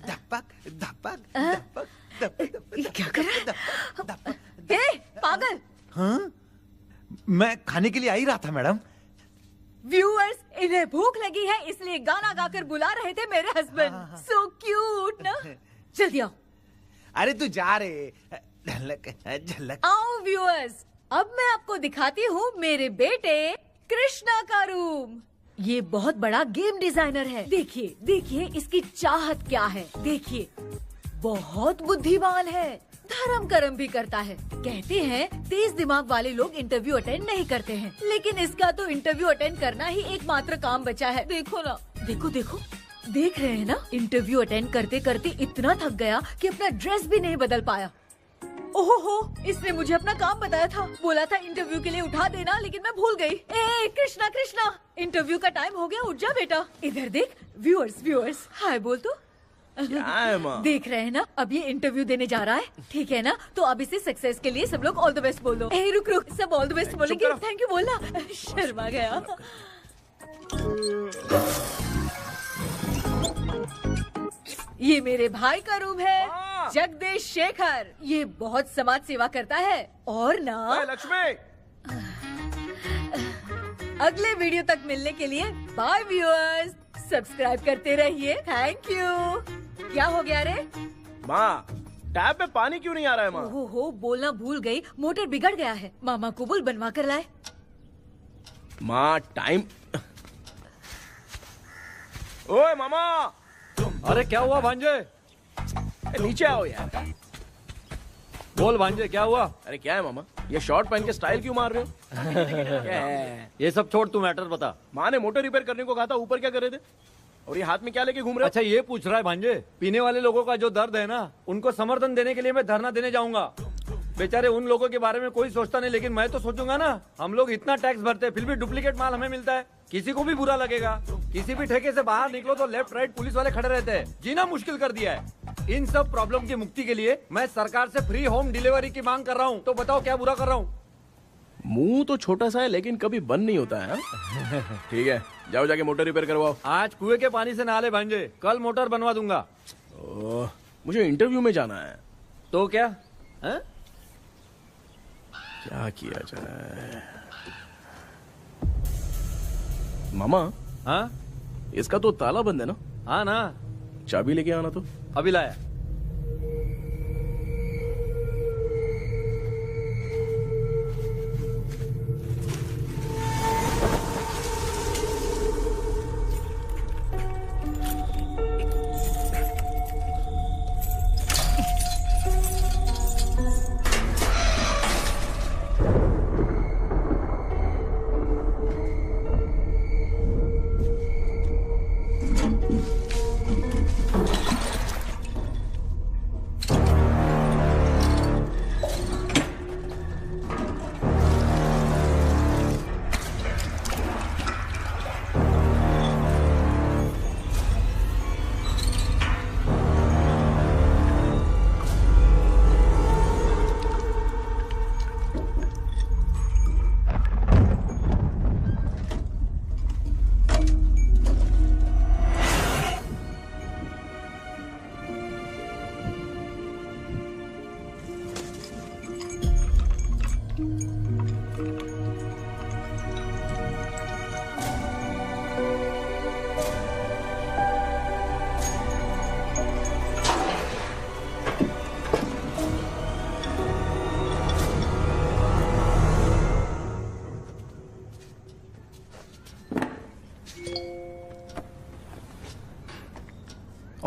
धपक धपक धपक धपक। ये क्या कर रहा है? ए, पागल! हाँ, मैं खाने के लिए आ ही रहा था मैडम। व्यूअर्स, इन्हें भूख लगी है इसलिए गाना गाकर बुला रहे थे मेरे हस्बैंड। सो क्यूट ना। जल्दी आओ। अरे तू जा रे, झलक झलक। आओ व्यूअर्स, अब मैं आपको दिखाती हूँ मेरे बेटे कृष्णा का रूम। ये बहुत बड़ा गेम डिजाइनर है। देखिए देखिए इसकी चाहत क्या है। देखिए बहुत बुद्धिमान है, धर्म कर्म भी करता है। कहते हैं तेज दिमाग वाले लोग इंटरव्यू अटेंड नहीं करते हैं, लेकिन इसका तो इंटरव्यू अटेंड करना ही एकमात्र काम बचा है। देखो ना, देखो देखो, देख रहे हैं ना, इंटरव्यू अटेंड करते करते इतना थक गया कि अपना ड्रेस भी नहीं बदल पाया। ओहो, इसने मुझे अपना काम बताया था, बोला था इंटरव्यू के लिए उठा देना, लेकिन मैं भूल गई। ए कृष्णा कृष्णा, इंटरव्यू का टाइम हो गया, उठ जा बेटा। इधर देख, व्यूअर्स व्यूअर्स हाय बोल तो। क्या है माँ? देख रहे हैं ना, अब ये इंटरव्यू देने जा रहा है, ठीक है ना? तो अब इसे सक्सेस के लिए सब लोग ऑल द बेस्ट बोल दो। ए रुक रुक, सब ऑल द बेस्ट बोलेंगे। थैंक यू बोलना। शर्मा गया। ये मेरे भाई का रूम है, जगदीश शेखर। ये बहुत समाज सेवा करता है और ना। लक्ष्मी, अगले वीडियो तक मिलने के लिए बाय व्यूअर्स, सब्सक्राइब करते रहिए। Thank you. क्या हो गया रे? माँ, टैप में पानी क्यों नहीं आ रहा है माँ? हो बोलना भूल गई, मोटर बिगड़ गया है। मामा को बोल बनवा कर लाए। माँ टाइम। ओए मामा। अरे क्या हुआ भांजे? नीचे आओ यार। बोल भांजे क्या हुआ? अरे क्या है मामा, ये शॉर्ट पहन के स्टाइल क्यों मार रहे हो? क्या है? ये सब छोड़, तू मैटर बता। माँ ने मोटर रिपेयर करने को कहा था, ऊपर क्या कर रहे थे? और ये हाथ में क्या लेके घूम रहे हो? अच्छा ये पूछ रहा है भांजे, पीने वाले लोगों का जो दर्द है ना, उनको समर्थन देने के लिए मैं धरना देने जाऊंगा। बेचारे उन लोगों के बारे में कोई सोचता नहीं, लेकिन मैं तो सोचूंगा ना। हम लोग इतना टैक्स भरते हैं, फिर भी डुप्लीकेट माल हमें मिलता है। किसी को भी बुरा लगेगा। किसी भी ठेके से बाहर निकलो तो लेफ्ट राइट पुलिस वाले खड़े रहते हैं, जीना मुश्किल कर दिया है। इन सब प्रॉब्लम की मुक्ति के लिए मैं सरकार से फ्री होम डिलीवरी की मांग कर रहा हूँ। तो बताओ क्या बुरा कर रहा हूँ? मुंह तो छोटा सा है लेकिन कभी बंद नहीं होता है। ठीक है, जाओ जाके मोटर रिपेयर करवाओ। आज कुएं के पानी से नहा ले भांजे, कल मोटर बनवा दूंगा। ओह, मुझे इंटरव्यू में जाना है। तो क्या है? क्या किया जाए? मामा, हाँ इसका तो ताला बंद है ना? हाँ ना। चाबी लेके आना तो। अभी लाया।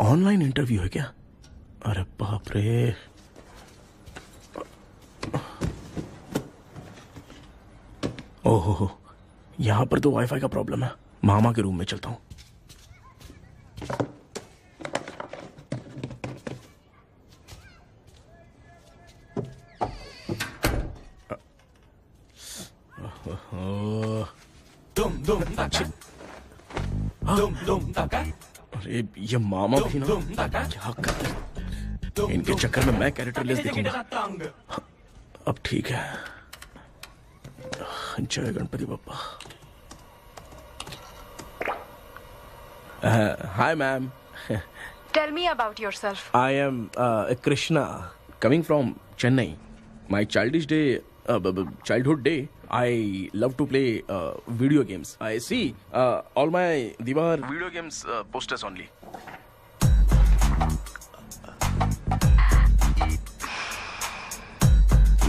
ऑनलाइन इंटरव्यू है क्या? अरे बाप रे। ओहो, यहां पर तो वाईफाई का प्रॉब्लम है। मामा के रूम में चलता हूं। अरे ये मामा भी ना, क्या कर, इनके चक्कर में मैं कैरेक्टरलेस दिखूंगा। अब ठीक है। जय Ganpati Bappa. Hi ma'am. Tell me about yourself. I am Krishna, coming from Chennai. My childhood day, I love to play video games. I see all my Diwar video games posters only.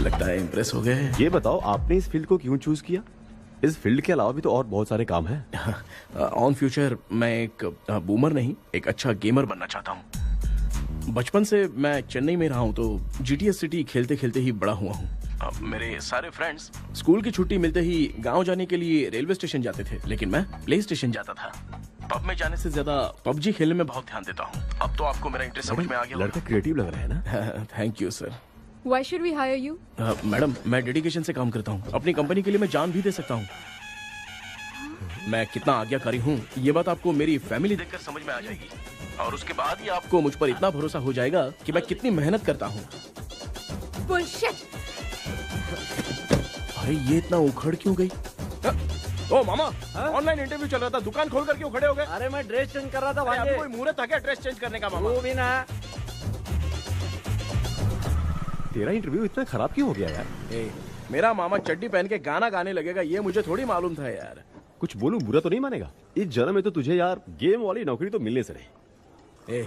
लगता है impress हो गए। ये बताओ आपने इस field को क्यों चूज किया? इस फील्ड के अलावा भी तो और बहुत सारे काम हैं। ऑन फ्यूचर मैं एक बूमर नहीं, एक अच्छा गेमर बनना चाहता हूँ। बचपन से मैं चेन्नई में रहा हूँ तो जीटीएस सिटी खेलते खेलते ही बड़ा हुआ हूँ। मेरे सारे फ्रेंड्स स्कूल की छुट्टी मिलते ही गांव जाने के लिए रेलवे स्टेशन जाते थे, लेकिन मैं प्ले स्टेशन जाता था। पब में जाने से ज्यादा पबजी खेलने में बहुत ध्यान देता हूँ। अब तो आपको मेरा इंटरेस्ट समझ में आ गया। लड़का क्रिएटिव लग रहा है ना? Thank you sir. Why should we hire you? Madam मैं डेडिकेशन से काम करता हूँ, अपनी कंपनी के लिए मैं जान भी दे सकता हूँ। मैं कितना आज्ञाकारी हूँ ये बात आपको मेरी फैमिली देखकर समझ में आ जाएगी, और उसके बाद ही आपको मुझ पर इतना भरोसा हो जाएगा कि मैं कितनी मेहनत करता हूँ। Bullshit. भाई ये इतना उखड़ क्यों गई? ओ मामा, ऑनलाइन इंटरव्यू चल रहा था, दुकान खोल कर क्यों खड़े हो गए? अरे मैं ड्रेस चेंज कर रहा था भाई कोई मुहूर्त था क्या ड्रेस चेंज करने का? मामा वो भी ना। तेरा इंटरव्यू इतना खराब क्यों हो गया यार? मेरा मामा चड्डी पहन के गाना गाने लगेगा ये मुझे थोड़ी मालूम था यार। कुछ बोलूं बुरा तो नहीं मानेगा? इस जन्म में तो तुझे यार गेम वाली नौकरी तो मिलने से रही।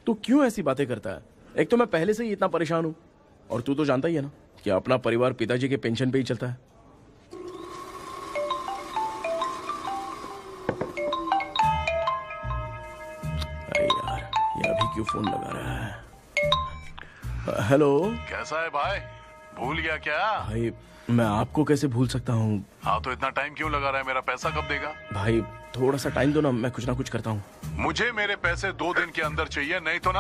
तू क्यों ऐसी बातें करता है? एक तो मैं पहले से ही इतना परेशान हूँ, और तू तो जानता ही है ना कि अपना परिवार पिताजी के पेंशन पे ही चलता है। अरे यार ये अभी क्यों फोन लगा रहा है? हेलो। कैसा है भाई? भूल गया क्या? भाई मैं आपको कैसे भूल सकता हूँ? हाँ तो इतना टाइम क्यों लगा रहा है? मेरा पैसा कब देगा? भाई थोड़ा सा टाइम दो ना, मैं कुछ ना कुछ करता हूँ। मुझे मेरे पैसे 2 दिन के अंदर चाहिए, नहीं तो ना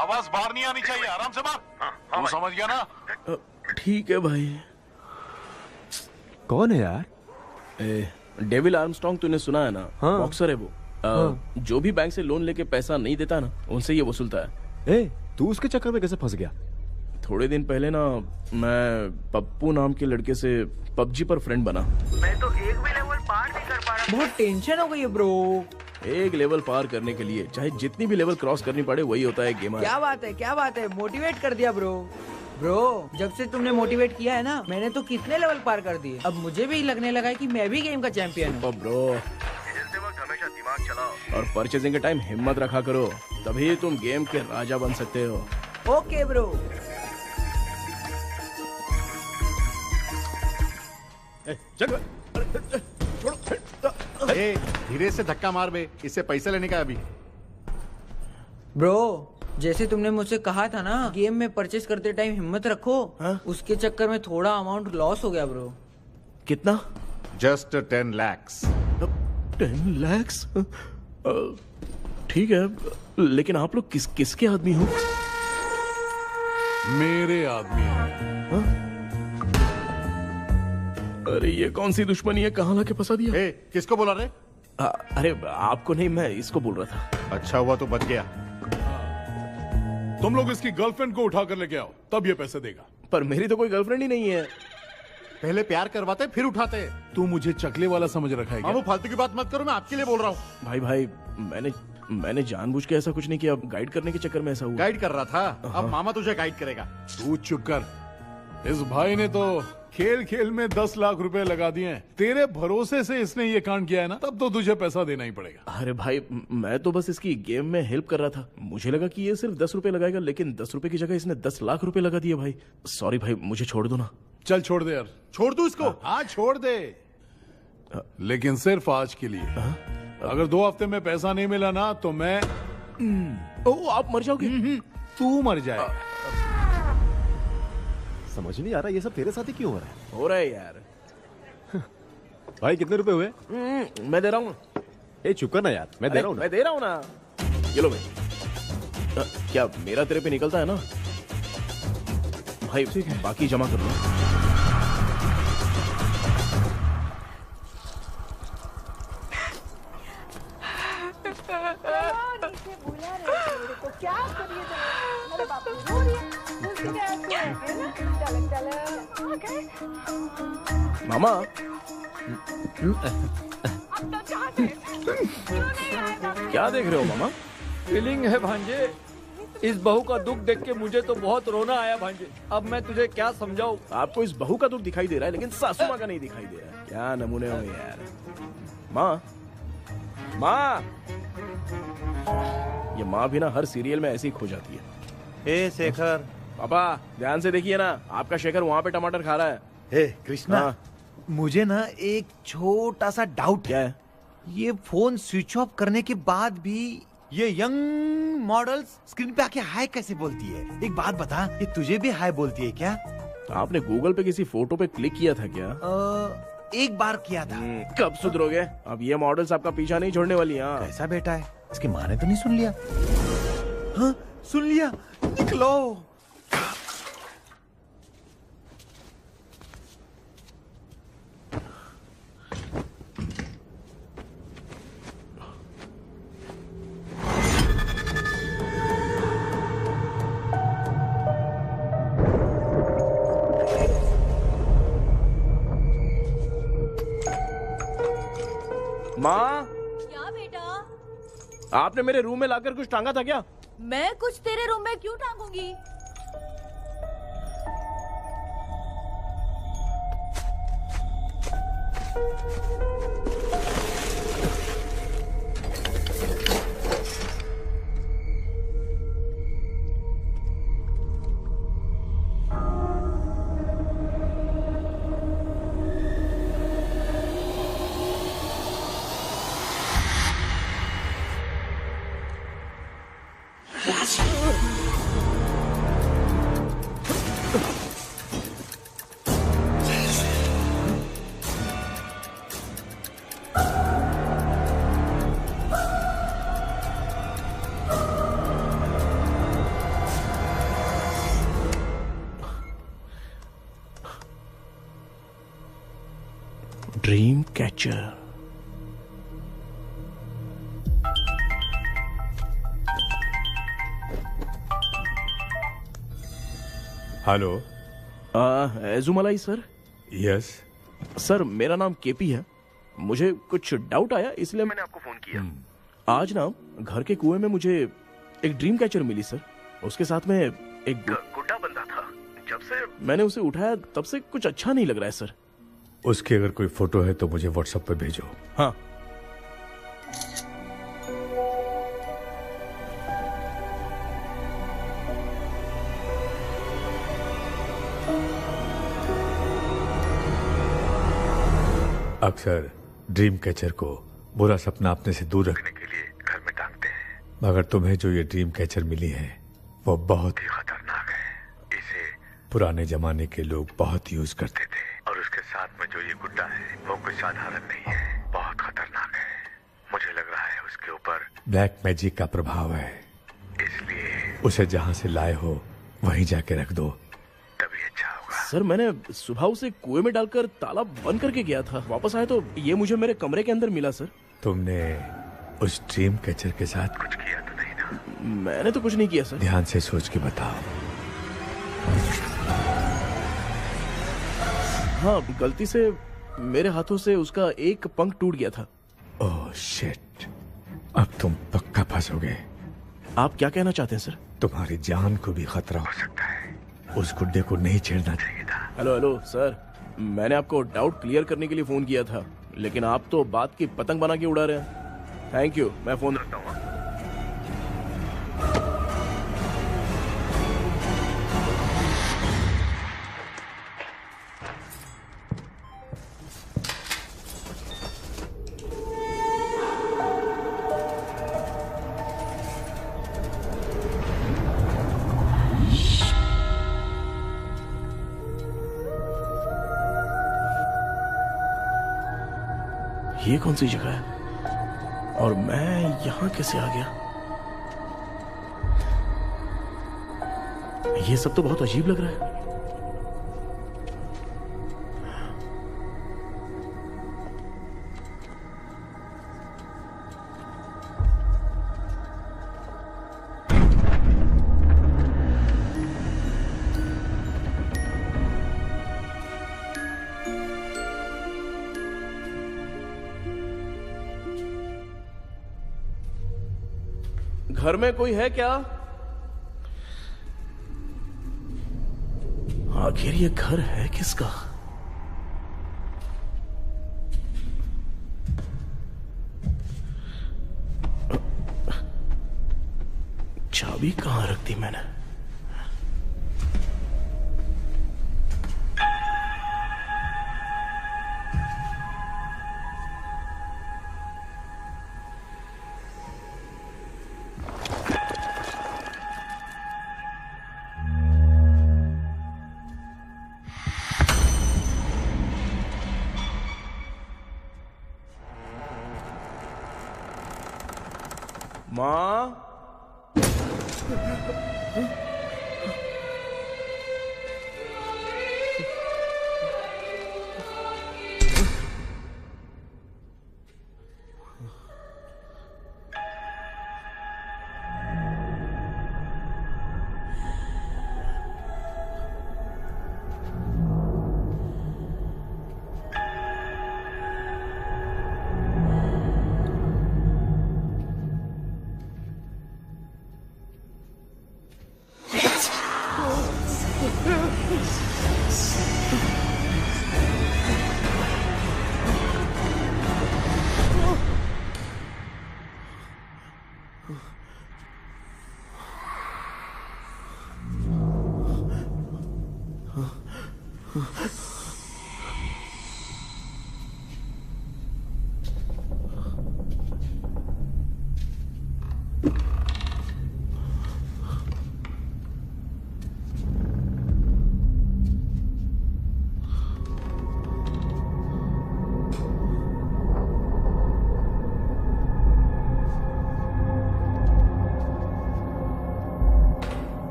आवाज बाहर नहीं आनी चाहिए। आराम से बात, तू समझ गया ना? ठीक है भाई। कौन है यार? डेविल आर्मस्ट्रॉन्ग तूने सुना है ना? हाँ। बॉक्सर है वो। जो भी बैंक से लोन लेके पैसा नहीं देता ना उनसे ये वसूलता है। तू उसके चक्कर में कैसे फंस गया? थोड़े दिन पहले ना मैं पप्पू नाम के लड़के से पबजी पर फ्रेंड बना। मैं तो एक भी लेवल पार नहीं कर पा रहा। बहुत टेंशन हो गई है ब्रो। एक लेवल पार करने के लिए चाहे जितनी भी लेवल क्रॉस करनी पड़े वही होता है गेमर। क्या बात है, क्या बात है, मोटिवेट कर दिया ब्रो। ब्रो जब से तुमने मोटिवेट किया है ना, मैंने तो कितने लेवल पार कर दिए। अब मुझे भी लगने लगा है कि मैं भी गेम का चैंपियन हूँ। ब्रो हमेशा दिमाग चलाओ और परचेजिंग के टाइम हिम्मत रखा करो, तभी तुम गेम के राजा बन सकते हो। Okay bro. धीरे से धक्का मार बे, इससे पैसे लेने का अभी। ब्रो जैसे तुमने मुझसे कहा था ना गेम में परचेज करते टाइम हिम्मत रखो, उसके चक्कर में थोड़ा अमाउंट लॉस हो गया ब्रो। कितना? Just 10 lakhs। 10 lakhs? ठीक है, लेकिन आप लोग किसके आदमी हो? मेरे आदमी हैं। अरे ये कौन सी दुश्मनी है, कहाँ लाके फंसा दिया? किसको बोला रे? अरे आपको नहीं, मैं इसको बोल रहा था। अच्छा हुआ तो बच गया। तुम लोग इसकी गर्लफ्रेंड को उठा कर लेके आओ, तब ये पैसे देगा। पर मेरी तो कोई गर्लफ्रेंड ही नहीं है। पहले प्यार करवाते फिर उठाते। तू मुझे चकले वाला समझ रखा है क्या? वो फालतू की बात मत करो, मैं आपके लिए बोल रहा हूँ। भाई मैंने जानबूझ के ऐसा कुछ नहीं किया, गाइड करने के चक्कर में ऐसा हुआ। गाइड कर रहा था, अब मामा तुझे गाइड करेगा। तू चुप कर। इस भाई ने तो खेल खेल में 10 लाख रुपए लगा दिए हैं। तेरे भरोसे से इसने ये कांड किया है ना, तब तो तुझे पैसा देना ही पड़ेगा। अरे भाई मैं तो बस इसकी गेम में हेल्प कर रहा था, मुझे लगा कि ये सिर्फ 10 रुपए लगाएगा, लेकिन 10 रुपए की जगह इसने 10 लाख रुपए लगा दिए। भाई सॉरी भाई, मुझे छोड़ दो ना। चल छोड़ दे यार। छोड़ दू इसको? हाँ छोड़ दे, लेकिन सिर्फ आज के लिए। अगर 2 हफ्ते में पैसा नहीं मिला ना तो मैं आप मर जाओगे। तू मर जाए। समझ नहीं आ रहा ये सब तेरे साथ ही क्यों हो रहा है? हो रहा है यार। भाई कितने रुपए हुए? मैं दे रहा हूँ। चुप कर ना यार, मैं दे रहा हूँ। मैं दे रहा हूँ ना। ये लो भाई। क्या मेरा तेरे पे निकलता है ना भाई? ठीक है, बाकी जमा कर लो। मामा क्या देख रहे हो मामा? फीलिंग है भांजे। इस बहू का दुख देख के मुझे तो बहुत रोना आया भांजे। अब मैं तुझे क्या समझाऊं। आपको इस बहू का दुख दिखाई दे रहा है लेकिन सासू माँ का नहीं दिखाई दे रहा है। क्या नमूने हो यार। माँ, माँ, ये माँ भी ना हर सीरियल में ऐसी ही खो जाती है। ए शेखर। पापा ध्यान से देखिए ना, आपका शेखर वहाँ पे टमाटर खा रहा है। हे कृष्णा, हाँ। मुझे ना एक छोटा सा डाउट क्या है? ये फोन स्विच ऑफ करने के बाद भी ये यंग मॉडल्स स्क्रीन पे आके हाय कैसे बोलती है? एक बात बता, ये तुझे भी हाय बोलती है क्या? आपने गूगल पे किसी फोटो पे क्लिक किया था क्या? एक बार किया था। कब सुधरोगे? अब ये मॉडल्स आपका पीछा नहीं छोड़ने वाली। हाँ, कैसा बेटा है? इसकी माँ ने तो नहीं सुन लिया? हाँ, सुन लिया। निकलो। माँ, क्या बेटा? आपने मेरे रूम में लाकर कुछ टांगा था क्या? मैं कुछ तेरे रूम में क्यों टांगूंगी? Dream catcher. Hello. Ezhumalai sir. Yes sir, मेरा नाम केपी है। मुझे कुछ डाउट आया इसलिए मैंने आपको फोन किया। आज ना घर के कुएं में मुझे एक ड्रीम कैचर मिली सर। उसके साथ में एक गुड्डा बंदा था। जब से मैंने उसे उठाया तब से कुछ अच्छा नहीं लग रहा है सर। उसकी अगर कोई फोटो है तो मुझे व्हाट्सएप पे भेजो। हाँ। अक्सर ड्रीम कैचर को बुरा सपना अपने से दूर रखने के लिए घर में टांगते हैं, मगर तुम्हें जो ये ड्रीम कैचर मिली है वो बहुत ही खतरनाक है। इसे पुराने जमाने के लोग बहुत यूज करते थे और उसके साथ में जो ये गुड्डा है वो कोई साधारण नहीं है, बहुत खतरनाक है। मुझे लग रहा है उसके ऊपर ब्लैक मैजिक का प्रभाव है, इसलिए उसे जहाँ से लाए हो वहीं जाके रख दो, तभी अच्छा होगा। सर, मैंने सुबह उसे कुएं में डालकर ताला बंद करके गया था। वापस आया तो ये मुझे मेरे कमरे के अंदर मिला सर। तुमने उस ड्रीम कैचर के साथ कुछ किया तो नहीं ना? मैंने तो कुछ नहीं किया सर। ध्यान से सोच के बताओ। हाँ, गलती से मेरे हाथों से उसका एक पंख टूट गया था। ओह शिट, अब तुम पक्का फंसोगे। आप क्या कहना चाहते हैं सर? तुम्हारी जान को भी खतरा हो सकता है। उस गुड्डे को नहीं छेड़ना चाहिए था। हेलो हेलो सर, मैंने आपको डाउट क्लियर करने के लिए फोन किया था, लेकिन आप तो बात की पतंग बना के उड़ा रहे हैं। थैंक यू, मैं फोन रखता हूँ। ये कौन सी जगह है और मैं यहाँ कैसे आ गया? ये सब तो बहुत अजीब लग रहा है। घर में कोई है क्या? आखिर ये घर है किसका? चाबी कहां रख दी मैंने? माँ,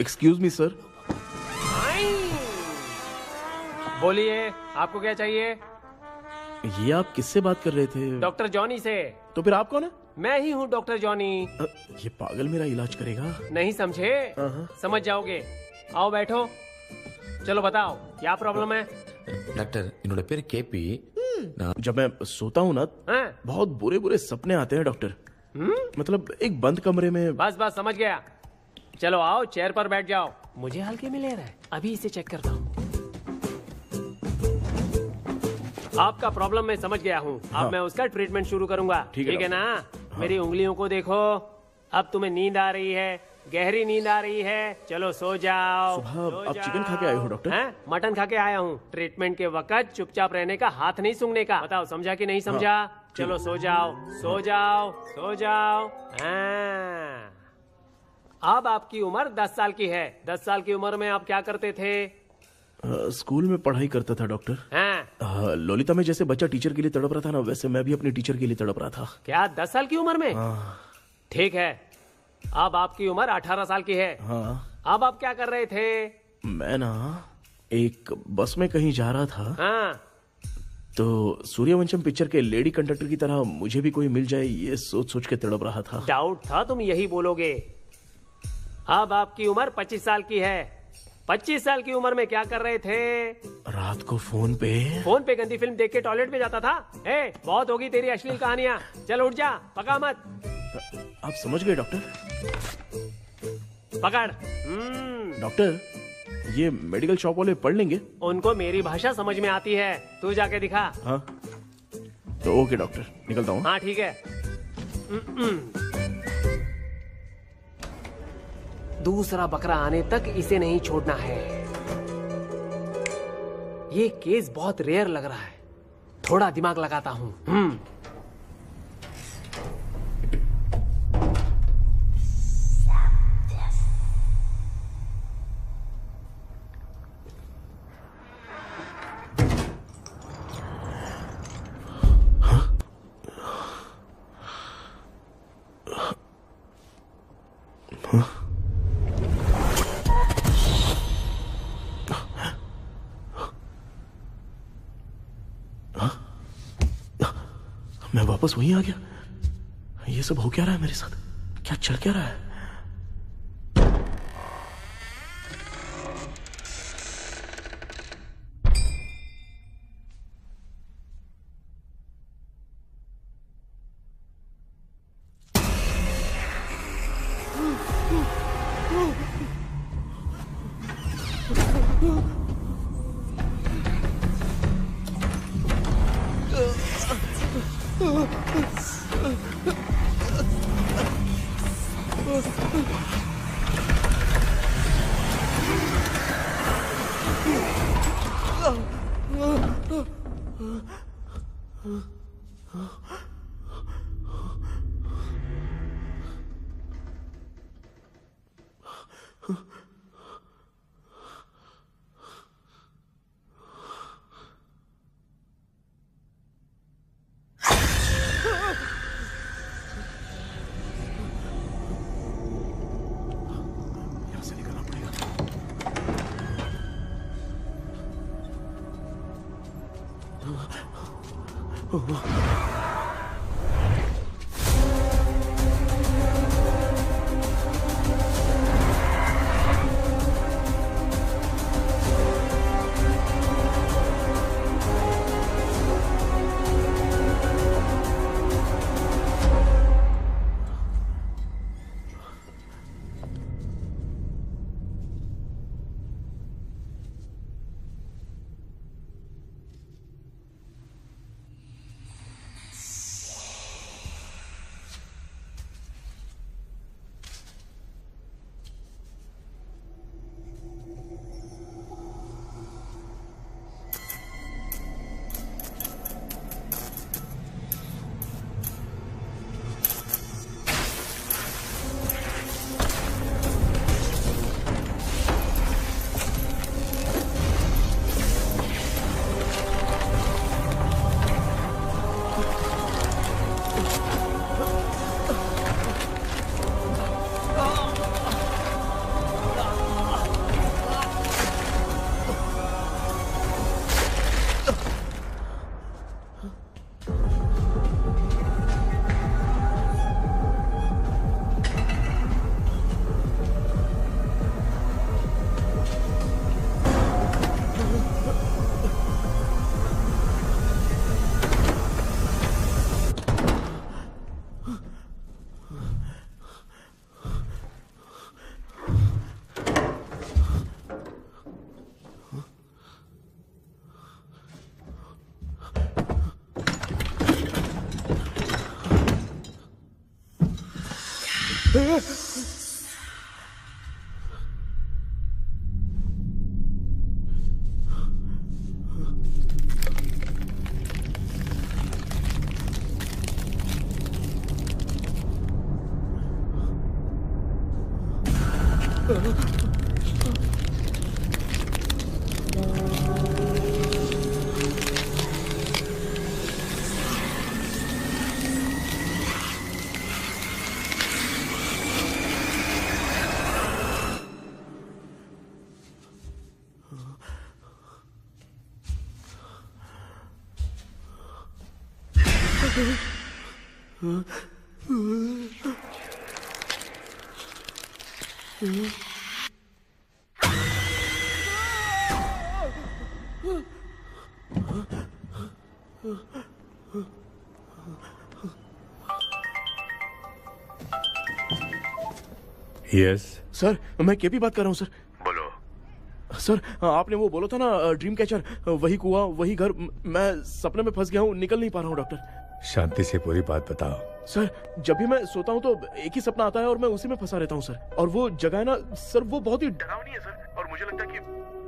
एक्सक्यूज मी सर। बोलिए, आपको क्या चाहिए? ये आप किससे बात कर रहे थे? डॉक्टर जॉनी से। तो फिर आप कौन है? मैं ही हूँ डॉक्टर जॉनी। ये पागल मेरा इलाज करेगा? नहीं समझे? समझ जाओगे। आओ बैठो। चलो बताओ क्या प्रॉब्लम है? डॉक्टर इन्होंने पेर केपी। जब मैं सोता हूँ ना, बहुत बुरे बुरे सपने आते हैं डॉक्टर। मतलब एक बंद कमरे में। बस बस समझ गया। चलो आओ, चेयर पर बैठ जाओ। मुझे हल्के में ले रहा है, अभी इसे चेक करता हूँ। आपका प्रॉब्लम मैं समझ गया हूँ। अब मैं उसका ट्रीटमेंट शुरू करूंगा। ठीक है ना? मेरी उंगलियों को देखो। अब तुम्हें नींद आ रही है, गहरी नींद आ रही है। चलो सो जाओ। सुबह आप चिकन खा के आए हो डॉक्टर? मटन खा के आया हूँ। ट्रीटमेंट के वक्त चुपचाप रहने का, हाथ नहीं सूंघने का। बताओ समझा कि नहीं समझा? चलो सो जाओ, सो जाओ, सो जाओ। अब आपकी उम्र 10 साल की है। 10 साल की उम्र में आप क्या करते थे? स्कूल में पढ़ाई करता था डॉक्टर। ललिता में जैसे बच्चा टीचर के लिए तड़प रहा था ना, वैसे मैं भी अपने टीचर के लिए तड़प रहा था। क्या 10 साल की उम्र में? ठीक है, अब आपकी उम्र 18 साल की है। अब आप क्या कर रहे थे? मैं ना एक बस में कहीं जा रहा था। तो सूर्यवंशम पिक्चर के लेडी कंडक्टर की तरह मुझे भी कोई मिल जाए, ये सोच सोच के तड़प रहा था। डाउट था तुम यही बोलोगे। अब आपकी उम्र 25 साल की है। 25 साल की उम्र में क्या कर रहे थे? रात को फोन पे गंदी फिल्म देख के टॉयलेट में जाता था। ए, बहुत होगी तेरी अश्लील कहानियां। चल उठ जा, पका मत। आप समझ गए डॉक्टर? पकड़। डॉक्टर, ये मेडिकल शॉप वाले पढ़ लेंगे? उनको मेरी भाषा समझ में आती है, तू जाके दिखा। हाँ तो ओके डॉक्टर, निकलता हूँ। हाँ ठीक है। दूसरा बकरा आने तक इसे नहीं छोड़ना है। ये केस बहुत रेयर लग रहा है, थोड़ा दिमाग लगाता हूँ। मैं वापस वहीं आ गया। ये सब हो क्या रहा है मेरे साथ? क्या चल क्या रहा है? यस सर, मैं केपी बात कर रहा हूँ सर। बोलो सर, आपने वो बोला था ना ड्रीम कैचर, वही कुआं वही घर, मैं सपने में फंस गया हूँ, निकल नहीं पा रहा हूँ डॉक्टर। शांति से पूरी बात बताओ। सर, जब भी मैं सोता हूँ तो एक ही सपना आता है और मैं उसी में फंसा रहता हूँ सर। और वो जगह है ना सर, वो बहुत ही डरावनी है सर, और मुझे लगता है कि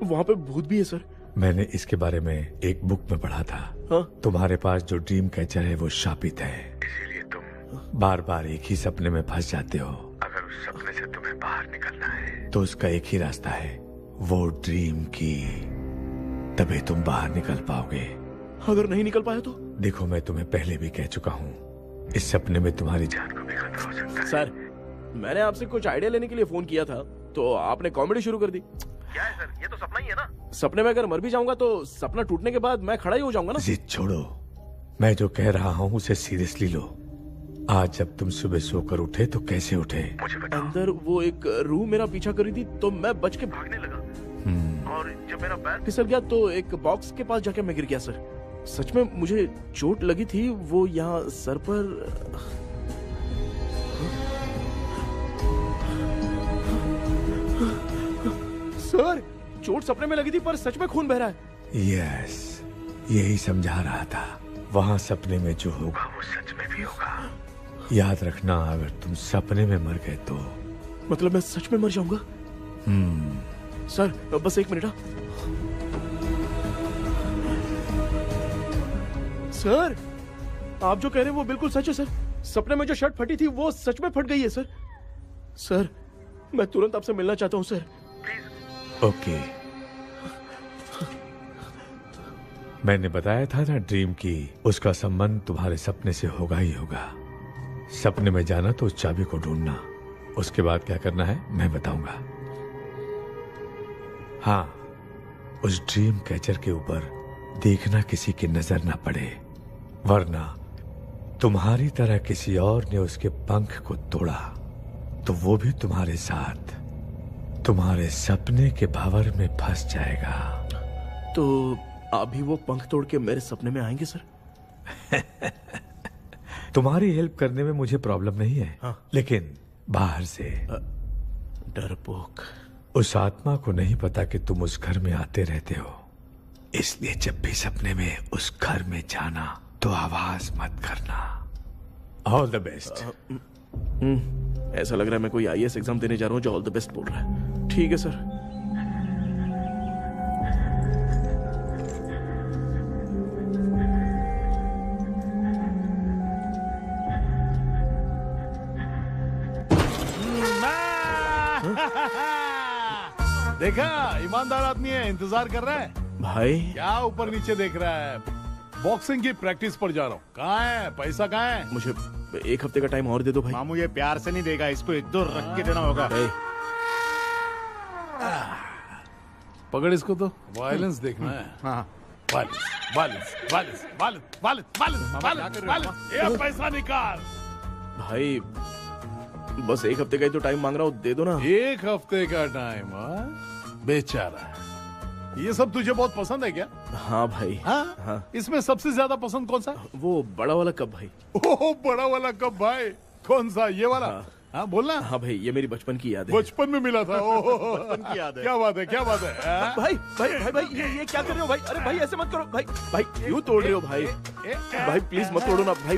वहाँ पे भूत भी है सर। मैंने इसके बारे में एक बुक में पढ़ा था। हाँ? तुम्हारे पास जो ड्रीम कैचर है वो शापित है, इसीलिए तुम बार बार एक ही सपने में फंस जाते हो। अगर उस सपने से तुम्हें बाहर निकलना है तो उसका एक ही रास्ता है, वो ड्रीम की, तभी तुम बाहर निकल पाओगे। अगर नहीं निकल पाया तो? देखो, मैं तुम्हें पहले भी कह चुका हूँ, इस सपने में तुम्हारी जान को भी खतरा हो सकता है। सर, मैंने आपसे कुछ आइडिया लेने के लिए फोन किया था तो आपने कॉमेडी शुरू कर दी। क्या है सर, ये तो सपना ही है ना। सपने में अगर मर भी जाऊंगा तो सपना टूटने के बाद मैं खड़ा ही हो जाऊंगा ना। जिद छोड़ो, मैं जो कह रहा हूँ उसे सीरियसली लो। आज जब तुम सुबह सोकर उठे तो कैसे उठे? मुझे बताओ। अंदर वो एक रूह मेरा पीछा कर रही थी तो मैं बच के भागने लगा, और जब मेरा पैर फिसल गया तो एक बॉक्स के पास जाके मैं गिर गया सर। सच में मुझे चोट लगी थी, वो यहाँ सर पर। सर, चोट सपने में लगी थी पर सच में खून बह रहा है। यस, यही समझा रहा था। वहाँ सपने में जो होगा वो सच में भी होगा। याद रखना, अगर तुम सपने में मर गए तो मतलब मैं सच में मर जाऊंगा? सर, बस एक मिनट। सर, आप जो कह रहे हैं वो बिल्कुल सच है सर। सपने में जो शर्ट फटी थी वो सच में फट गई है सर। सर, मैं तुरंत आपसे मिलना चाहता हूँ सर, प्लीज। ओके, मैंने बताया था ना ड्रीम की, उसका संबंध तुम्हारे सपने से होगा ही होगा। सपने में जाना तो उस चाबी को ढूंढना, उसके बाद क्या करना है मैं बताऊंगा। हाँ, उस ड्रीम कैचर के ऊपर देखना किसी की नजर ना पड़े, वरना तुम्हारी तरह किसी और ने उसके पंख को तोड़ा तो वो भी तुम्हारे साथ तुम्हारे सपने के भंवर में फंस जाएगा। तो आप भी वो पंख तोड़ के मेरे सपने में आएंगे सर? तुम्हारी हेल्प करने में मुझे प्रॉब्लम नहीं है। हाँ। लेकिन बाहर से डरपोक, उस आत्मा को नहीं पता कि तुम उस घर में आते रहते हो, इसलिए जब भी सपने में उस घर में जाना तो आवाज मत करना। All the best. ऐसा लग रहा है मैं कोई IAS एग्जाम देने जा रहा हूँ जो ऑल द बेस्ट बोल रहा है। ठीक है सर। देखा, ईमानदार आदमी है, इंतजार कर रहा है। भाई क्या ऊपर नीचे देख रहा है? बॉक्सिंग की प्रैक्टिस पर जा रहा हूँ। कहाँ है पैसा? कहाँ है? मुझे 1 हफ्ते का टाइम और दे दो भाई। मामू ये प्यार से नहीं देगा, इसको 1-2 रख के देना होगा। पकड़ इसको, तो वायलेंस देखना है। हाँ, ये पैसा निकाल। भाई बस 1 हफ्ते का ही तो टाइम मांग रहा हूँ, दे दो ना। 1 हफ्ते का टाइम? बेचारा, ये सब तुझे बहुत पसंद है क्या? हाँ भाई। हाँ? इसमें सबसे ज्यादा पसंद कौन सा? वो बड़ा वाला कप भाई। ओह, बड़ा वाला कप भाई। कौन सा? ये वाला? हाँ बोलना। हाँ भाई, ये मेरी बचपन की याद है। बचपन में मिला था। ओह, बचपन की याद है। क्या बात है, क्या बात है। भाई भाई भाई भाई, ये क्या कर रहे हो भाई? अरे भाई ऐसे मत करो भाई। भाई क्यों तोड़ रहे हो भाई? भाई प्लीज मत तोड़ो ना भाई।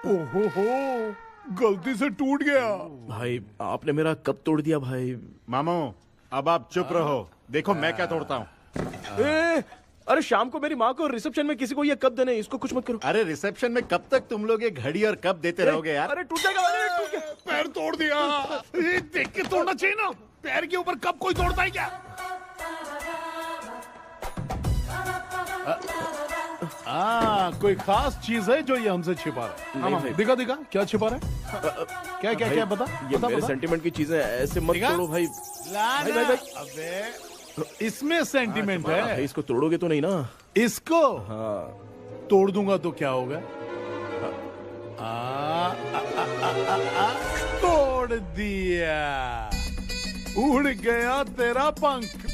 ओहो, गलती से टूट गया। भाई आपने मेरा कप तोड़ दिया भाई। मामू अब आप चुप रहो, देखो मैं क्या तोड़ता हूँ। अरे शाम को मेरी माँ को रिसेप्शन में किसी को ये कप देने, इसको कुछ मत करो। अरे रिसेप्शन में कब तक तुम लोग ये घड़ी और कप देते रहोगे यार? अरे टूट जाएगा, अरे टूट गया। पैर तोड़ दिया। ये देख के तोड़ना चाहिए ना, पैर के ऊपर कप कोई तोड़ता है क्या? कोई खास चीज है जो ये हमसे छिपा रहा है? नहीं, दिखा दिखा, क्या छिपा रहा है? क्या क्या क्या? बता, ये बता, मेरे बता। सेंटीमेंट की चीजें ऐसे मत दिखा? तोड़ो भाई। भाई भाई भाई, अबे इसमें सेंटीमेंट है। भाई इसको तोड़ोगे तो नहीं ना? इसको हाँ। तोड़ दूंगा तो क्या होगा? तोड़ दिया, उड़ गया तेरा पंख।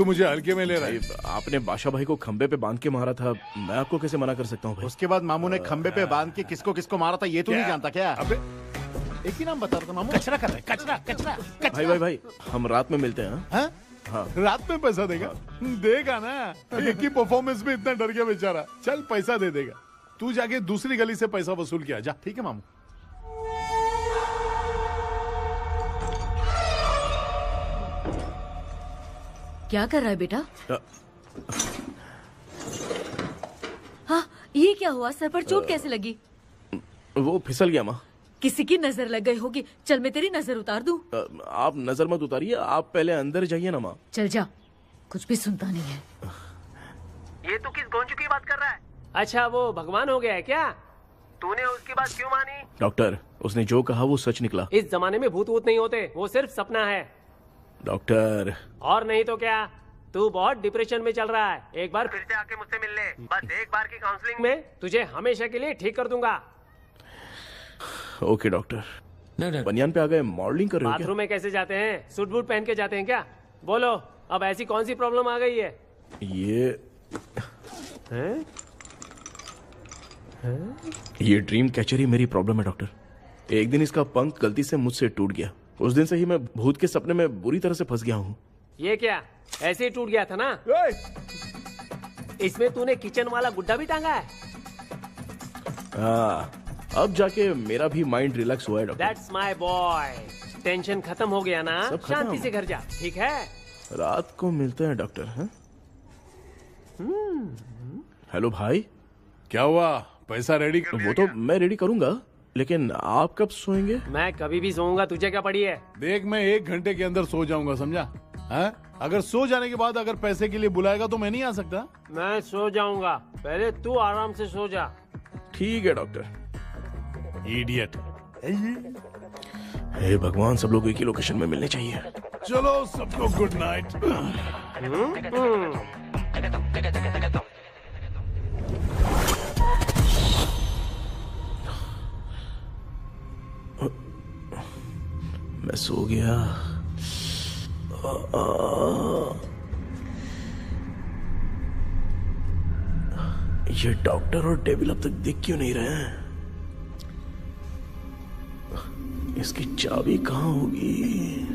तू मुझे हल्के में ले रहा है। आपने बादशाह भाई को खंबे पे बांध के मारा था, मैं आपको कैसे मना कर सकता हूँ भाई? उसके बाद मामू ने खंबे पे बांध के किसको किसको मारा था ये तू नहीं जानता क्या? अबे एक ही नाम बता रहा था मामू। कचरा कर रहा है, कचरा कचरा भाई भाई भाई, हम रात में मिलते हैं। हाँ? हाँ। रात में पैसा देगा? देगा ना, एक ही परफॉर्मेंस में इतना डर गया बेचारा। चल पैसा दे देगा, तू जाके दूसरी गली से पैसा वसूल किया जा। ठीक है मामू। क्या कर रहा है बेटा? हाँ, ये क्या हुआ? सर पर चोट कैसे लगी? वो फिसल गया माँ। किसी की नजर लग गई होगी। चल मैं तेरी नजर उतार दूं। आप नजर मत उतारिए, आप पहले अंदर जाइए ना माँ। चल जा, कुछ भी सुनता नहीं है। ये तू किस गोंचू की बात कर रहा है? अच्छा, वो भगवान हो गया है क्या? तूने उसकी बात क्यों मानी? डॉक्टर, उसने जो कहा वो सच निकला। इस जमाने में भूत वूत नहीं होते, वो सिर्फ सपना है। डॉक्टर, और नहीं तो क्या, तू बहुत डिप्रेशन में चल रहा है। एक बार फिर से आके मुझसे मिल ले, बस एक बार की काउंसलिंग में तुझे हमेशा के लिए ठीक कर दूंगा। Okay doctor. बनियान पे आ गए, मॉडलिंग कर रहे हो क्या? बाथरूम में कैसे जाते हैं? सूट बूट पहन के जाते हैं क्या? बोलो, अब ऐसी कौन सी प्रॉब्लम आ गई है? ये ड्रीम कैचर ही मेरी प्रॉब्लम है डॉक्टर। एक दिन इसका पंख गलती से मुझसे टूट गया। उस दिन से ही मैं भूत के सपने में बुरी तरह से फंस गया हूँ। ये क्या, ऐसे ही टूट गया था ना? इसमें तूने किचन वाला गुड्डा भी टांगा है? अब जाके मेरा भी माइंड रिलैक्स हुआ है doctor. That's my boy। Tension खत्म हो गया ना? शांति से घर जा, ठीक है? रात को मिलते हैं डॉक्टर। हेलो भाई, क्या हुआ? पैसा रेडी कर? वो तो मैं रेडी करूंगा, लेकिन आप कब सोएंगे? मैं कभी भी सोऊंगा, तुझे क्या पड़ी है? देख, मैं 1 घंटे के अंदर सो जाऊंगा, समझा? हाँ? अगर सो जाने के बाद अगर पैसे के लिए बुलाएगा तो मैं नहीं आ सकता। मैं सो जाऊंगा, पहले तू आराम से सो जा। ठीक है डॉक्टर। इडियट। हे भगवान, सब लोग एक ही लोकेशन में मिलने चाहिए। चलो सबको गुड नाइट। मैं सो गया। ये डॉक्टर और डेविल अब तक दिख क्यों नहीं रहे हैं? इसकी चाबी कहाँ होगी?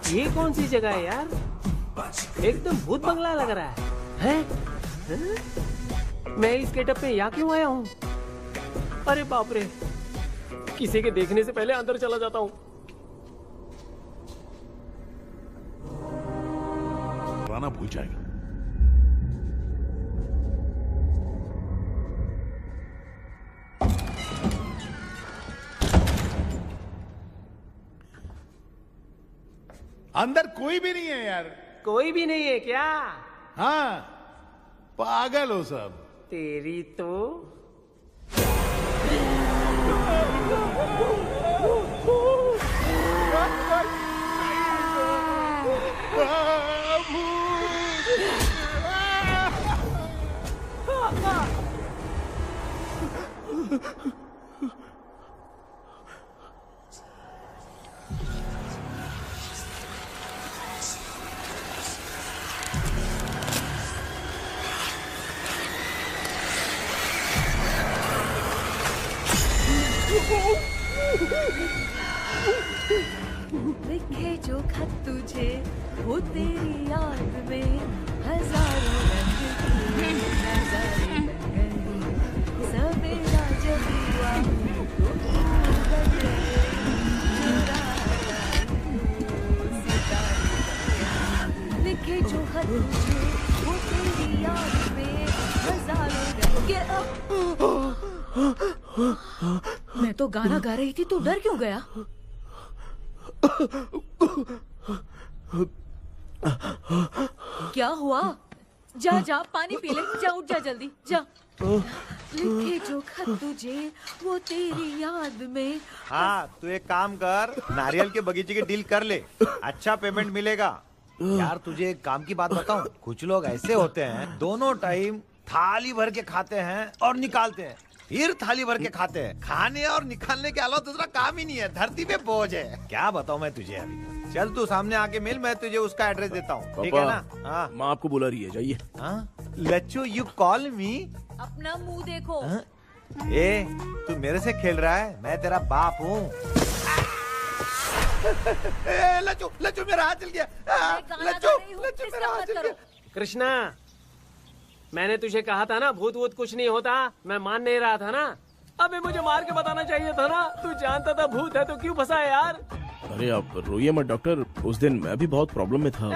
ये कौन सी जगह है यार? एकदम भूत बंगला लग रहा है। मैं इस गेटअप में यहाँ क्यों आया हूँ? अरे बाप रे, किसी के देखने से पहले अंदर चला जाता हूँ। राना भूल जाएगा। अंदर कोई भी नहीं है यार। कोई भी नहीं है क्या? हाँ, पागल हो सब। तेरी तो लिखे जो खत तुझे वो तेरी याद में हजारों रंग की नजारे बन गई। सवेरा जब हुआ तो तू बन गई, चुरा लाई सितारे। लिखे जो खत तुझे वो तेरी याद में हजारों मैं तो गाना गा रही थी, तू डर क्यों गया? क्या हुआ? जा जा पानी पी ले, जा उठ जा जल्दी जा। लिखे जो खत तुझे वो तेरी याद में। हाँ, तू एक काम कर, नारियल के बगीचे की डील कर ले, अच्छा पेमेंट मिलेगा। यार तुझे एक काम की बात बताऊं, कुछ लोग ऐसे होते हैं दोनों टाइम थाली भर के खाते हैं और निकालते हैं, फिर थाली भर के खाते हैं। खाने और निकालने के अलावा दूसरा काम ही नहीं है, धरती पे बोझ है। क्या बताऊं मैं तुझे अभी। चल तू सामने आके मिल, मैं तुझे उसका एड्रेस देता हूँ, ठीक है ना? हाँ, माँ आपको बुला रही है, जाइए। लच्चू यू कॉल मी? अपना मुंह देखो। ए, तू मेरे से खेल रहा है? मैं तेरा बाप हूँ। लच्चू लच्चू मेरा हाथ चल गया। लच्चू लच्चू मेरा हाथ चल गया। कृष्णा, मैंने तुझे कहा था ना भूत वूत कुछ नहीं होता, मैं मान नहीं रहा था ना। अबे मुझे मार के बताना चाहिए था ना, तू जानता था भूत है तो क्यों फंसा है यार? अरे आप रोइए मत डॉक्टर, उस दिन मैं भी बहुत प्रॉब्लम में था।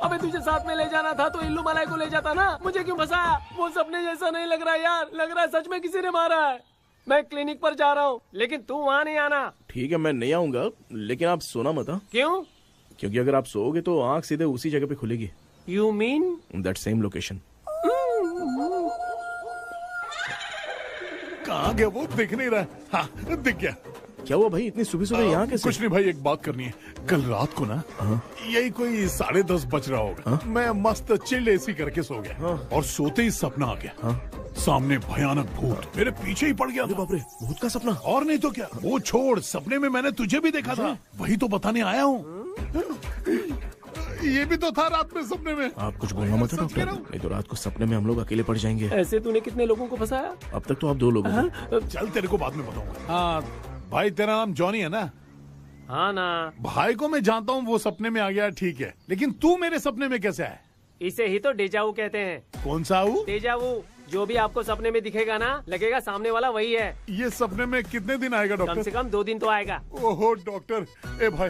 अबे तुझे साथ में ले जाना था तो इल्लू मलाई को ले जाता ना, मुझे क्यों फंसाया? वो सपने जैसा नहीं लग रहा यार, लग रहा है सच में किसी ने मारा है। मैं क्लिनिक पर जा रहा हूँ, लेकिन तू वहाँ नहीं आना। ठीक है, मैं नहीं आऊंगा, लेकिन आप सोना मत। क्यों? क्योंकि अगर आप सोओगे तो आंख सीधे उसी जगह पे खुलेगी। You mean that same location. कहाँ गया वो? दिख नहीं रहा। हाँ, दिख गया। क्या हुआ भाई, इतनी सुबह सुबह यहाँ कैसे? कुछ नहीं भाई, एक बात करनी है। कल रात को ना यही कोई 10:30 बज रहा होगा, मैं मस्त चिल्ड एसी करके सो गया और सोते ही सपना आ गया। सामने भयानक भूत मेरे पीछे ही पड़ गया। बाप रे, भूत का सपना? और नहीं तो क्या। वो छोड़, सपने में मैंने तुझे भी देखा था, वही तो बताने आया हूँ। ये भी तो था रात में सपने में। आप कुछ बोलना मत डॉक्टर, नहीं तो रात को सपने में हम लोग अकेले पड़ जाएंगे। ऐसे तूने कितने लोगों को फंसाया? अब तक तो आप 2 लोग हो। चल तेरे को बाद में बताऊंगा। हाँ भाई, तेरा नाम जॉनी है ना? हाँ ना। भाई को मैं जानता हूँ, वो सपने में आ गया, ठीक है, लेकिन तू मेरे सपने में कैसे आया? इसे ही तो डेजावू कहते हैं। कौन सा हूँ? डेजावू। जो भी आपको सपने में दिखेगा ना, लगेगा सामने वाला वही है। ये सपने में कितने दिन आएगा डॉक्टर? कम से कम 2 दिन तो आएगा। ओहो डॉक्टर, ए भाई,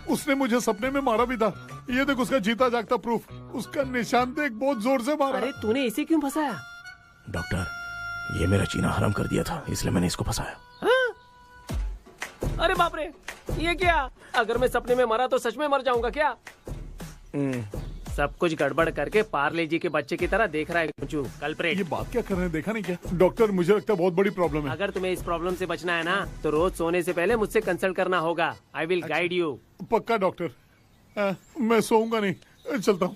उसने मुझे सपने में मारा भी था। ये देख उसका जीता जागता प्रूफ, उसका निशान देख, बहुत जोर से मारा। अरे तूने इसे क्यों फंसाया? डॉक्टर, ये मेरा जीना हराम कर दिया था, इसलिए मैंने इसको फंसाया। अरे बाप रे, ये क्या? अगर मैं सपने में मरा तो सच में मर जाऊंगा क्या? सब कुछ गड़बड़ करके पार्ले जी के बच्चे की तरह देख रहा है कल्प्रेट। ये बात क्या कर रहे हैं, देखा नहीं क्या? डॉक्टर, मुझे लगता है बहुत बड़ी प्रॉब्लम है। अगर तुम्हें इस प्रॉब्लम से बचना है ना, तो रोज सोने से पहले मुझसे कंसल्ट करना होगा। I will guide you. पक्का डॉक्टर, मैं सोऊंगा नहीं, चलता हूँ।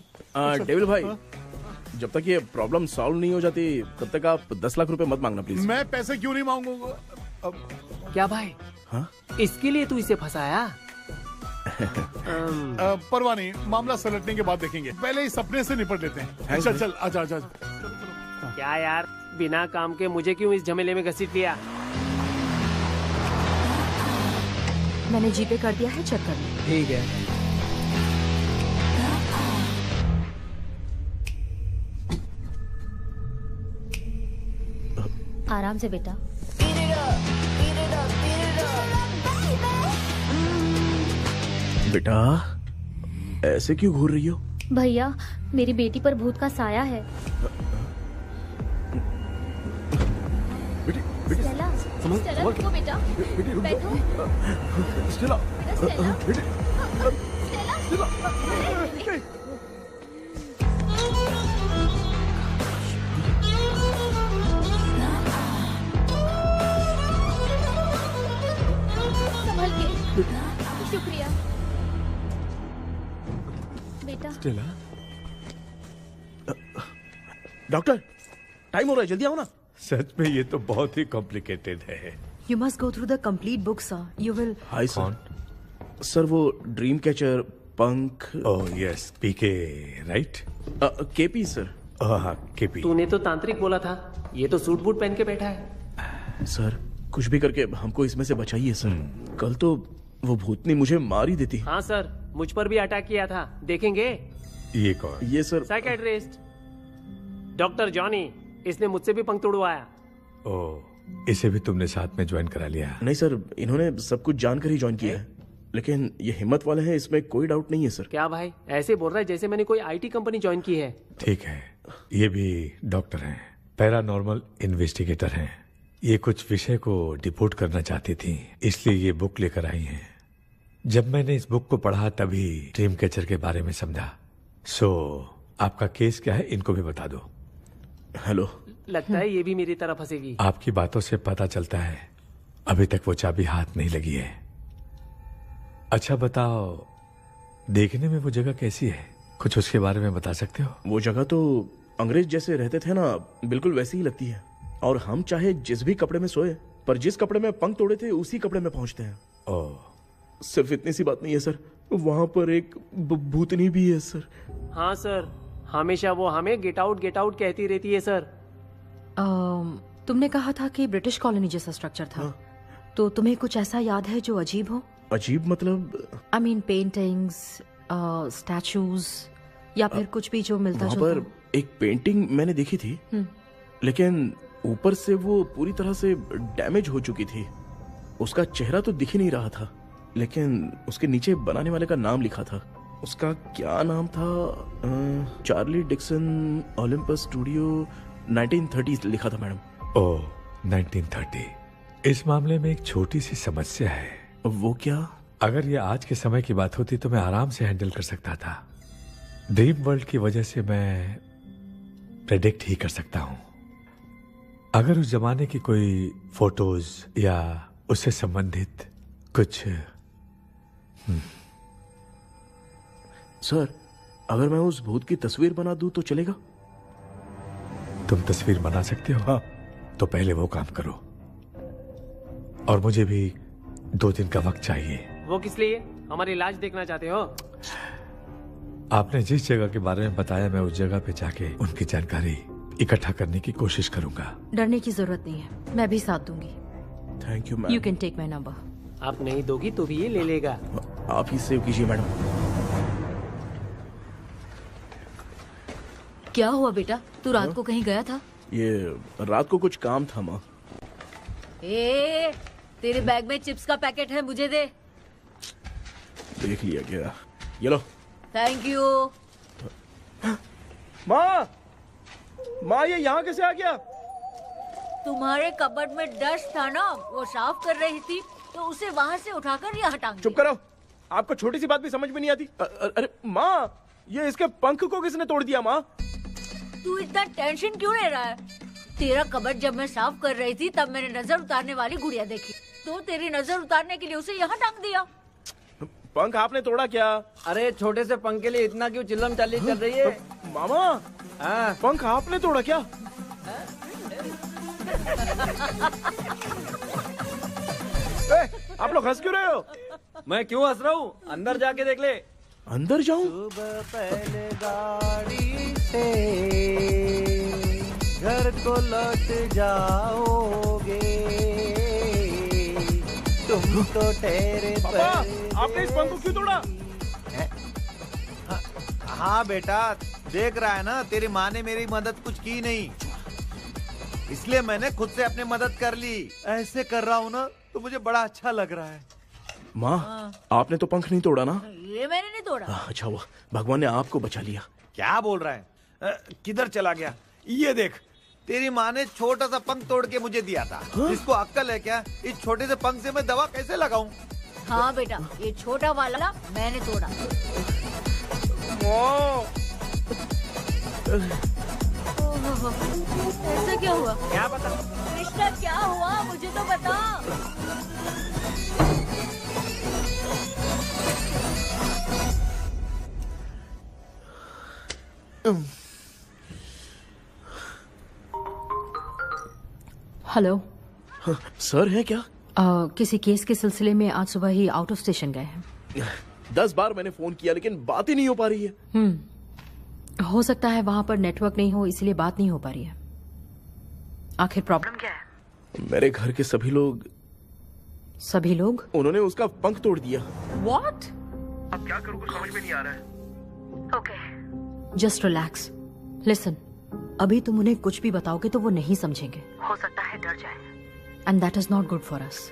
डेविल भाई, जब तक ये प्रॉब्लम सॉल्व नहीं हो जाती तब तक आप 10 लाख रुपए मत मांगना प्लीज। मैं पैसे क्यों नहीं मांगूंगा? क्या भाई? हाँ? इसके लिए तू इसे फंसाया? परवाह नहीं, मामला सलटने के बाद देखेंगे, पहले इस सपने से निपट लेते हैं। चल चल, आजा आजा। क्या यार, बिना काम के मुझे क्यों इस झमेले में घसीट लिया? मैंने जीपे कर दिया है, चेक कर लो। ठीक है। आराम से बेटा। बेटा, ऐसे क्यों घूर रही हो? भैया, मेरी बेटी पर भूत का साया है। स्टेला, स्टेला रुको बेटा, बैठो। स्टेला, संभल के। शुक्रिया बेटा। स्टेला, डॉक्टर, टाइम हो रहा है, जल्दी आओ ना। सच में ये तो बहुत ही कॉम्प्लिकेटेड है। You must go through the complete book, sir. You will. Hi sir. Sir, वो ड्रीम कैचर, पंख। ओह यस, पीके राइट? KP sir. हाँ, केपी। तूने तो तांत्रिक बोला था, ये तो सूट बूट पहन के बैठा है। सर, कुछ भी करके हमको इसमें से बचाइए सर। कल तो वो भूतनी मुझे मार ही देती। हाँ सर, मुझ पर भी अटैक किया था, देखेंगे? ये कौन? ये सर साइकेट्रिस्ट डॉक्टर जॉनी, इसने मुझसे भी पंख तोड़वाया। ओह, इसे भी तुमने साथ में ज्वाइन करा लिया? नहीं सर, इन्होंने सब कुछ जानकर ही ज्वाइन किया है, लेकिन ये हिम्मत वाले हैं, इसमें कोई डाउट नहीं है सर। क्या भाई, ऐसे बोल रहा है जैसे मैंने कोई आईटी कंपनी ज्वाइन की है। ठीक है, ये भी डॉक्टर हैं, पैरानॉर्मल इन्वेस्टिगेटर हैं। ये कुछ विषय को डिपोट करना चाहती थी, इसलिए ये बुक लेकर आई हैं। जब मैंने इस बुक को पढ़ा तभी ड्रीम कैचर के बारे में समझा। सो आपका केस क्या है, इनको भी बता दो। हेलो। लगता है ये भी मेरी तरफ फंसेगी। आपकी बातों से पता चलता है अभी तक वो चाबी हाथ नहीं लगी है। अच्छा बताओ, देखने में वो जगह कैसी है, कुछ उसके बारे में बता सकते हो? वो जगह तो अंग्रेज जैसे रहते थे ना, बिल्कुल वैसी ही लगती है। और हम चाहे जिस भी कपड़े में सोए, पर जिस कपड़े में पंख तोड़े थे उसी कपड़े में पहुंचते हैं। ओह। सिर्फ इतनी सी बात नहीं है सर, वहां पर एक भूतनी भी है सर। हाँ सर, हमेशा वो हमें गेट आउट कहती रहती है सर। तुमने कहा था कि ब्रिटिश कॉलोनी जैसा स्ट्रक्चर था। तो तुम्हें कुछ ऐसा याद है जो अजीब हो? अजीब मतलब? आई मीन पेंटिंग्स, स्टैचूज या फिर कुछ भी जो मिलता जुलता। वहाँ पर एक पेंटिंग मैंने देखी थी, लेकिन ऊपर से वो पूरी तरह से डैमेज हो चुकी थी। उसका चेहरा तो दिख ही नहीं रहा था, लेकिन उसके नीचे बनाने वाले का नाम लिखा था। उसका क्या नाम था? चार्ली डिक्सन, ओलंपस स्टूडियो, 1930 लिखा था मैडम। ओह, 1930। इस मामले में एक छोटी सी समस्या है। वो क्या? अगर ये आज के समय की बात होती तो मैं आराम से हैंडल कर सकता था। ड्रीम वर्ल्ड की वजह से मैं प्रेडिक्ट ही कर सकता हूं। अगर उस जमाने की कोई फोटोज या उससे संबंधित कुछ। सर, अगर मैं उस भूत की तस्वीर बना दूं तो चलेगा? तुम तस्वीर बना सकते हो? हाँ। तो पहले वो काम करो, और मुझे भी 2 दिन का वक्त चाहिए। वो किस लिए? हमारी इलाज देखना चाहते हो? आपने जिस जगह के बारे में बताया, मैं उस जगह पे जाके उनकी जानकारी इकट्ठा करने की कोशिश करूंगा। डरने की जरूरत नहीं है, मैं भी साथ दूंगी। Thank you ma'am. You can take my number. आप नहीं दोगी तो भी ये ले लेगा। आप ही सेव कीजिए मैडम। क्या हुआ बेटा, तू रात को कहीं गया था? ये रात को कुछ काम था माँ। तेरे बैग में चिप्स का पैकेट है, मुझे दे। देख लिया क्या? ये लो। Thank you. माँ ये यहाँ कैसे आ गया? तुम्हारे कबर्ड में डस्ट था ना, वो साफ कर रही थी तो उसे वहाँ से उठाकर यहाँ टांग चुप करो, आपको छोटी सी बात भी समझ में नहीं आती। अरे माँ, ये इसके पंख को किसने तोड़ दिया? माँ तू इतना टेंशन क्यों ले रहा है? तेरा कबर्ड जब मैं साफ कर रही थी तब मैंने नजर उतारने वाली गुड़िया देखी, तो तेरी नजर उतारने के लिए उसे यहाँ टांग दिया। पंख आपने तोड़ा क्या? अरे छोटे से पंख के लिए इतना क्यों चिल्लम चाली चल रही है? मामा, पंख आपने तोड़ा क्या? आप लोग हंस क्यों रहे हो? मैं क्यों हंस रहा हूँ? अंदर जाके देख ले। अंदर जाऊं? सुबह पहले गाड़ी से घर को लौट जाओगे, तुम तो ठहरे। पापा, आपने इस पंख को क्यों तोड़ा? हाँ बेटा, देख रहा है ना, तेरी माँ ने मेरी मदद कुछ की नहीं, इसलिए मैंने खुद से अपनी मदद कर ली। ऐसे कर रहा हूँ ना तो मुझे बड़ा अच्छा लग रहा है। माँ, आपने तो पंख नहीं तोड़ा ना? ये मैंने नहीं तोड़ा। अच्छा हुआ, भगवान ने आपको बचा लिया। क्या बोल रहा है? किधर चला गया? ये देख, तेरी माँ ने छोटा सा पंख तोड़ के मुझे दिया था। इसको अक्ल है क्या? इस छोटे से पंख से मैं दवा कैसे लगाऊं? हाँ बेटा, ये छोटा वाला मैंने तोड़ा। ऐसा क्या हुआ? क्या बता? कृष्णा क्या हुआ, मुझे तो बता। हेलो। सर है क्या? किसी केस के सिलसिले में आज सुबह ही आउट ऑफ स्टेशन गए हैं। 10 बार मैंने फोन किया लेकिन बात ही नहीं हो पा रही है। हो सकता है वहां पर नेटवर्क नहीं हो, इसलिए बात नहीं हो पा रही है। आखिर प्रॉब्लम क्या है? मेरे घर के सभी लोग उन्होंने उसका पंख तोड़ दिया। What? अब क्या करूं कुछ समझ में नहीं आ रहा है। Okay, just relax. लिसन, अभी तुम उन्हें कुछ भी बताओगे तो वो नहीं समझेंगे। हो सकता है डर जाए। And that is not good for us.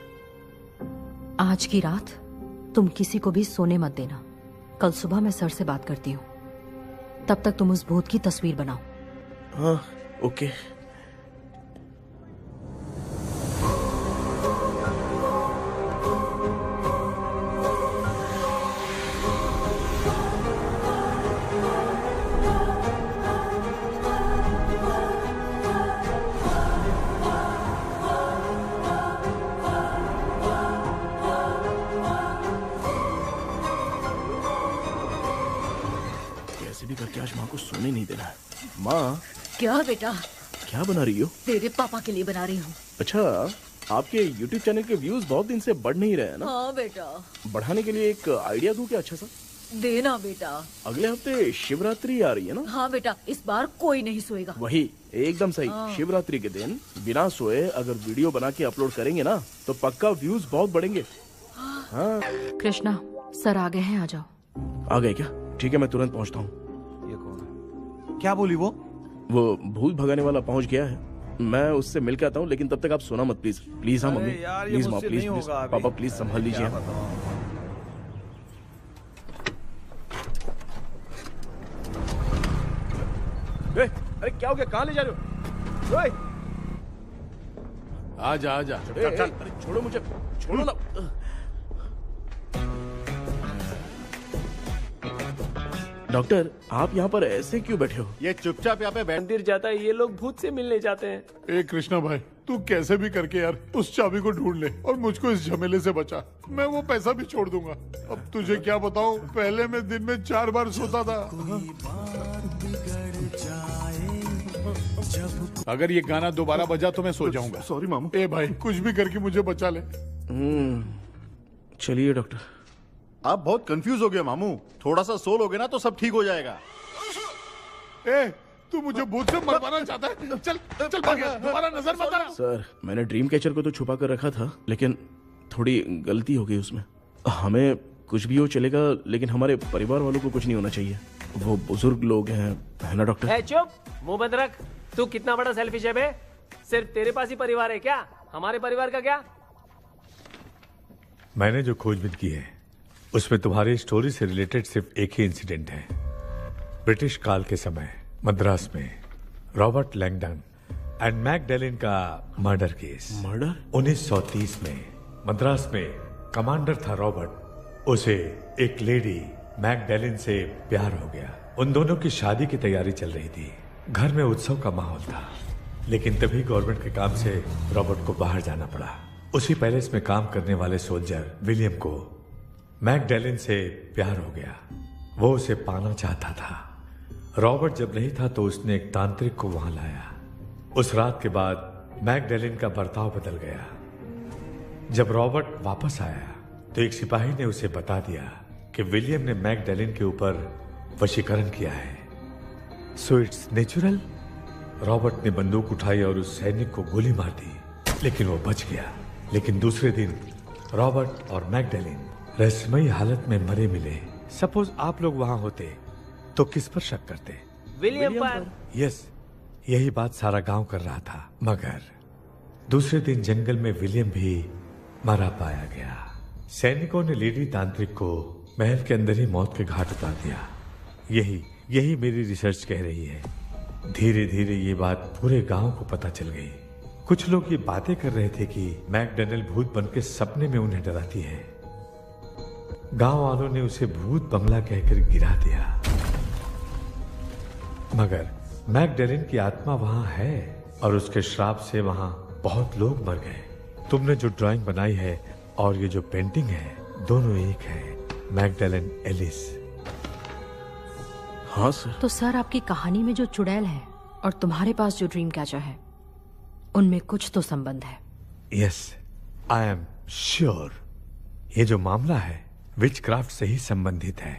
आज की रात तुम किसी को भी सोने मत देना। कल सुबह मैं सर से बात करती हूँ, तब तक तुम उस भूत की तस्वीर बनाओ। हाँ, ओके। आज माँ को सोने नहीं देना है। माँ क्या बेटा? क्या बना रही हो? तेरे पापा के लिए बना रही हूँ। अच्छा, आपके YouTube चैनल के व्यूज बहुत दिन से बढ़ नहीं रहे हैं ना? हाँ बेटा। बढ़ाने के लिए एक आइडिया दूं क्या अच्छा सा? देना बेटा। अगले हफ्ते शिवरात्रि आ रही है ना? हाँ बेटा, इस बार कोई नहीं सोएगा। वही, एकदम सही। हाँ। शिवरात्रि के दिन बिना सोए अगर वीडियो बना के अपलोड करेंगे ना तो पक्का व्यूज बहुत बढ़ेंगे। हाँ। कृष्णा सर आ गए हैं, आ जाओ। आ गए क्या? ठीक है, मैं तुरंत पहुंचता हूँ। ये कौन है? क्या बोली वो? वो भूत भगाने वाला पहुंच गया है, मैं उससे मिल के आता हूँ, लेकिन तब तक आप सोना मत प्लीज। प्लीज। हाँ अरे मम्मी यार, ये प्लीज, माँ मुझसे प्लीज नहीं प्लीज, होगा अभी। पापा प्लीज संभाल लीजिए। अरे क्या हो गया, कहाँ ले जा रहे हो? ओए! आजा आजा। अरे छोड़ो मुझे, छोड़ो ना। डॉक्टर, आप यहाँ पर ऐसे क्यों बैठे हो? ये चुपचाप यहाँ पे मंदिर जाता है, ये लोग भूत से मिलने जाते हैं। ए कृष्णा भाई, तू कैसे भी करके यार उस चाबी को ढूंढ ले और मुझको इस झमेले से बचा। मैं वो पैसा भी छोड़ दूंगा। अब तुझे क्या बताऊं, पहले मैं दिन में 4 बार सोता था। अगर ये गाना दोबारा बजा तो मैं सो जाऊंगा। सॉरी मामू। ए भाई, कुछ भी करके मुझे बचा ले। चलिए डॉक्टर। आप बहुत कंफ्यूज हो गए मामू, थोड़ा सा सो लोगे ना तो सब ठीक हो जाएगा। ए, तू मुझे भूत से मरवाना चाहता है? चल चल भाग, दोबारा नजर मत आना। सर, मैंने ड्रीम कैचर को तो छुपा कर रखा था, लेकिन थोड़ी गलती हो गई उसमें। हमें कुछ भी हो चलेगा, लेकिन हमारे परिवार वालों को कुछ नहीं होना चाहिए। वो बुजुर्ग लोग हैं, है ना डॉक्टर? चुप, मुंह बंद रख। तू कितना बड़ा सेल्फिश है बे? सिर्फ तेरे पास ही परिवार है क्या? हमारे परिवार का क्या? मैंने जो खोजबीन की है उसमें तुम्हारी स्टोरी से रिलेटेड सिर्फ एक ही इंसिडेंट है। ब्रिटिश काल के समय मद्रास में रॉबर्ट लैंगडन एंड मैकडैलिन का मर्डर केस। मर्डर? 1930 में मद्रास में कमांडर था रॉबर्ट, उसे एक लेडी मैकडैलिन से प्यार हो गया। उन दोनों की शादी की तैयारी चल रही थी, घर में उत्सव का माहौल था, लेकिन तभी गवर्नमेंट के काम से रॉबर्ट को बाहर जाना पड़ा। उसी पैलेस में काम करने वाले सोल्जर विलियम को मैकडैलिन से प्यार हो गया, वो उसे पाना चाहता था। रॉबर्ट जब नहीं था तो उसने एक तांत्रिक को वहां लाया। उस रात के बाद मैकडैलिन का बर्ताव बदल गया। जब रॉबर्ट वापस आया तो एक सिपाही ने उसे बता दिया कि विलियम ने मैकडैलिन के ऊपर वशीकरण किया है। So it's natural. रॉबर्ट ने बंदूक उठाई और उस सैनिक को गोली मार दी, लेकिन वो बच गया। लेकिन दूसरे दिन रॉबर्ट और मैकडैलिन रहस्यमयी हालत में मरे मिले। सपोज आप लोग वहां होते तो किस पर शक करते? विलियम पर। यस, यही बात सारा गांव कर रहा था। मगर दूसरे दिन जंगल में विलियम भी मरा पाया गया। सैनिकों ने लेडी तांत्रिक को महल के अंदर ही मौत के घाट उतार दिया। यही मेरी रिसर्च कह रही है। धीरे धीरे ये बात पूरे गांव को पता चल गई। कुछ लोग ये बातें कर रहे थे कि मैकडैनियल भूत बनके सपने में उन्हें डराती है। गांव वालों ने उसे भूत बंगला कहकर गिरा दिया। मगर मैकडैलिन की आत्मा वहां है और उसके श्राप से वहां बहुत लोग मर गए। तुमने जो ड्राइंग बनाई है और ये जो पेंटिंग है, दोनों एक है। मैकडैलिन एलिस। हाँ सर। तो सर, आपकी कहानी में जो चुड़ैल है और तुम्हारे पास जो ड्रीम कैचर है, उनमें कुछ तो संबंध है। Yes, I am sure. ये जो मामला है विचक्राफ्ट से ही संबंधित है।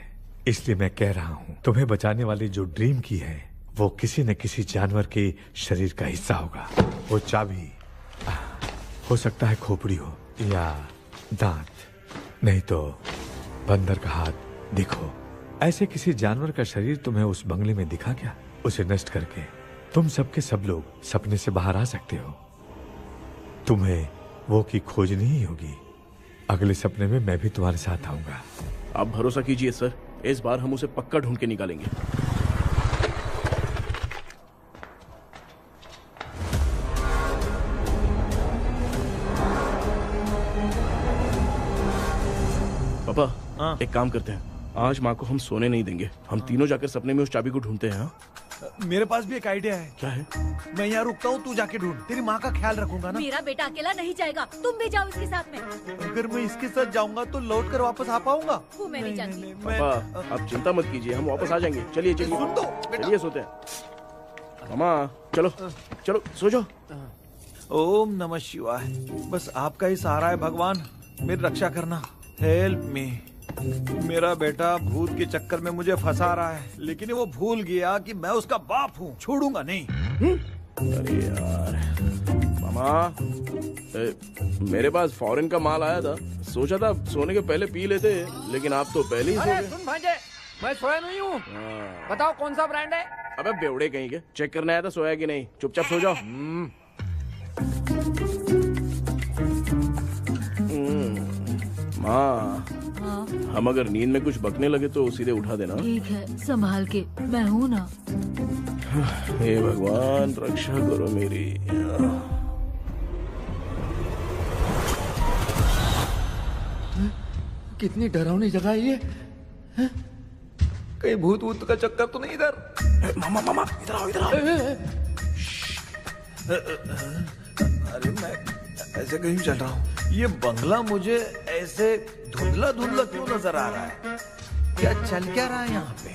इसलिए मैं कह रहा हूं, तुम्हें बचाने वाली जो ड्रीम की है वो किसी न किसी जानवर के शरीर का हिस्सा होगा। वो चाबी हो सकता है खोपड़ी हो या दांत, नहीं तो बंदर का हाथ। देखो, ऐसे किसी जानवर का शरीर तुम्हें उस बंगले में दिखा क्या? उसे नष्ट करके तुम सबके सब लोग सपने से बाहर आ सकते हो। तुम्हें वो की खोजनी ही होगी। अगले सपने में मैं भी तुम्हारे साथ आऊंगा। आप भरोसा कीजिए सर, इस बार हम उसे पक्का ढूंढ के निकालेंगे। पापा, एक काम करते हैं, आज माँ को हम सोने नहीं देंगे। हम तीनों जाकर सपने में उस चाबी को ढूंढते हैं। हाँ? मेरे पास भी एक आइडिया है। क्या है? मैं यहाँ रुकता हूँ, तू जाके ढूंढ। तेरी माँ का ख्याल रखूंगा ना। मेरा बेटा अकेला नहीं जाएगा, तुम भी जाओ इसके साथ में। अगर मैं इसके साथ जाऊंगा तो लौट कर वापस आ पाऊंगा? वो मैं नहीं जानती। पापा आप चिंता मत कीजिए, हम वापस आ जाएंगे। चलिए चलिए सुन दो चलिए सोते हैं। मामा चलो चलो सो जाओ। ओम नमः शिवाय। बस आपका ही सहारा है भगवान, मेरी रक्षा करना। Help me. मेरा बेटा भूत के चक्कर में मुझे फंसा रहा है, लेकिन वो भूल गया कि मैं उसका बाप हूँ। छोड़ूंगा नहीं। अरे यार मामा, मेरे पास फॉरेन का माल आया था, सोचा था सोने के पहले पी लेते, लेकिन आप तो पहले ही सो अरे गए। सुन भांजे, मैं सोया नहीं हूँ। बताओ कौन सा ब्रांड है? अबे बेवड़े कहीं के, चेक करने आया था सोया कि नहीं। चुपचाप सो जाओ। माँ, हम अगर नींद में कुछ बकने लगे तो सीधे उठा देना। ठीक है, संभाल के, मैं हूँ ना। हे भगवान रक्षा करो मेरी। कितनी डरावनी जगह है ये। कहीं भूत वूत का चक्कर तो नहीं इधर? मामा मामा इधर आओ, इधर आओ। अरे मैं ऐसे कहीं चल रहा हूँ। ये बंगला मुझे ऐसे धुंधला धुंधला क्यों नजर आ रहा है? क्या चल क्या रहा है यहाँ पे?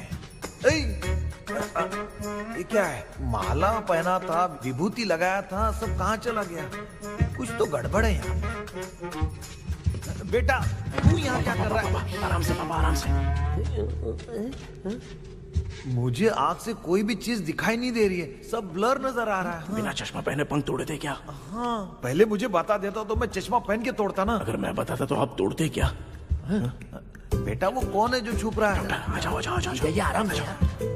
ये क्या है? माला पहना था, विभूति लगाया था, सब कहाँ चला गया? कुछ तो गड़बड़ है यहाँ पे। बेटा तू यहाँ क्या कर रहा है? आराम से पापा, आराम से। मुझे आँख से कोई भी चीज दिखाई नहीं दे रही है, सब ब्लर नजर आ रहा है। बिना चश्मा पहने पंख तोड़े थे क्या? हाँ, पहले मुझे बता देता तो मैं चश्मा पहन के तोड़ता ना। अगर मैं बताता तो आप तोड़ते क्या? बेटा वो कौन है जो छुप रहा है? आ जाओ आ जाओ आ जाओ, ये आराम से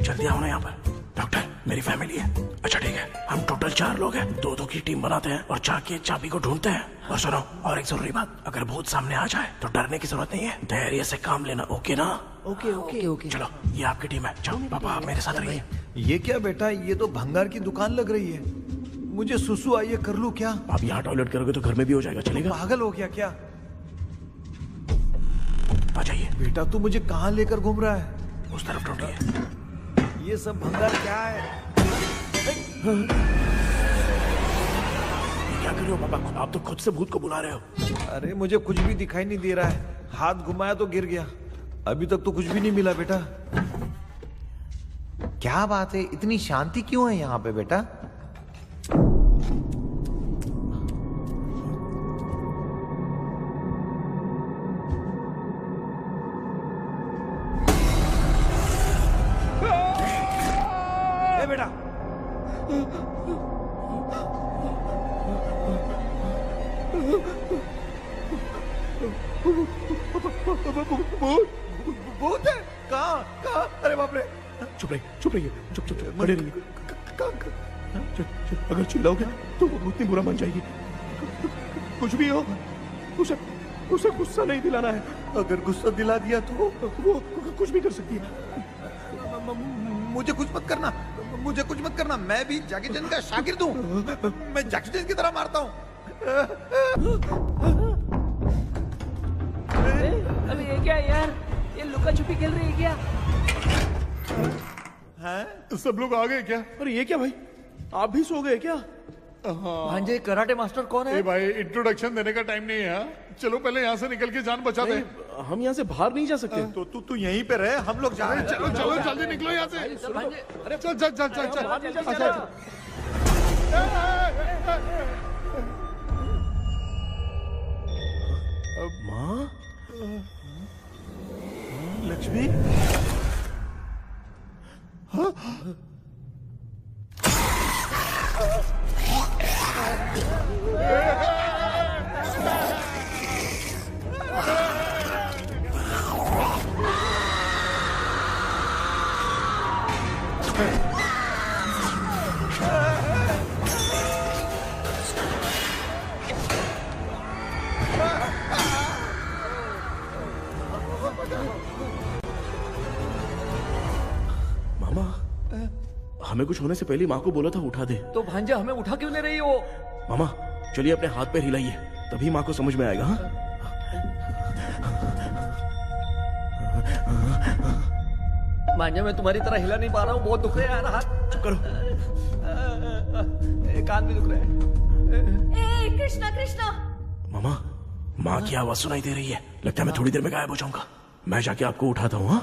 जल्दी आओ ना यहाँ पर। डॉक्टर मेरी फैमिली है। अच्छा ठीक है, हम टोटल 4 लोग हैं, 2-2 की टीम बनाते हैं और जाके चाबी को ढूंढते हैं। और सुनो, और एक जरूरी बात, अगर भूत सामने आ जाए तो डरने की जरूरत नहीं है, धैर्य से काम लेना। ओके ना? Okay okay okay. चलो ये आपकी टीम है, जाओ पापा आप मेरे साथ रहिए। ये क्या बेटा, ये तो भंगार की दुकान लग रही है। मुझे सुसु आई है, कर लूं क्या? आप यहाँ टॉयलेट करोगे तो घर में भी हो जाएगा, चलेगा? पागल हो गया क्या? आ जाइए। बेटा तू मुझे कहाँ लेकर घूम रहा है? उस तरफ ढूंढिए। ये सब भंगार क्या है? क्या कर रहे हो पापा? आप तो खुद से भूत को बुला रहे हो। अरे मुझे कुछ भी दिखाई नहीं दे रहा है, हाथ घुमाया तो गिर गया। अभी तक तो कुछ भी नहीं मिला बेटा। क्या बात है, इतनी शांति क्यों है यहाँ पे बेटा? ए बेटा, भूत है? कहाँ कहाँ? अरे बाप रे! चुप रहिए, चुप रहिए, चुप चुप चुप खड़े रहिए। अगर चिल्लाओगे तो वो भूतनी बुरा मान जाएगी। कुछ भी हो, उसे गुस्सा नहीं दिलाना है। अगर गुस्सा दिला दिया तो वो कुछ भी कर सकती है। मुझे कुछ मत करना, मुझे कुछ मत करना। मैं भी जैकी चैन का शागिर्द हूँ। मैं जैकी चैन की तरह मारता हूँ। अरे ये क्या यार, ये लुका छुपी खेल रही है क्या? हैं? सब लोग आ गए क्या? अरे ये क्या भाई, आप भी सो गए क्या? भांजे कराटे मास्टर कौन है? ए भाई इंट्रोडक्शन देने का टाइम नहीं है। चलो पहले यहाँ से निकल के जान बचा दे। हम यहाँ से बाहर नहीं जा सकते। तो तू यहीं पे रहे, हम लोग जा रहे हैं। चलो चलो जल्दी निकलो यहाँ से। अरे चल चल चल चल चल। माँ, लक्ष्मी, मामा हमें कुछ होने से पहले माँ को बोला था उठा दे। तो भांजा हमें उठा क्यों ले रही हो? मामा चलिए अपने हाथ पैर हिलाइए, तभी माँ को समझ में आएगा। हाँ? मांझा मैं तुम्हारी तरह हिला नहीं पा रहा हूँ, बहुत दुख रहे हैं यार हाथ। करो। कान भी दुख रहे हैं। ए कृष्णा कृष्णा। मामा, माँ की आवाज सुनाई दे रही है। लगता है मैं थोड़ी देर में गायब हो जाऊंगा। मैं जाके आपको उठाता हूँ। हाँ,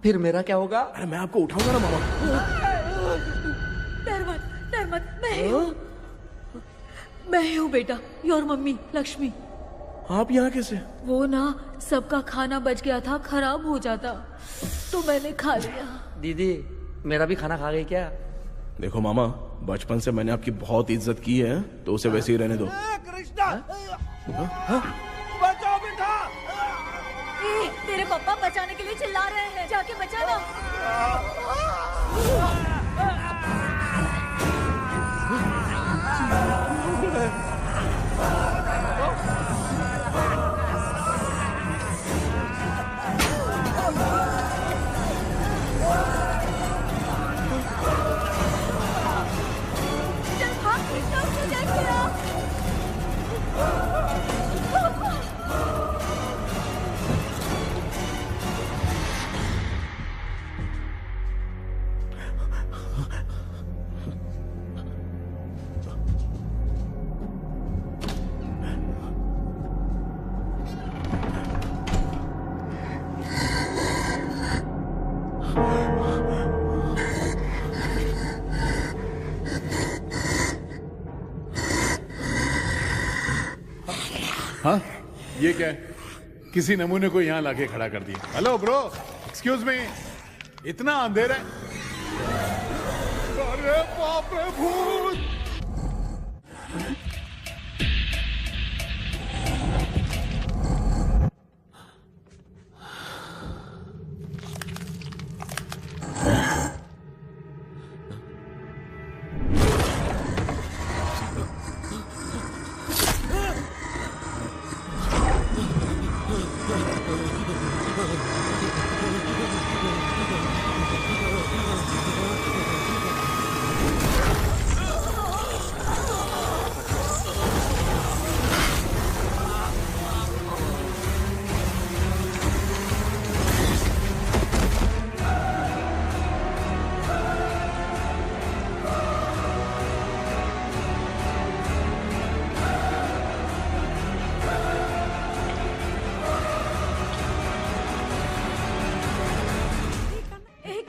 फिर मेरा क्या होगा? अरे मैं आपको उठाऊंगा ना मामा। डर मत, मैं हूँ बेटा, योर मम्मी लक्ष्मी। आप यहाँ कैसे? वो ना सबका खाना बच गया था, खराब हो जाता तो मैंने खा लिया। दीदी मेरा भी खाना खा गई क्या? देखो मामा, बचपन से मैंने आपकी बहुत इज्जत की है, तो उसे वैसे ही रहने दो। कृष्णा बचाओ बेटा। तेरे पापा बचाने के लिए चिल्ला रहे हैं, जाके बचाना। चल भाग कृष्णा, उसको देख लिया। हाँ, ये क्या है? किसी नमूने को यहाँ लाके खड़ा कर दिया। हेलो ब्रो, एक्सक्यूज मी, इतना अंधेरा है। अरे बाप रे, भूत!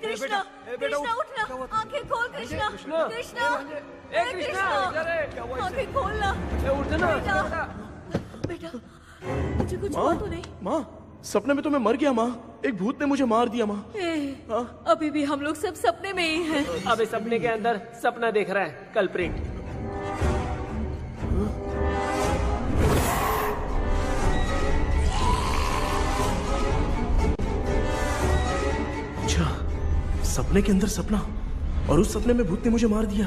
कृष्णा उठना, आंखें खोल कृष्णा, कृष्णा, आंखें खोलना। बेटा मुझे कुछ हुआ तो नहीं? माँ, सपने में तो मैं मर गया माँ। एक भूत ने मुझे मार दिया माँ। अभी भी हम लोग सब सपने में ही हैं। अबे सपने के अंदर सपना देख रहा है कल्प्रिट। अच्छा, सपने के अंदर सपना, और उस सपने में भूत ने मुझे मार दिया।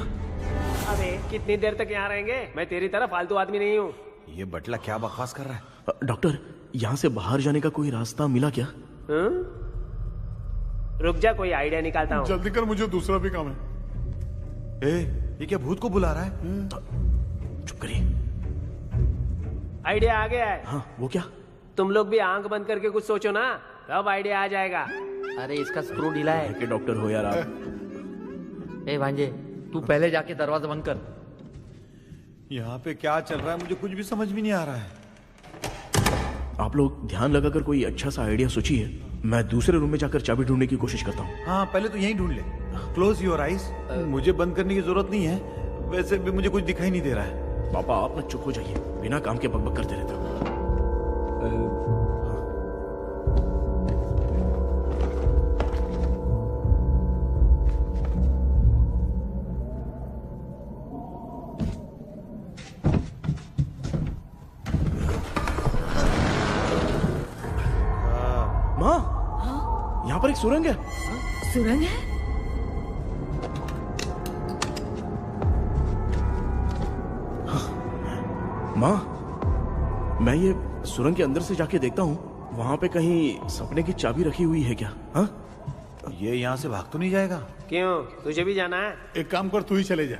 अबे कितनी देर तक यहाँ रहेंगे? मैं तेरी तरह फालतू आदमी नहीं हूँ। ये बटला क्या बकवास कर रहा है? डॉक्टर, यहाँ से बाहर जाने का कोई रास्ता मिला क्या? रुक जा, कोई आइडिया निकालता हूँ। जल्दी कर, मुझे दूसरा भी काम है। ये क्या भूत को बुला रहा है? चुप करिए। आइडिया आ गया है। हाँ, वो क्या? तुम लोग भी आंख बंद करके कुछ सोचो ना, तब आइडिया आ जाएगा। अरे इसका स्क्रू ढीला है। कि डॉक्टर हो यार आप। ए भांजे, तू पहले जाके दरवाजा बंद कर। यहाँ पे क्या चल रहा है मुझे कुछ भी समझ में नहीं आ रहा है। आप लोग ध्यान लगाकर कोई अच्छा सा आइडिया सोचिए। मैं दूसरे रूम में जाकर चाबी ढूंढने की कोशिश करता हूँ। हाँ, पहले तो यहीं ढूंढ ले। Close your eyes. मुझे बंद करने की जरूरत नहीं है, वैसे भी मुझे कुछ दिखाई नहीं दे रहा है। पापा, आप ना चुप हो जाइए, बिना काम के बकबक करते रहते हो। माँ, यहाँ पर एक सुरंग है। सुरंग है? माँ, मैं ये सुरंग के अंदर से जाके देखता हूँ, वहाँ पे कहीं सपने की चाबी रखी हुई है क्या? हाँ? ये यहाँ से भाग तो नहीं जाएगा? क्यों, तुझे भी जाना है? एक काम कर, तू ही चले जा।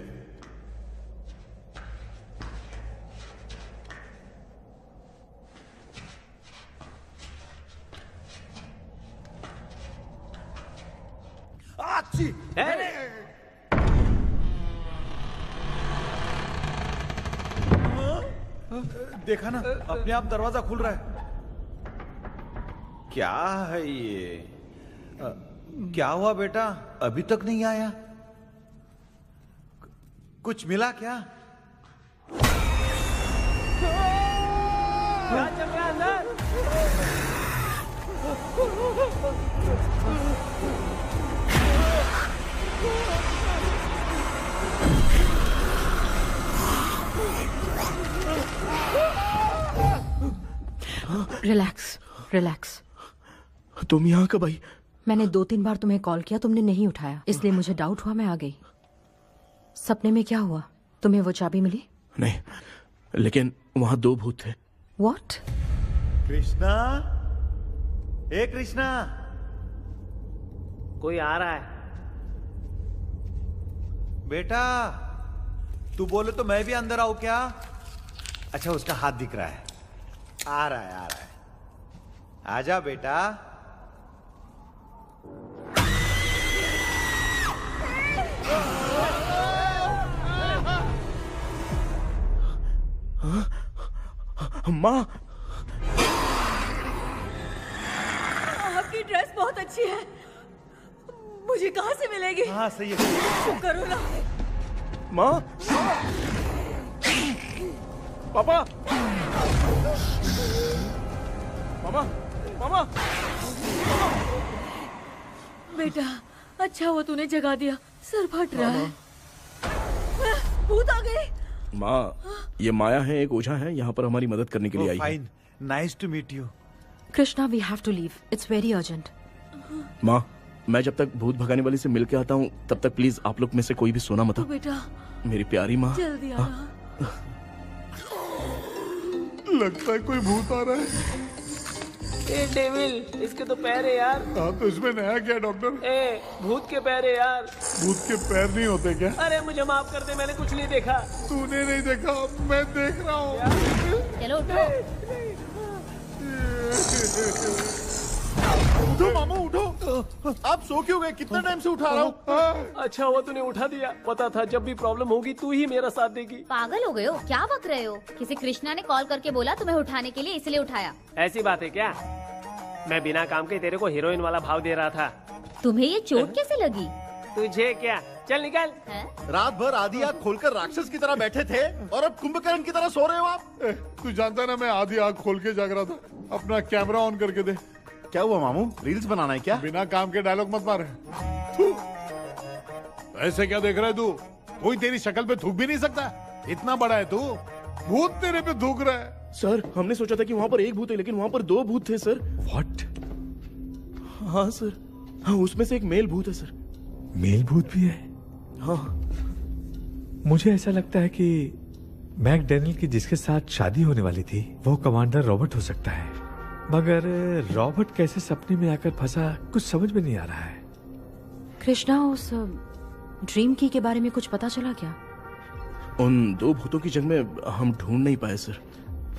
देखा ना, अपने आप दरवाजा खुल रहा है। क्या है ये? क्या हुआ बेटा, अभी तक नहीं आया? कुछ मिला क्या? क्या चल रहा है अंदर? Relax relax. तुम यहाँ कब आई? मैंने 2-3 बार तुम्हें कॉल किया, तुमने नहीं उठाया, इसलिए मुझे डाउट हुआ, मैं आ गई। सपने में क्या हुआ? तुम्हें वो चाबी मिली? नहीं, लेकिन वहाँ 2 भूत थे। व्हाट? कृष्णा, ए कृष्णा, कोई आ रहा है। बेटा तू बोले तो मैं भी अंदर आऊं क्या? अच्छा, उसका हाथ दिख रहा है। आ रहा है, आ रहा है। आजा बेटा। माँ, आपकी ड्रेस बहुत अच्छी है, मुझे कहाँ से मिलेगी? हाँ सही है। शुक्र हो ना। माँ, पापा, मामा, मामा। बेटा अच्छा हुआ तूने जगा दिया, सर फट रहा है। भूत आ गए। माँ, ये माया है, एक ओझा है, यहाँ पर हमारी मदद करने के लिए आई है। Fine, nice to meet you. Krishna, we have to leave, it's very urgent. माँ, मैं जब तक भूत भगाने वाली से मिल के आता हूँ तब तक प्लीज आप लोग में से कोई भी सोना मत। बेटा मेरी प्यारी माँ, जल्दी आना। लगता है कोई भूत आ रहा है। ए डेविल, इसके तो पैर है यार। हाँ, तो इसमें नया क्या डॉक्टर? ए भूत के पैर है यार। भूत के पैर नहीं होते क्या? अरे मुझे माफ कर दे, मैंने कुछ नहीं देखा। तूने नहीं देखा, मैं देख रहा हूँ। चलो उठो। उठो मामू, उठो। आप सो क्यों गए? कितना टाइम से उठा रहा हूँ। अच्छा हुआ तूने उठा दिया, पता था जब भी प्रॉब्लम होगी तू ही मेरा साथ देगी। पागल हो गए हो क्या? बक रहे हो? किसी कृष्णा ने कॉल करके बोला तुम्हें उठाने के लिए, इसलिए उठाया। ऐसी बात है क्या? मैं बिना काम के तेरे को हीरोइन वाला भाव दे रहा था। तुम्हें ये चोट कैसे लगी? तुझे क्या, चल निकल। रात भर आधी आँख खोलकर राक्षस की तरह बैठे थे और अब कुंभकर्ण की तरह सो रहे हो आप। तू जानता ना, मैं आधी आँख खोल के जाग रहा था। अपना कैमरा ऑन करके दे। क्या हुआ मामू, रील्स बनाना है क्या? बिना काम के डायलॉग मत मार। ऐसे क्या देख रहा है तू? कोई तेरी शक्ल पे थूक भी नहीं सकता, इतना बड़ा है तू। भूत तेरे पे थूक रहा है। सर, हमने सोचा था कि वहाँ पर एक भूत है, लेकिन वहाँ पर 2 भूत थे सर। व्हाट? हाँ सर, हाँ, उसमें से एक मेल भूत है सर। मेल भूत भी है? हाँ। मुझे ऐसा लगता है कि मैकडैनियल की जिसके साथ शादी होने वाली थी वो कमांडर रॉबर्ट हो सकता है, मगर रॉबर्ट कैसे सपने में आकर फंसा कुछ समझ में नहीं आ रहा है। कृष्णा, उस ड्रीम की के बारे में कुछ पता चला क्या? उन 2 भूतों की जंग में हम ढूंढ नहीं पाए सर।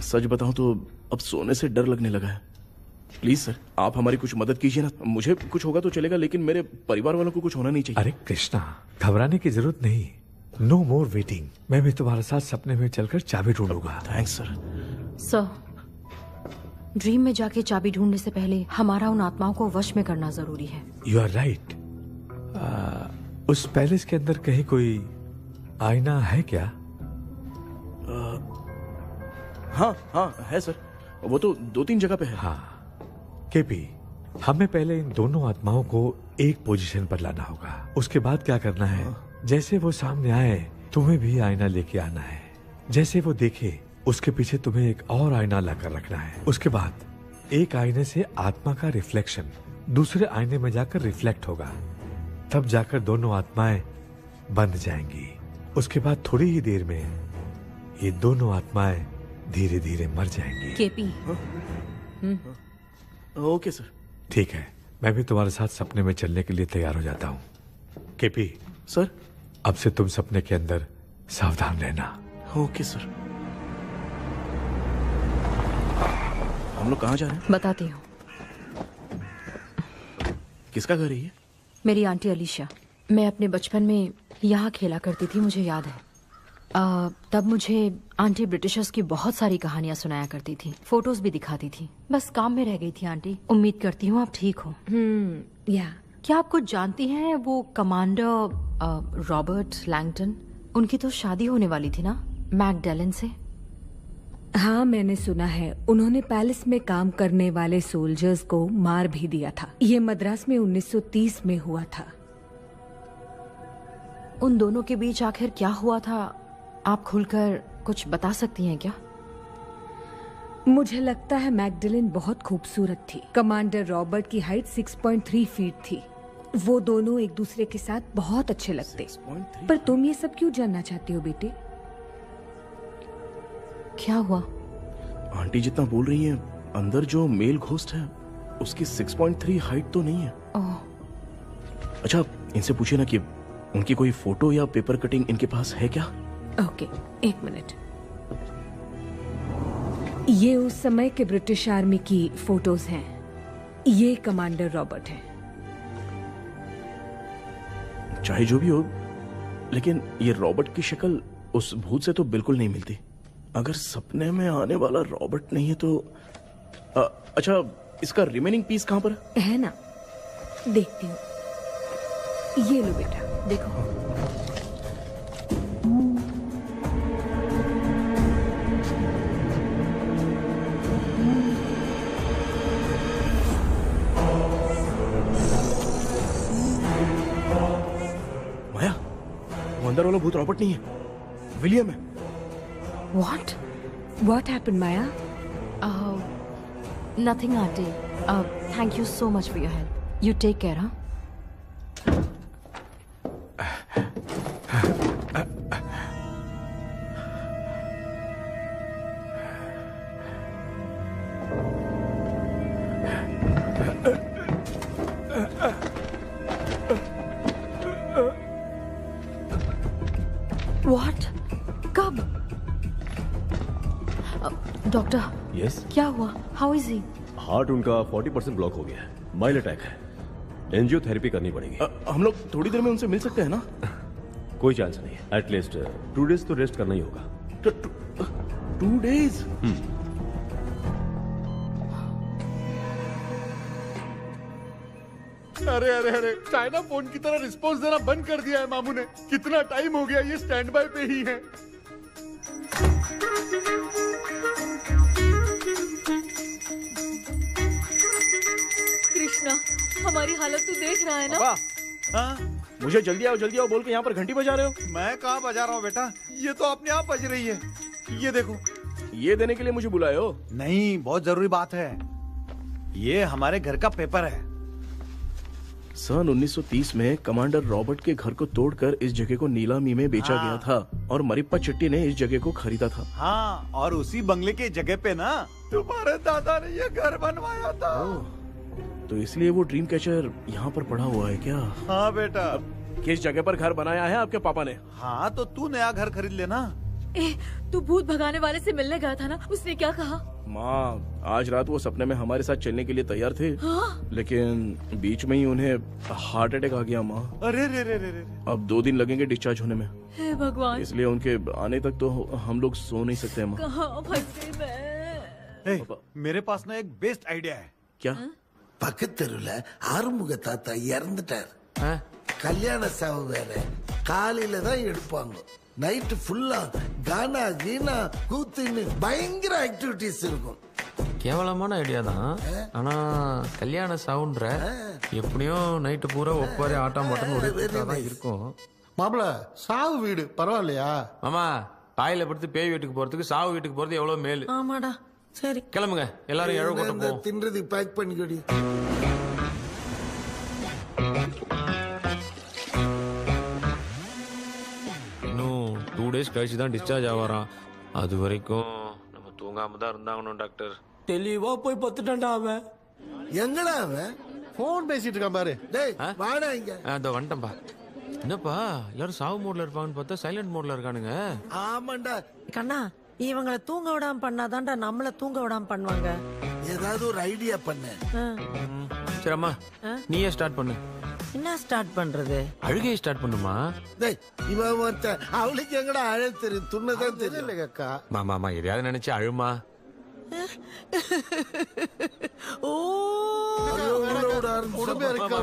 सच बताऊं तो अब सोने से डर लगने लगा है। प्लीज सर, आप हमारी कुछ मदद कीजिए ना। मुझे कुछ होगा तो चलेगा, लेकिन मेरे परिवार वालों को कुछ होना नहीं चाहिए। अरे कृष्णा, घबराने की जरूरत नहीं। No more waiting. मैं भी तुम्हारे साथ सपने में चलकर चाबी ढूंढूंगा। Thanks sir. सर, ड्रीम में जाके चाबी ढूंढने से पहले हमारा उन आत्माओं को वश में करना जरूरी है। You are right. उस पैलेस के अंदर कहीं कोई आईना है क्या? हाँ हाँ है सर, वो तो 2-3 जगह पे है। हाँ केपी, हमें पहले इन दोनों आत्माओं को एक पोजीशन पर लाना होगा। उसके बाद क्या करना है, जैसे वो सामने आए तुम्हें भी आईना लेके आना है। जैसे वो देखे उसके पीछे तुम्हें एक और आईना लाकर रखना है। उसके बाद एक आईने से आत्मा का रिफ्लेक्शन दूसरे आईने में जाकर रिफ्लेक्ट होगा, तब जाकर दोनों आत्माएं बंध जाएंगी। उसके बाद थोड़ी ही देर में ये दोनों आत्माएं धीरे धीरे मर जाएंगी। केपी। Okay sir. ठीक है, मैं भी तुम्हारे साथ सपने में चलने के लिए तैयार हो जाता हूँ। केपी सर, अब से तुम सपने के अंदर सावधान रहना। Okay sir. हम लोग कहाँ जा रहे हैं? बताती हूँ। किसका घर है ये? मेरी आंटी अलीशा। मैं अपने बचपन में यहाँ खेला करती थी, मुझे याद है। तब मुझे आंटी ब्रिटिशर्स की बहुत सारी कहानियां सुनाया करती थी, फोटोज भी दिखाती थी। बस काम में रह गई थी आंटी। उम्मीद करती हूँ आप ठीक हो। या क्या आप कुछ जानती हैं वो कमांडर रॉबर्ट लैंगटन? उनकी तो शादी होने वाली थी ना मैकडलेन से। हाँ, मैंने सुना है उन्होंने पैलेस में काम करने वाले सोल्जर्स को मार भी दिया था। ये मद्रास में 1930 में हुआ था। उन दोनों के बीच आखिर क्या हुआ था, आप खुलकर कुछ बता सकती हैं क्या? मुझे लगता है मैकडलेन बहुत खूबसूरत थी। कमांडर रॉबर्ट की हाइट 6.3 फीट थी। वो दोनों एक दूसरे के साथ बहुत अच्छे लगते। पर तुम ये सब क्यों जानना चाहती हो बेटे? क्या हुआ? आंटी जितना बोल रही है, अंदर जो मेल घोस्ट है उसकी 6.3 हाइट तो नहीं है। अच्छा, इनसे पूछिए ना कि उनकी कोई फोटो या पेपर कटिंग इनके पास है क्या? ओके, एक मिनट। ये उस समय के ब्रिटिश आर्मी की फोटोज हैं। ये कमांडर रॉबर्ट है। चाहे जो भी हो, लेकिन ये रॉबर्ट की शक्ल उस भूत से तो बिल्कुल नहीं मिलती। अगर सपने में आने वाला रॉबर्ट नहीं है तो अच्छा, इसका रिमेनिंग पीस कहां पर है ना? देखती हूँ। ये लो बेटा, देखो। माया, वो अंदर वाला भूत रॉबर्ट नहीं है, विलियम है। What happened, Maya? Nothing, auntie. Thank you so much for your help. You take care, huh? What? कब? डॉक्टर, यस, क्या हुआ? How is he? हार्ट उनका 40% ब्लॉक हो गया है। माइल्ड अटैक है। एंजियोथेरेपी करनी पड़ेगी। हम लोग थोड़ी देर में उनसे मिल सकते हैं ना? कोई चांस नहीं है। एटलीस्ट 2 डेज तो रेस्ट करना ही होगा। 2 डेज? अरे अरे अरे, चाइना फोन की तरह रिस्पॉन्स देना बंद कर दिया है मामू ने। कितना टाइम हो गया ये स्टैंड बाय पे ही है। कृष्णा, हमारी हालत तू देख रहा है ना? हाँ? मुझे जल्दी आओ बोल के यहाँ पर घंटी बजा रहे हो। मैं कहाँ बजा रहा हूँ बेटा, ये तो अपने आप बज रही है। ये देखो। ये देने के लिए मुझे बुलाए हो? नहीं, बहुत जरूरी बात है। ये हमारे घर का पेपर है। सन 1930 में कमांडर रॉबर्ट के घर को तोड़कर इस जगह को नीलामी में बेचा गया था और मरिप्पा चिट्टी ने इस जगह को खरीदा था। हाँ, और उसी बंगले की जगह पे ना तुम्हारे दादा ने ये घर बनवाया था। तो इसलिए वो ड्रीम कैचर यहाँ पर पड़ा हुआ है क्या? हाँ बेटा। किस जगह पर घर बनाया है आपके पापा ने? हाँ, तो तू नया घर खरीद लेना। तू भूत भगाने वाले से मिलने गया था ना, उसने क्या कहा? माँ, आज रात वो सपने में हमारे साथ चलने के लिए तैयार थे। हाँ? लेकिन बीच में ही उन्हें हार्ट अटैक आ गया माँ। अरे रे रे रे रे। अब 2 दिन लगेंगे डिस्चार्ज होने में। हे भगवान। इसलिए उनके आने तक तो हम लोग सो नहीं सकते माँ। कहाँ फंसे मैं? मेरे पास ना एक बेस्ट आइडिया है। क्या? பக்கத்தெருவுல ஆறுமுக தாத்தா இறந்துட்டார். கல்யாண சாவு வேற. காலையில தான் எடுப்பாங்க. நைட் ஃபுல்லா கானா கீனா கூத்துன்னு பயங்கர ஆக்டிவிட்டிஸ் இருக்கும். கேவலமான ஐடியா தான். ஆனா கல்யாண சாவுன்ற எப்படியும் நைட்டு பூரா ஒப்பாரி ஆட்டம் பாட்டம் தான் இருக்கும். மாப்பிள, சாவு வீடு பரவாயில்லையா? மாமா, பாயில படுத்து பேய் வீட்டுக்கு போறதுக்கு சாவு வீட்டுக்கு போறது எவ்வளவு மேலு. ஆமாடா. சரி, கிளம்புங்க, எல்லாரும் எழவு போட்டு போவோம். தின்றது பேக் பண்ணிக்கடி. இன்னும் 2 days கழிச்சு தான் டிஸ்சார்ஜ் ஆவாராம். அது வரைக்கும் நம்ம தூங்காம தான் இருந்தாங்கணும் டாக்டர். தெளிவா போய் பத்துட்டான்டா அவன். எங்கடா அவன்? போன் பேசிட்டு இருக்கான் பாரு. டேய், வாடா இங்க. அதோ வந்துட்டேன்பா. என்னப்பா எல்லாரும் சாவு மோட்ல இருப்பாங்கன்னு பார்த்தா சைலண்ட் மோட்ல இருக்கானுங்க. ஆமாண்டா கண்ணா, இவங்களை தூங்க விடாம பண்ணாதான்டா நம்மள தூங்க விடாம பண்ணுவாங்க. ஏதாவது ஒரு ஐடியா பண்ணு. சரி அம்மா, நீயே ஸ்டார்ட் பண்ணு. என்ன ஸ்டார்ட் பண்றது? அழுகையை ஸ்டார்ட் பண்ணுமா? டேய் இவன் ஒருத்தன் அவளுக்கு எங்கடா அழ தெரியும், துண்ணதான் தெரியல அக்கா. மாமா எதையாவது நினைச்சு அழுமா. ஓ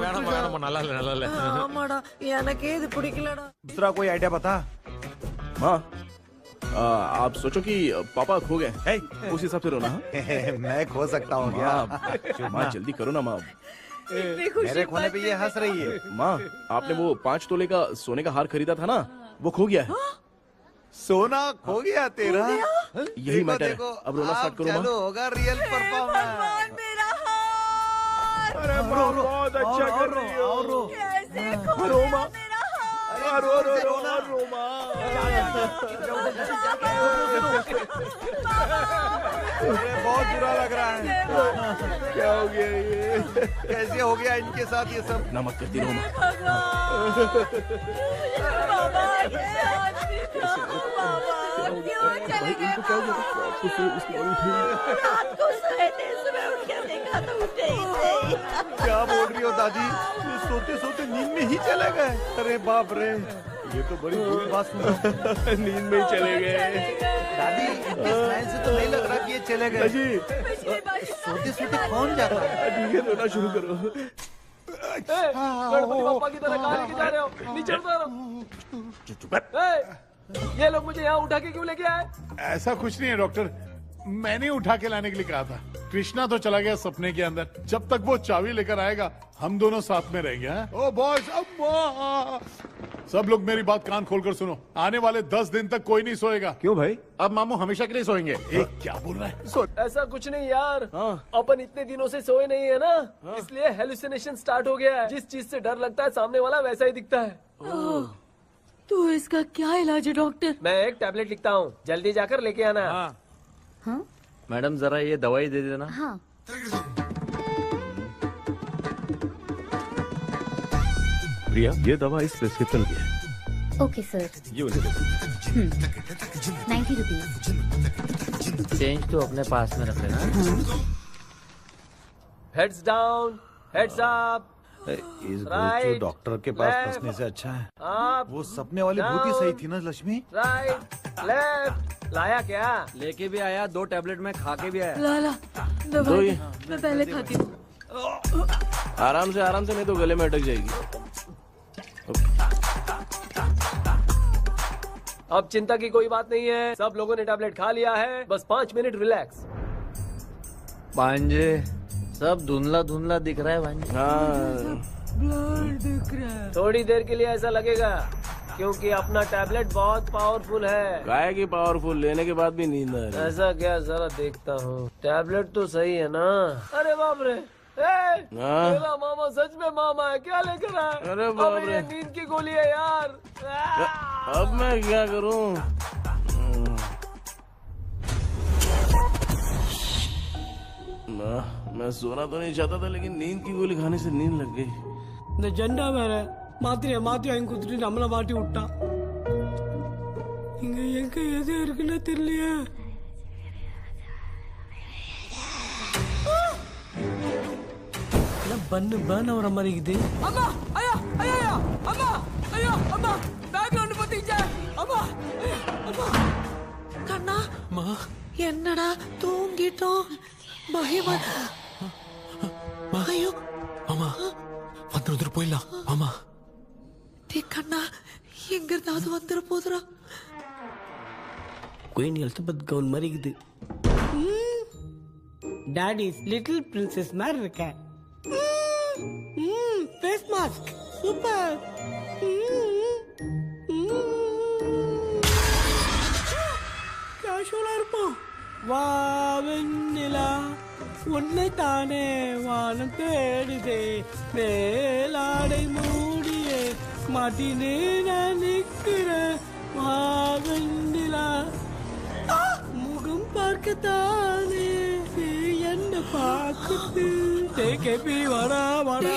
வேணாமா நல்லா இல்ல. ஆமாடா, எனக்கே இது பிடிக்கலடா. दूसरा कोई आइडिया बता। माँ आप सोचो कि पापा खो गए, उस हिसाब से रोना। मैं खो सकता हूँ क्या? माँ जल्दी करो ना माँ। मेरे खोने पे ये हंस रही है। माँ आपने वो 5 तोले का सोने का हार खरीदा था ना, वो खो गया है। सोना खो गया तेरा? यही मैटर है। अब रोना स्टार्ट करो माँ। होगा रियल परफॉर्मेंस। मेरा हार। अरे माँ बहुत अच्छा कर रही हो। कैसे रो माँ, रो माँ। बहुत बुरा लग रहा है। क्या हो गया ये? कैसे हो गया इनके साथ ये सब? नमक करती रहो माँ। क्या बोल रही हो दादी? ये सोते सोते नींद में ही चले गए? अरे बाप रे, ये तो बड़ी बुरी बात सुना। नींद में ही चले गए। दादी इस लाइन से तो नहीं लग रहा कि ये चले गए। सोते सोते कौन जाता है? ठीक है रोना शुरू करो। गणपति बप्पा की तरह कहाँ लेके जा रहे हो? नीचे उतारो। ये लोग मुझे यहाँ उठा के क्यों लेके आए? ऐसा कुछ नहीं है डॉक्टर, मैंने उठा के लाने के लिए कहा था। कृष्णा तो चला गया सपने के अंदर, जब तक वो चाबी लेकर आएगा हम दोनों साथ में रहेंगे। ओ बॉयज, सब लोग मेरी बात कान खोलकर सुनो, आने वाले 10 दिन तक कोई नहीं सोएगा। क्यों भाई? अब मामू हमेशा के लिए सोएंगे। क्या बोल रहा है? ऐसा कुछ नहीं यार, अपन इतने दिनों से सोए नहीं है ना, इसलिए हेलुसिनेशन स्टार्ट हो गया है। जिस चीज से डर लगता है सामने वाला वैसा ही दिखता है। तो इसका क्या इलाज है डॉक्टर? मैं एक टैबलेट लिखता हूँ, जल्दी जाकर लेके आना। हाँ? मैडम जरा ये दवाई दे देना। हाँ। प्रिया ये दवा इस प्रिस्क्रिप्शन की है। Okay sir. ये वाली 90 रुपीज। चेंज तो अपने पास में रख लेना। Heads down, heads up. इस भूत डॉक्टर के पास फंसने से अच्छा है वो सपने वाली भूत ही सही थी ना लक्ष्मी। Right left. लाया क्या? लेके भी आया, 2 टैबलेट में खा के भी आया। लाला दवाई मैं पहले खाती हूँ। आराम से नहीं तो गले में अटक जाएगी। अब चिंता की कोई बात नहीं है, सब लोगों ने टैबलेट खा लिया है, बस 5 मिनट रिलैक्स। भांजे सब धुंधला धुंधला दिख रहा है भांजे। ब्लड दिख रहा है। थोड़ी देर के लिए ऐसा लगेगा क्योंकि अपना टैबलेट बहुत पावरफुल है। काय की पावरफुल, लेने के बाद भी नींद आ रही। ऐसा क्या, जरा देखता हूँ। टैबलेट तो सही है ना? अरे बाप रे, मेरा मामा सच में मामा है, क्या लेकर आया? अरे बाप रे, नींद की गोली है यार। अब मैं क्या करूँ? मैं सोना तो नहीं चाहता था, लेकिन नींद की गोली खाने से नींद लग गई। இந்த ஜெண்டா வேற மாத்தி வாங்கி கொடுத்துட்டு நம்மள மாட்டி விட்டான். இங்க எங்க எது இருக்குன்னு தெரியலையே. பண்ணு பர்ன் ஆகிற மாதிரி இருக்குது. அம்மா ஐயா ஐயா அம்மா ஐயா அம்மா பேக்ரவுண்ட் பத்திச்சே அம்மா அம்மா. கண்ணா என்னடா தூங்கிட்டோம். பயமா. ஐயோ மாமா வந்துட்டு போயிடலாம். மாமா கண்ணா எங்க இருந்தாவது வந்துட போதுரா. குயின் எலிசபெத் கவுன் மாதிரி இருக்குது. டாடிஸ் லிட்டில் பிரின்சஸ் மாதிரி இருக்கேன். Face mask super. கேஷுவலா இருப்போம். வா வெண்ணிலா உன்னை தானே வானம் தேடுதே, மேலாடை மூடியே மாட்டினே நான் நிற்கிறேன். வா வெண்ணிலா முகம் பார்க்கத்தானே என்ன பார்க்குது. கேபி வாடா வாடா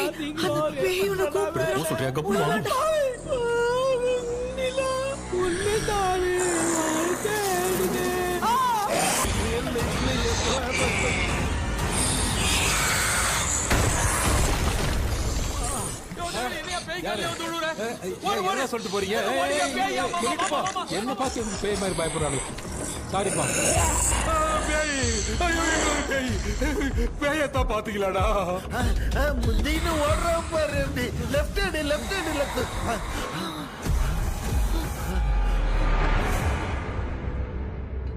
உன்னை தானே வானம் தேடுதே. என்ன சொல்லிட்டு போறீங்க என்ன பார்த்து பேய் மாதிரி பயப்படுறாங்க சாரிப்பா பேயத்தான் பாத்தீங்களாடா முந்தின்னு ஓடுறோம் பாரு லெஃப்ட் ஹேண்ட் லெஃப்ட்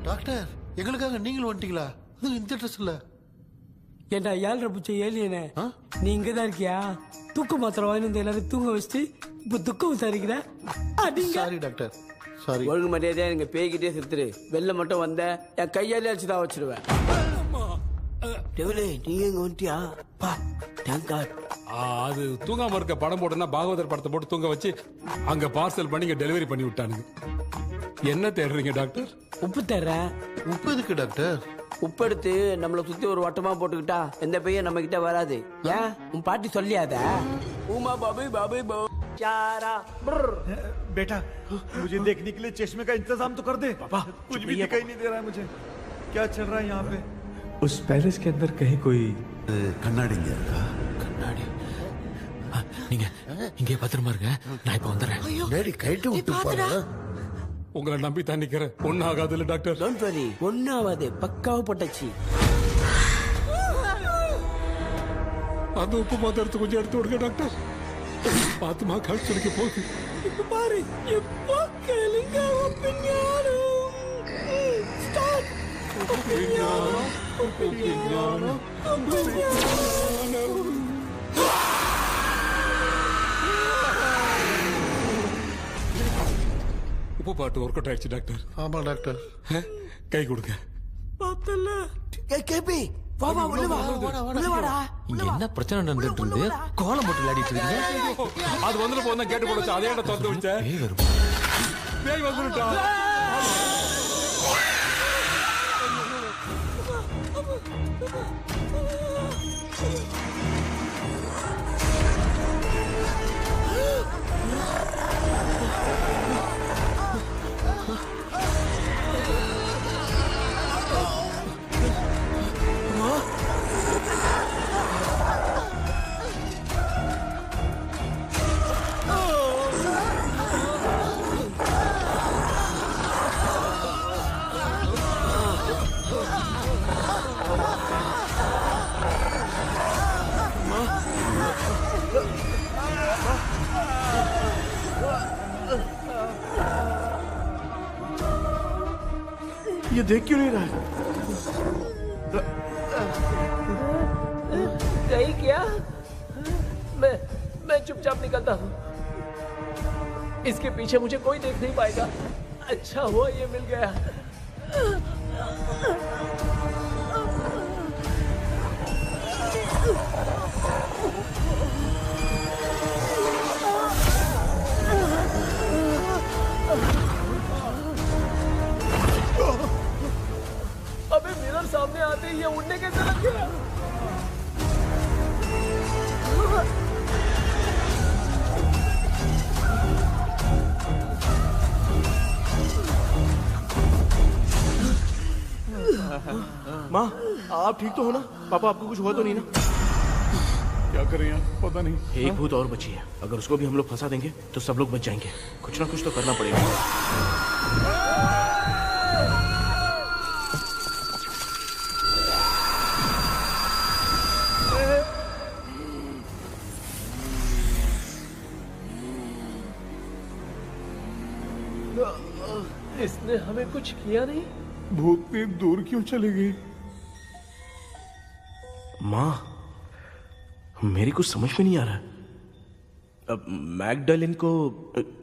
டாக்டர் எங்களுக்காக நீங்களும் வந்துட்டீங்களா இந்த ட்ரெஸ் இல்ல ஏண்டா 7:30 புச்ச ஏலியனே நீ இங்க தான் இருக்கியா தூக்க மாத்திரை வாங்கி வந்து எல்லாரும் தூங்க வச்சுட்டு இப்ப துக்கம் விசாரிக்கிற சாரி டாக்டர் சாரி ஒழுங்கு மரியாதையா எங்க பேய்கிட்டே செத்துரு வெளில மட்டும் வந்த என் கையாலே அடிச்சுதான் வச்சிருவேன் நீ எங்க வந்துட்டியா பா தேங்க் காட் அது தூங்காம இருக்க படம் போட்டோம்னா பாகவதர் படத்தை போட்டு தூங்க வச்சு அங்க பார்சல் பண்ணி இங்க டெலிவரி பண்ணி விட்டானுங்க என்ன தேடுறீங்க டாக்டர் உப்பு தர்றேன் உப்பு எதுக்கு டாக்டர் உப்பு எடுத்து நம்மள சுத்தி ஒரு வட்டமா போட்டுக்கிட்டா எந்த பையன் நம்ம கிட்ட வராது ஏன் உன் பாட்டி சொல்லியாத உமா பாபு பாபு चारा बेटा मुझे देखने के लिए चश्मे का इंतजाम तो कर दे पापा कुछ भी दिखाई नहीं दे रहा है मुझे क्या चल रहा है यहाँ पे उस पैलेस के अंदर कहीं कोई கண்ணாடி கண்ணாடி நீங்க இங்கே பத்திரமா இருங்க நான் இப்ப வந்துடுறேன் டேடி கைட்டு விட்டு போறேன் உங்களை நம்பி தான் நிக்கிறேன் ஒன்னும் ஆகாதுல்ல டாக்டர் டோன்ட் வரி ஒன்னும் ஆகாது பக்காவா போட்டாச்சு அந்த உப்பு மாத்திரத்தை கொஞ்சம் எடுத்து விடுங்க டாக்டர் பாத்துமா கழிச்சடிக்க போகுது இப்ப பாரு எப்போ கேளுங்க உப்பு பாட்டு ஒர்க் அவுட் ஆயிடுச்சு டாக்டர் ஆமா டாக்டர் கை கொடுங்க பார்த்தல கேபி வா வா உள்ள வா உள்ள வாடா இங்க என்ன பிரச்சனை நடந்துட்டு இருந்து கோலம் போட்டு விளையாடிட்டு இருக்கீங்க அது வந்துட்டு போனா கேட்டு போடுச்சு அதே இடம் திறந்து வச்சேன் பேய் வந்துட்டா ये देख क्यों नहीं रहा है? नहीं क्या मैं चुपचाप निकलता हूँ इसके पीछे मुझे कोई देख नहीं पाएगा अच्छा हुआ ये मिल गया अबे मिरर सामने आते ही ये उड़ने कैसे लग गया माँ आप ठीक तो हो ना पापा आपको कुछ हुआ तो नहीं ना क्या करें यार पता नहीं एक भूत और बची है अगर उसको भी हम लोग फंसा देंगे तो सब लोग बच जाएंगे कुछ ना कुछ तो करना पड़ेगा इसने हमें कुछ किया नहीं भूतनी दूर क्यों चली गई माँ मेरी कुछ समझ में नहीं आ रहा है अब मैगडालिन को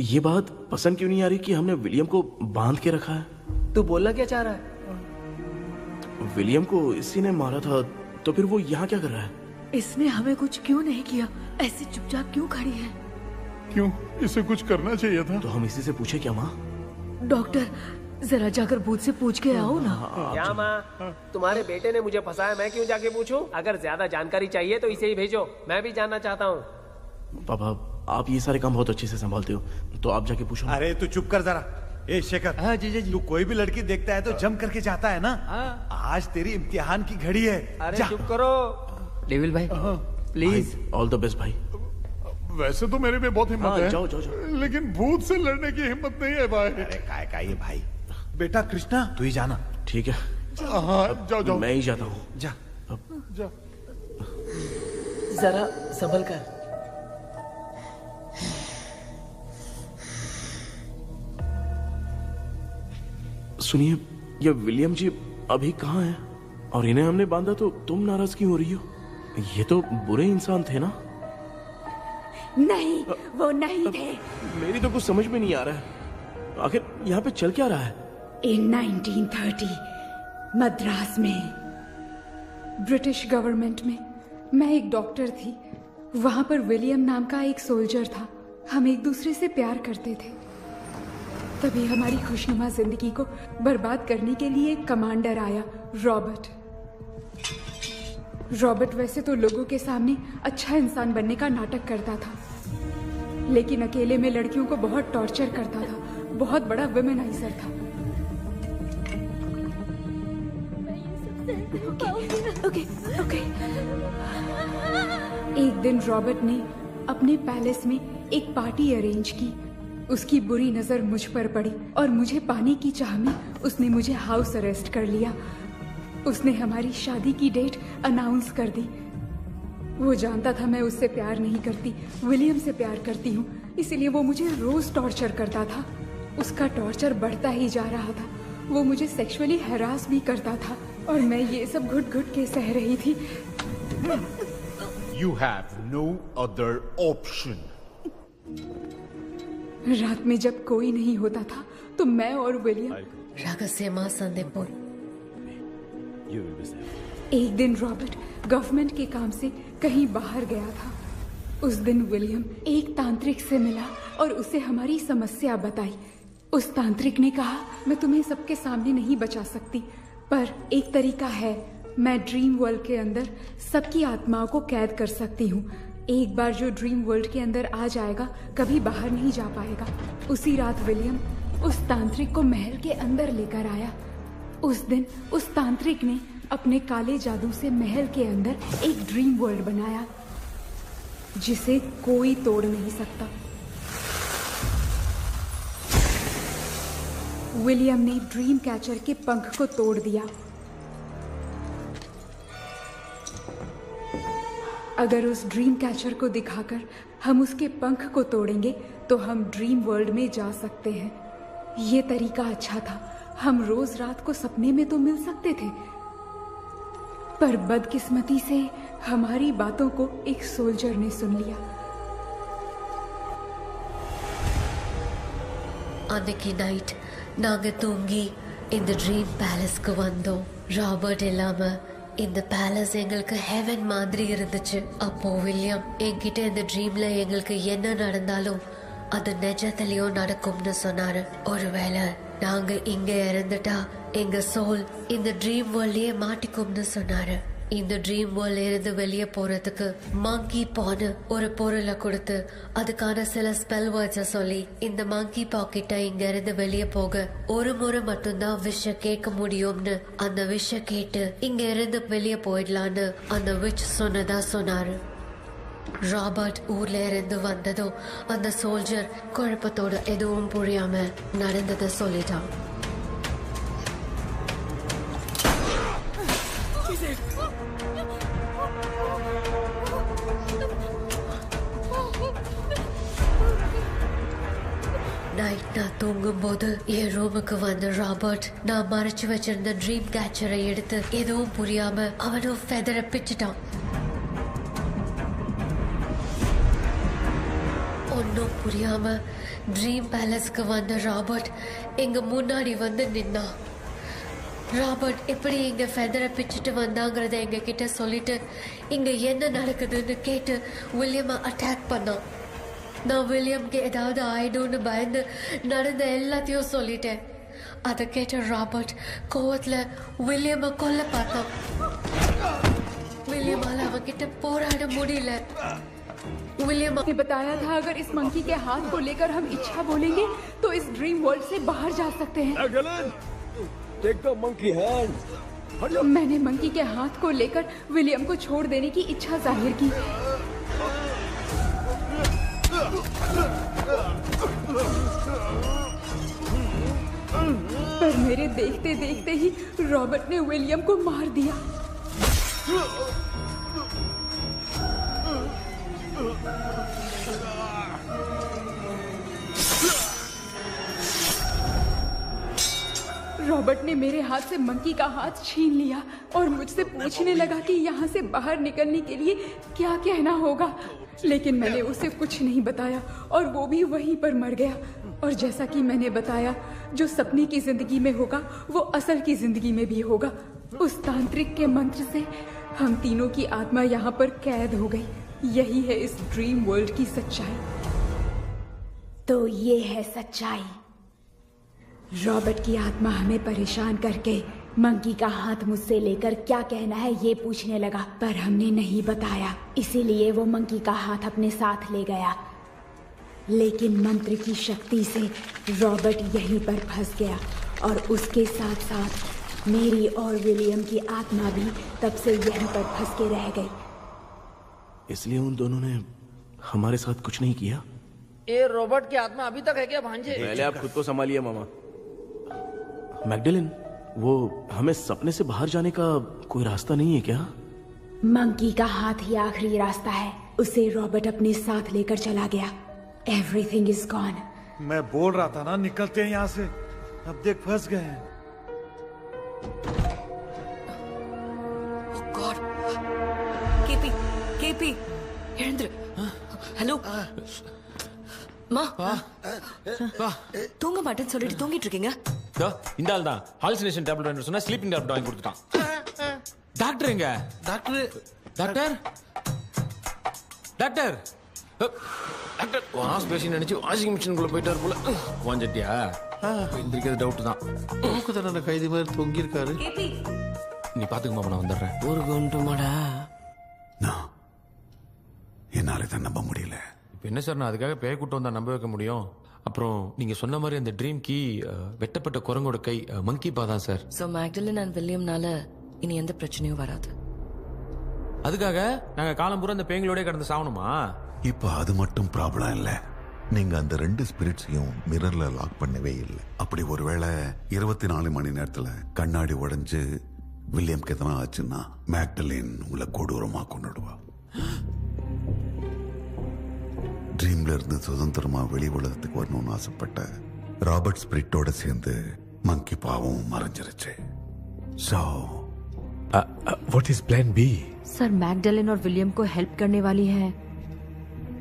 ये बात पसंद क्यों नहीं आ रही कि हमने विलियम को बांध के रखा है तू बोलना क्या चाह रहा है विलियम को इसी ने मारा था तो फिर वो यहाँ क्या कर रहा है इसने हमें कुछ क्यों नहीं किया ऐसे चुपचाप क्यों खड़ी है क्यों इसे कुछ करना चाहिए था तो हम इसी से पूछे क्या माँ डॉक्टर जरा जाकर भूत से पूछ के आओ ना क्या माँ तुम्हारे बेटे ने मुझे फंसाया मैं क्यों जाके पूछूं अगर ज्यादा जानकारी चाहिए तो इसे ही भेजो मैं भी जानना चाहता हूँ पापा आप ये सारे काम बहुत अच्छे से संभालते हो तो आप जाके पूछो अरे तू चुप कर जरा ए शेखर हाँ जी तू कोई भी लड़की देखता है तो जम करके जाता है ना आज तेरी इम्तिहान की घड़ी है अरे चुप करो डेविल भाई प्लीज ऑल द बेस्ट भाई वैसे तो मेरे में बहुत हिम्मत हाँ, है, जाओ, जाओ, जाओ। लेकिन भूत से लड़ने की हिम्मत नहीं है भाई। अरे काय का ये भाई, बेटा कृष्णा तू ही जाना। ठीक है, हाँ जाओ जाओ। मैं ही जाता हूँ। जा जा। जरा संभल कर। सुनिए, ये विलियम जी अभी कहाँ हैं? और इन्हें हमने बांधा तो तुम नाराज क्यों हो रही हो? ये तो बुरे इंसान थे ना? नहीं, वो नहीं थे। मेरी तो कुछ समझ में नहीं आ रहा है, आखिर यहाँ पे चल क्या रहा है? इन 1930 मद्रास में ब्रिटिश गवर्नमेंट में मैं एक डॉक्टर थी। वहां पर विलियम नाम का एक सोल्जर था। हम एक दूसरे से प्यार करते थे। तभी हमारी खुशनुमा जिंदगी को बर्बाद करने के लिए एक कमांडर आया, रॉबर्ट। रॉबर्ट वैसे तो लोगों के सामने अच्छा इंसान बनने का नाटक करता था, लेकिन अकेले में लड़कियों को बहुत टॉर्चर करता था। बहुत बड़ा वुमेनाइजर था। ओके। एक दिन रॉबर्ट ने अपने पैलेस में एक पार्टी अरेंज की। उसकी बुरी नजर मुझ पर पड़ी और मुझे पाने की चाह में उसने मुझे हाउस अरेस्ट कर लिया। उसने हमारी शादी की डेट अनाउंस कर दी। वो जानता था मैं उससे प्यार नहीं करती, विलियम से प्यार करती हूँ, इसीलिए वो मुझे रोज टॉर्चर करता था। उसका टॉर्चर बढ़ता ही जा रहा था। वो मुझे सेक्सुअली हैरास भी करता था और मैं ये सब घुट घुट के सह रही थी। You have no other option. रात में जब कोई नहीं होता था तो मैं और विलियम रहस्यमा संदेपुर। एक दिन रॉबर्ट गवर्नमेंट के काम से कहीं बाहर गया था। उस दिन विलियम एक तांत्रिक से मिला और उसे हमारी समस्या बताई। उस तांत्रिक ने कहा, मैं तुम्हें सबके सामने नहीं बचा सकती, पर एक तरीका है। मैं ड्रीम वर्ल्ड के अंदर सबकी आत्माओं को कैद कर सकती हूँ। एक बार जो ड्रीम वर्ल्ड के अंदर आ जाएगा कभी बाहर नहीं जा पाएगा। उसी रात विलियम उस तांत्रिक को महल के अंदर लेकर आया। उस दिन उस तांत्रिक ने अपने काले जादू से महल के अंदर एक ड्रीम वर्ल्ड बनाया जिसे कोई तोड़ नहीं सकता। विलियम ने ड्रीम कैचर के पंख को तोड़ दिया। अगर उस ड्रीम कैचर को दिखाकर हम उसके पंख को तोड़ेंगे तो हम ड्रीम वर्ल्ड में जा सकते हैं। ये तरीका अच्छा था। हम रोज रात को सपने में तो मिल सकते थे, पर बदकिस्मती से हमारी बातों को एक सोल्जर ने सुन लिया। அன்னைக்கு நைட் நாங்க தூங்கி இந்த ட்ரீம் பேலஸ்க்கு வந்தோம். ராபர்ட் இல்லாம இந்த பேலஸ் எங்களுக்கு ஹெவன் மாதிரி இருந்துச்சு. அப்போ வில்லியம் என்கிட்ட இந்த ட்ரீம்ல எங்களுக்கு என்ன நடந்தாலும் அது நிஜத்திலயும் நடக்கும்னு சொன்னாரு. ஒருவேளை நாங்க இங்க இறந்துட்டா எங்க சோல் இந்த ட்ரீம் வேர்ல்ட்லயே மாட்டிக்கும்னு சொன்னாரு. இந்த ட்ரீம் வேர்ல்ட்ல இருந்து வெளியே போறதுக்கு மங்கி பான்னு ஒரு பொருளை கொடுத்து அதுக்கான சில ஸ்பெல் வேர்ட்ஸை சொல்லி இந்த மங்கி பாக்கெட்டை இங்க இருந்து வெளியே போக ஒரு முறை மட்டும்தான் விஷ கேட்க முடியும்னு அந்த விஷ கேட்டு இங்க இருந்து வெளியே போயிடலான்னு அந்த விச் சொன்னதா சொன்னாரு. ராபர்ட் ஊர்ல இருந்து வந்ததும் அந்த சோல்ஜர் குழப்பத்தோட எதுவும் புரியாம நடந்ததை சொல்லிட்டான். நைட் நான் தூங்கும் போது என் ரூமுக்கு வந்த ராபர்ட் நான் மறைச்சு வச்சிருந்த ட்ரீம் கேச்சரை எடுத்து எதுவும் புரியாம அவனும் ஃபெதரை பிச்சுட்டான். ஒன்னும் புரியாம ட்ரீம் பேலஸ்க்கு வந்த ராபர்ட் எங்க முன்னாடி வந்து நின்னான். ராபர்ட் எப்படி இங்க ஃபெதரை பிச்சுட்டு வந்தாங்கிறத எங்க கிட்ட சொல்லிட்டு இங்க என்ன நடக்குதுன்னு கேட்டு வில்லியமை அட்டாக் பண்ணான். நான் வில்லியம்க்கு ஏதாவது ஆயிடும்னு பயந்து நடந்த எல்லாத்தையும் சொல்லிட்டேன். அதை கேட்ட ராபர்ட் கோவத்துல வில்லியமை கொல்ல பார்த்தான். विलियम किट पोराड़ मुड़िले। विलियम ने बताया था अगर इस मंकी के हाथ को लेकर हम इच्छा बोलेंगे तो इस ड्रीम वर्ल्ड से बाहर जा सकते हैं। Take the monkey hand. मैंने मंकी के हाथ को लेकर विलियम को छोड़ देने की इच्छा जाहिर की। मेरे देखते देखते ही रॉबर्ट ने विलियम को मार दिया। रॉबर्ट ने मेरे हाथ से मंकी का हाथ छीन लिया और मुझसे पूछने लगा कि यहाँ से बाहर निकलने के लिए क्या कहना होगा, लेकिन मैंने उसे कुछ नहीं बताया और वो भी वहीं पर मर गया। और जैसा कि मैंने बताया, जो सपने की जिंदगी में होगा वो असल की जिंदगी में भी होगा। उस तांत्रिक के मंत्र से हम तीनों की आत्मा यहाँ पर कैद हो गई। यही है इस ड्रीम वर्ल्ड की सच्चाई। तो ये है सच्चाई। रॉबर्ट की आत्मा हमें परेशान करके मंकी का हाथ मुझसे लेकर क्या कहना है ये पूछने लगा, पर हमने नहीं बताया, इसीलिए वो मंकी का हाथ अपने साथ ले गया। लेकिन मंत्र की शक्ति से रॉबर्ट यहीं पर फंस गया और उसके साथ साथ मेरी और विलियम की आत्मा भी तब से यहीं पर फंस के रह गई। इसलिए उन दोनों ने हमारे साथ कुछ नहीं किया। ये रॉबर्ट की आत्मा अभी तक है क्या भांजे? पहले आप खुद को संभालिए मामा। मैगडेलिन, वो हमें सपने से बाहर जाने का कोई रास्ता नहीं है क्या? मंकी का हाथ ही आखिरी रास्ता है। उसे रॉबर्ट अपने साथ लेकर चला गया। Everything is gone. मैं बोल रहा था ना, निकलते हैं यहाँ से। अब देख फंस गए हैं। गॉड, केपी, हीरेंद्र, हेलो, தூங்க மாட்டேன்னு சொல்லிட்டு தூங்கிட்டு இருக்கீங்க? இந்த ஆள் தான் ஹாலுசினேஷன் டேப்லெட் வேணும் சொன்னா ஸ்லீப்பிங் டேப்லெட் வாங்கி கொடுத்துட்டான். டாக்டர் எங்க? டாக்டர் டாக்டர் வாஷ் பேசின் நினைச்சு வாஷிங் மிஷினுக்குள்ள போயிட்டார் போல. வாஞ்சிட்டியா? எந்திரிக்கிறது டவுட் தான். தூக்கத்தடன கைதி மாதிரி தொங்கி இருக்காரு. நீ பாத்துக்குமா, நான் வந்துடுறேன். ஒரு கொண்டுமாடா. என்னால இதை நம்ப முடியல. இப்போ என்ன சார், நான் அதுக்காக பேய் கூட்டம் வந்தா நம்ப வைக்க முடியும்? அப்புறம் நீங்க சொன்ன மாதிரி அந்த ட்ரீம் கீ வெட்டப்பட்ட குரங்கோட கை மங்கி பா தான் சார். சோ மேக்டலின் அண்ட் வில்லியம்னால இனி எந்த பிரச்சனையும் வராது. அதுக்காக நாங்க காலம் பூரா அந்த பேய்களோட கடந்து சாவணுமா? இப்ப அது மட்டும் ப்ராப்ளம் இல்ல. நீங்க அந்த 2 ஸ்பிரிட்ஸையும் மிரர்ல லாக் பண்ணவே இல்லை. அப்படி ஒருவேளை 24 மணி நேரத்துல கண்ணாடி உடைஞ்சு வில்லியம்க்கு எதனா ஆச்சுன்னா மேக்டலின் உங்களை கொடூரமா கொண்டுடுவா. ட்ரீம்ல இருந்து சுதந்திரமா வெளி உலகத்துக்கு வரணும்னு ஆசைப்பட்ட ராபர்ட் ஸ்பிரிட்டோட சேர்ந்து மங்கி பாவம் மறைஞ்சிருச்சு. So what is plan B? Sir, Magdalene और विलियम को हेल्प करने वाली है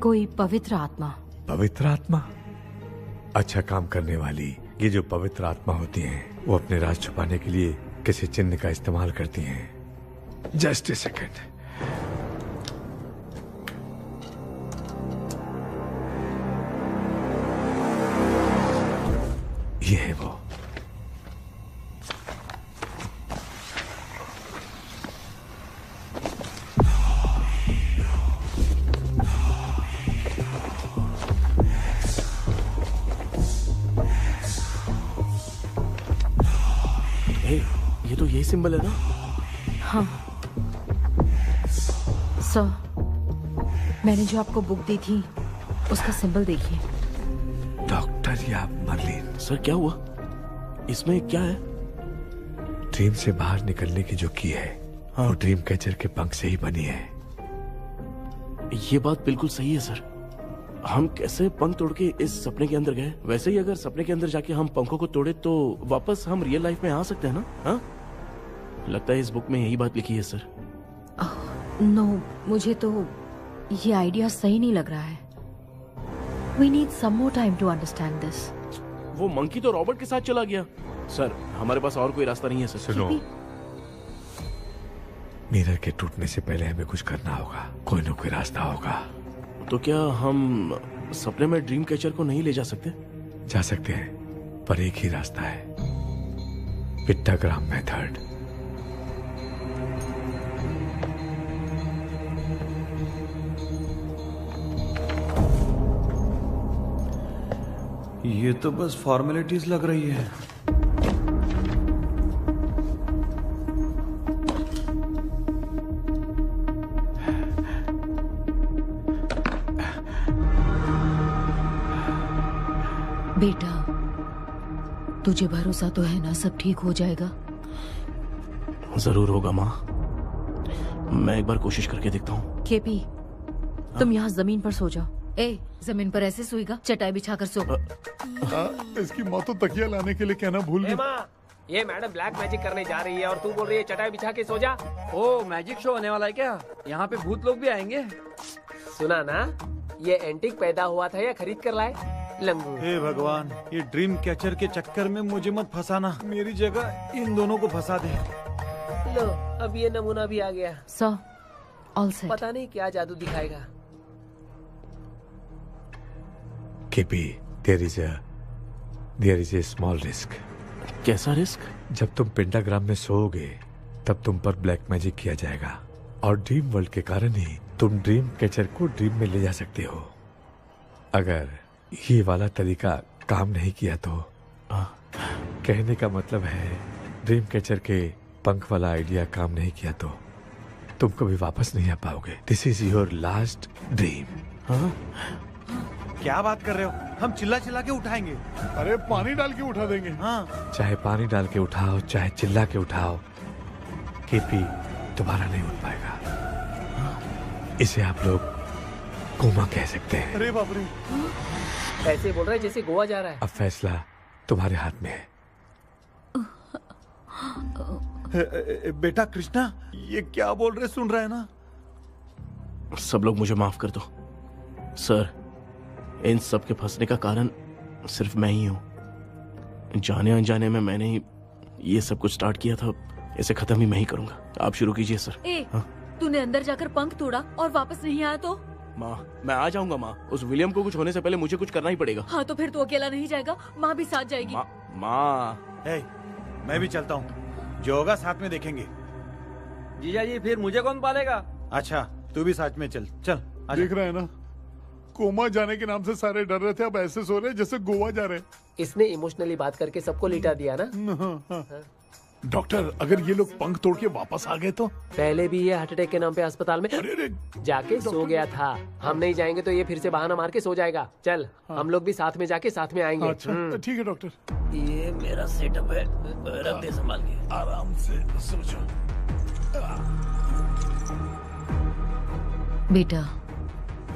कोई पवित्र आत्मा। पवित्र आत्मा? अच्छा काम करने वाली ये जो पवित्र आत्मा होती हैं, वो अपने राज छुपाने के लिए किसी चिन्ह का इस्तेमाल करती हैं। Just a second. ये है वो। ये तो यही सिंबल है ना? हाँ सर, मैंने जो आपको बुक दी थी उसका सिंबल देखिए। डॉक्टर या मर्लिन? सर क्या हुआ? इसमें क्या है? ड्रीम से बाहर निकलने की जो की है, वो ड्रीम कैचर के पंख से ही बनी है। ये बात बिल्कुल सही है सर। हम कैसे पंख तोड़ के इस सपने के अंदर गए? वैसे ही अगर सपने के अंदर जाके हम पंखों को तोड़े तो वापस हम रियल लाइफ में आ सकते हैं ना? हाँ, लगता है इस बुक में यही बात लिखी है सर। नो, मुझे तो ये आइडिया सही नहीं लग रहा है। We need some more time to understand this. वो मंकी तो रॉबर्ट के साथ चला गया। सर, हमारे पास और कोई रास्ता नहीं है सर। सुनो, मिरर के टूटने से पहले हमें कुछ करना होगा। कोई ना कोई रास्ता होगा। तो क्या हम सपने में ड्रीम कैचर को नहीं ले जा सकते? जा सकते हैं, पर एक ही रास्ता है, पिट्टाग्राम मेथड। ये तो बस फॉर्मेलिटीज लग रही है। बेटा, तुझे भरोसा तो है ना सब ठीक हो जाएगा? जरूर होगा माँ, मैं एक बार कोशिश करके देखता हूँ। केपी, तुम यहाँ जमीन पर सो जाओ। ए, जमीन पर ऐसे सोएगा? चटाई बिछाकर सो। इसकी माँ तो तकिया लाने के लिए कहना भूल गई। माँ, ये मैडम ब्लैक मैजिक करने जा रही है और तू बोल रही है चटाई बिछा के सो जा। ओ, मैजिक शो होने वाला है क्या? यहाँ पे भूत लोग भी आएंगे। सुना ना, ये एंटीक पैदा हुआ था या खरीद कर लाए? लंगू। हे भगवान, ये ड्रीम कैचर के चक्कर में मुझे मत फंसाना, मेरी जगह इन दोनों को फंसा दे। लो, अब ये नमूना भी आ गया। So, all set. पता नहीं क्या जादू दिखाएगा। KP, there is a small risk. कैसा रिस्क? जब तुम पेंटाग्राम में सोओगे तब तुम पर ब्लैक मैजिक किया जाएगा और ड्रीम वर्ल्ड के कारण ही तुम ड्रीम कैचर को ड्रीम में ले जा सकते हो। अगर ये वाला तरीका काम नहीं किया तो कहने का मतलब है ड्रीम कैचर के पंख वाला आइडिया काम नहीं किया तो तुम कभी वापस नहीं आ पाओगे। This is your last dream. क्या बात कर रहे हो? हम चिल्ला चिल्ला के उठाएंगे। अरे पानी डाल के उठा देंगे। हाँ, चाहे पानी डाल के उठाओ, चाहे चिल्ला के उठाओ, केपी दोबारा नहीं उठ पाएगा। इसे आप लोग कोमा कह सकते हैं। अरे बाप रे, ऐसे बोल रहा है जैसे गोवा जा रहा है। अब फैसला तुम्हारे हाथ में है। बेटा कृष्णा, ये क्या बोल रहे, सुन रहे हैं ना? सब लोग मुझे माफ कर दो सर, इन सब के फंसने का कारण सिर्फ मैं ही हूँ। जाने अनजाने में मैंने ही ये सब कुछ स्टार्ट किया था, इसे खत्म ही मैं ही करूंगा। आप शुरू कीजिए सर। तूने अंदर जाकर पंख तोड़ा और वापस नहीं आया तो? माँ, मैं आ जाऊंगा माँ। उस विलियम को कुछ होने से पहले मुझे कुछ करना ही पड़ेगा। हाँ, तो फिर तू अकेला नहीं जाएगा, माँ भी साथ जाएगी। माँ, मैं भी चलता हूँ, जो होगा साथ में देखेंगे। जीजा जी, फिर मुझे कौन पालेगा? अच्छा, तू भी साथ में चल। चल देख रहे हैं ना, कोमा जाने के नाम से सारे डर रहे थे, अब ऐसे सो रहे जैसे गोवा जा रहे। इसने इमोशनली बात करके सबको लिटा दिया ना। डॉक्टर, अगर ये लोग पंख तोड़ के वापस आ गए तो? पहले भी ये हार्ट अटैक के नाम पे अस्पताल में जाके सो गया था। हम नहीं जाएंगे तो ये फिर से बहाना मार के सो जाएगा। चल, हम लोग भी साथ में जाके साथ में आएंगे। अच्छा, ठीक है डॉक्टर। ये मेरा सेटअप है, रख दे संभाल के। आराम से सोचो। बेटा,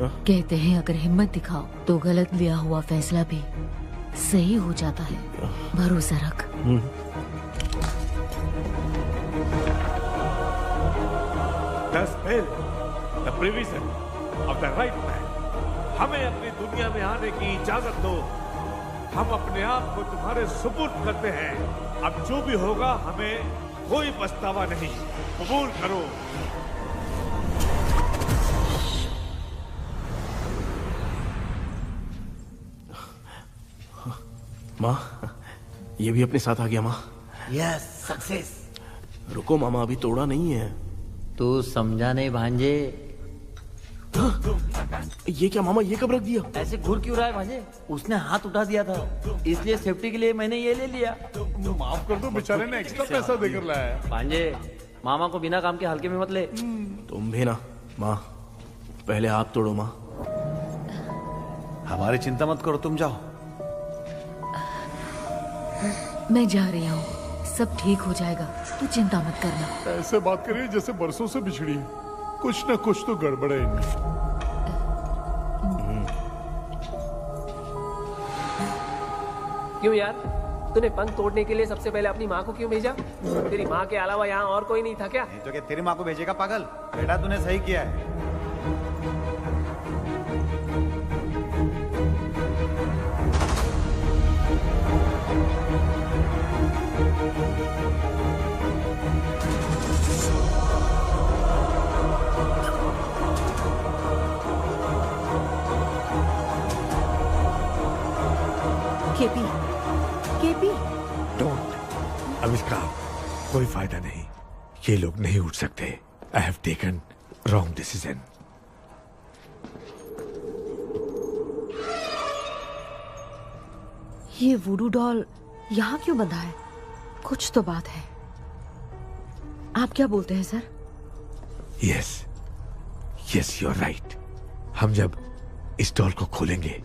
कहते हैं अगर हिम्मत दिखाओ तो गलत लिया हुआ फैसला भी सही हो जाता है। भरोसा रख। The spirit, the provision of the right man. हमें अपनी दुनिया में आने की इजाजत दो। हम अपने आप को तुम्हारे सुपुर्द करते हैं। अब जो भी होगा हमें कोई पछतावा नहीं। कबूल करो। माँ, ये भी अपने साथ आ गया। माँ, यस, सक्सेस। रुको मामा, अभी तोड़ा नहीं है। तू समझा नहीं भांजे। ये क्या मामा, ये कब रख दिया? ऐसे घूर क्यों रहा है भांजे? उसने हाथ उठा दिया था, इसलिए सेफ्टी के लिए मैंने ये ले लिया। माफ कर दो, बेचारे ने एक्स्ट्रा पैसा देकर लाया है। भांजे, मामा को बिना काम के हल्के में मत ले। तुम भी ना। माँ, पहले आप तोड़ो। माँ, हमारी चिंता मत करो, तुम जाओ। मैं जा रही हूँ, सब ठीक हो जाएगा, तू चिंता मत करना। ऐसे बात करिए जैसे बरसों से बिछड़ी है। कुछ न कुछ तो गड़बड़ है इनमें। क्यों यार, तूने पंख तोड़ने के लिए सबसे पहले अपनी माँ को क्यों भेजा? तेरी माँ के अलावा यहाँ और कोई नहीं था क्या? नहीं तो क्या तेरी माँ को भेजेगा पागल? बेटा, तूने सही किया है। KP, KP, don't. अब इसका कोई फायदा नहीं। ये लोग नहीं उठ सकते। I have taken wrong decision. ये वुडू डॉल यहाँ क्यों बंधा है? कुछ तो बात है। आप क्या बोलते हैं sir? Yes, yes, you are right. हम जब इस डॉल को खोलेंगे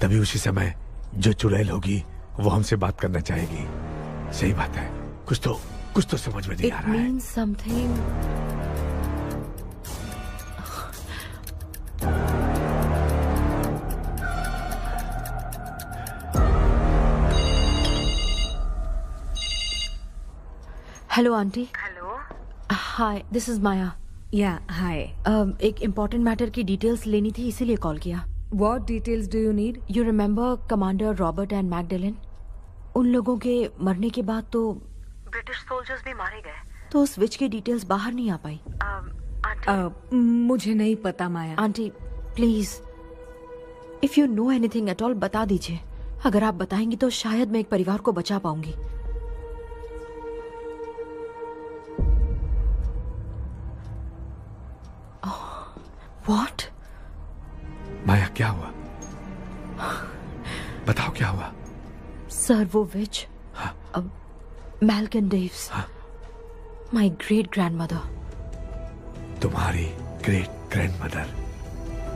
तभी उसी समय जो चुड़ैल होगी वो हमसे बात करना चाहेगी। सही बात है, कुछ तो समझ में नहीं आ It रहा है। means something. Hello aunty. Hello. Hi, this is Maya. Yeah hi. एक इम्पोर्टेंट मैटर की डिटेल्स लेनी थी, इसीलिए कॉल किया। What details do you need? You remember commander Robert and Magdalene? उन लोगों के मरने के बाद तो ब्रिटिश सोल्जर्स भी मारे गए। तो उस विच की डिटेल्स बाहर नहीं आ पाई। मुझे नहीं पता Maya. Aunty please, if you know anything at all बता दीजिए। अगर आप बताएंगी तो शायद मैं एक परिवार को बचा पाऊंगी। What? माया क्या हुआ? बताओ क्या हुआ? सर वो विच मैल्कन डेव्स, माई ग्रेट ग्रैंडमदर। तुम्हारी ग्रेट ग्रैंडमदर?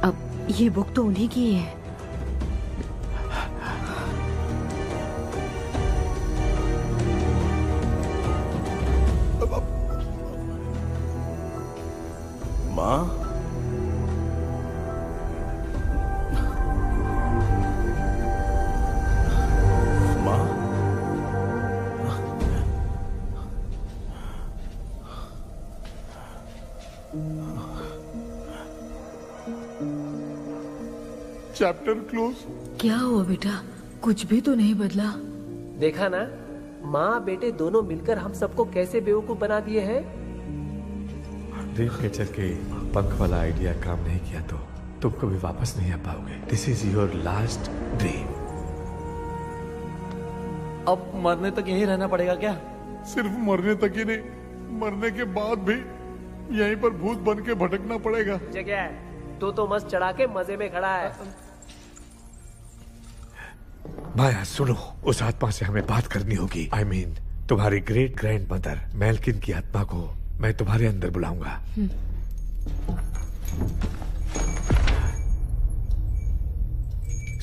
अब ये बुक तो उन्हीं की है। माँ, चैप्टर क्लोज। क्या हुआ बेटा? कुछ भी तो नहीं बदला। देखा ना, माँ बेटे दोनों मिलकर हम सबको कैसे बेवकूफ बना दिए हैं। ड्रीम कैचर के पंख वाला आइडिया काम नहीं किया तो तुम कभी वापस नहीं आ पाओगे। This is your last dream. अब मरने तक यहीं रहना पड़ेगा क्या? सिर्फ मरने तक ही नहीं, मरने के बाद भी यहीं पर भूत बन के भटकना पड़ेगा। जगह है तो मस्त चढ़ा के मजे में खड़ा है। माया सुनो, उस आत्मा से हमें बात करनी होगी। I mean, तुम्हारी ग्रेट ग्रैंड मदर मेल्किन की आत्मा को मैं तुम्हारे अंदर बुलाऊंगा।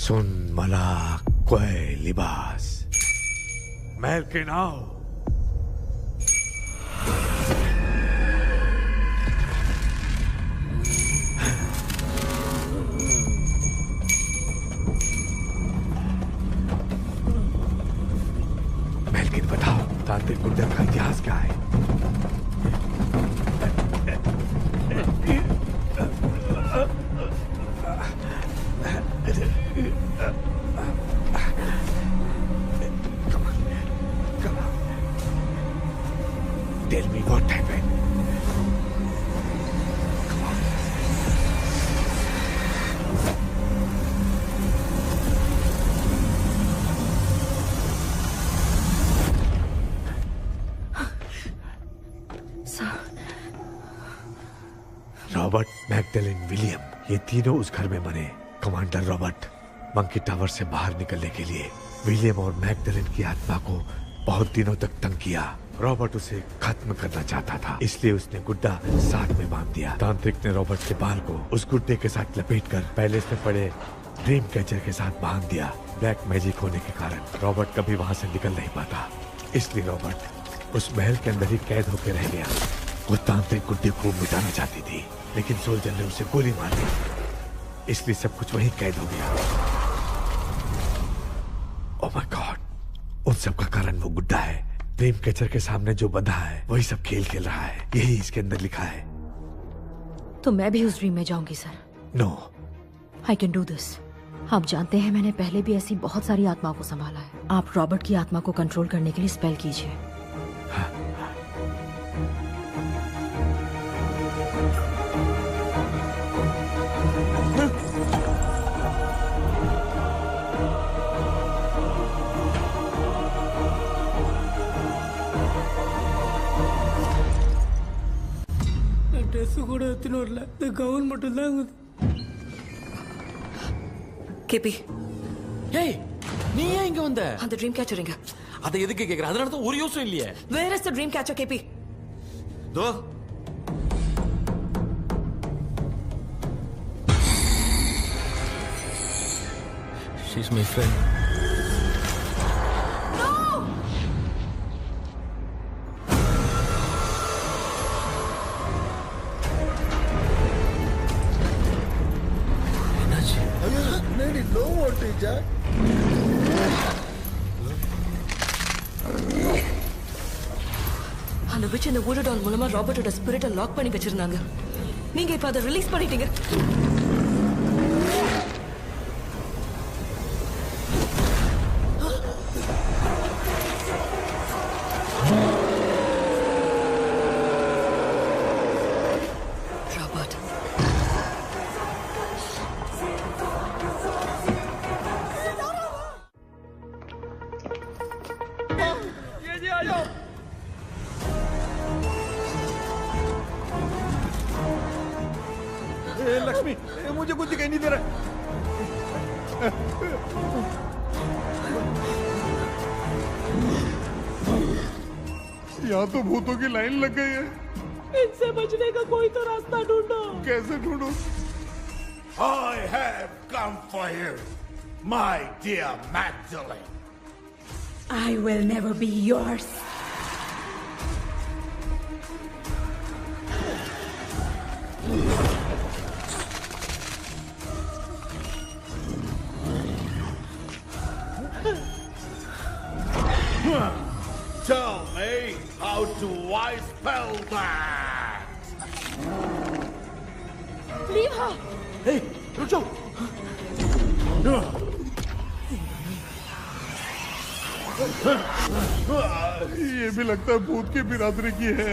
सुन मला कोई लिबास, मेल्किन आओ। मेल्किन बताओ, तांत्रिक गुंडा का इतिहास क्या है? Tell me what happened. Come on. Robert, Magdalene, William, ये तीनों उस घर में मरे। कमांडर रॉबर्ट मंकी टावर से बाहर निकलने के लिए विलियम और मैगडेलिन की आत्मा को बहुत दिनों तक तंग किया। रॉबर्ट उसे खत्म करना चाहता था, इसलिए उसने गुड्डा साथ में बांध दिया। तांत्रिक ने रॉबर्ट के बाल को उस गुड्डे के साथ लपेटकर पैलेस में पड़े ड्रीम कैचर के साथ बांध दिया। ब्लैक मैजिक होने के कारण रॉबर्ट कभी वहां से निकल नहीं पाता, इसलिए रॉबर्ट उस महल के अंदर ही कैद होकर रह गया। वो तांत्रिक गुड्डे को मिटाना चाहती थी, लेकिन सोल्जर ने उसे गोली मार दी, इसलिए सब कुछ वहीं कैद हो गया। ओह माय गॉड, उन सब का कारण वो गुड्डा है। ड्रीम कैचर के सामने जो बंधा है वही सब खेल खेल रहा है, यही इसके अंदर लिखा है। तो मैं भी उस ड्रीम में जाऊंगी sir? No, I can do this. आप जानते हैं मैंने पहले भी ऐसी बहुत सारी आत्माओं को संभाला है। आप रॉबर्ट की आत्मा को कंट्रोल करने के लिए स्पेल कीजिए। ட்ரெஸ் கூட எடுத்துன்னு வரல, இந்த கவுன் மட்டும் தான். கேபி, ஏய் நீ ஏன் இங்க வந்த? அந்த ட்ரீம் கேச்சர் எங்க? அதை எதுக்கு கேக்குற? அதனால தான் ஒரு யூஸும் இல்லையே. Where is the dream catcher, KP? Though she's my friend. no more, teacher. அந்த witch இந்த voodoo doll மூலமா ராபர்ட்டோட ஸ்பிரிட்டை லாக் பண்ணி வச்சிருந்தாங்க. நீங்க இப்ப அதை ரிலீஸ் பண்ணிட்டீங்க. लक्ष्मी मुझे कुछ दिखाई नहीं दे रहा। यहाँ तो भूतों की लाइन लग गई है। इनसे बचने का कोई तो रास्ता ढूंढो। कैसे ढूंढो? I have come for you, my dear Magdalene. I will never be yours. Tell me how do I spell that? Leave her. Hey, रुक जाओ। ये भी लगता है भूत की बिरादरी की है।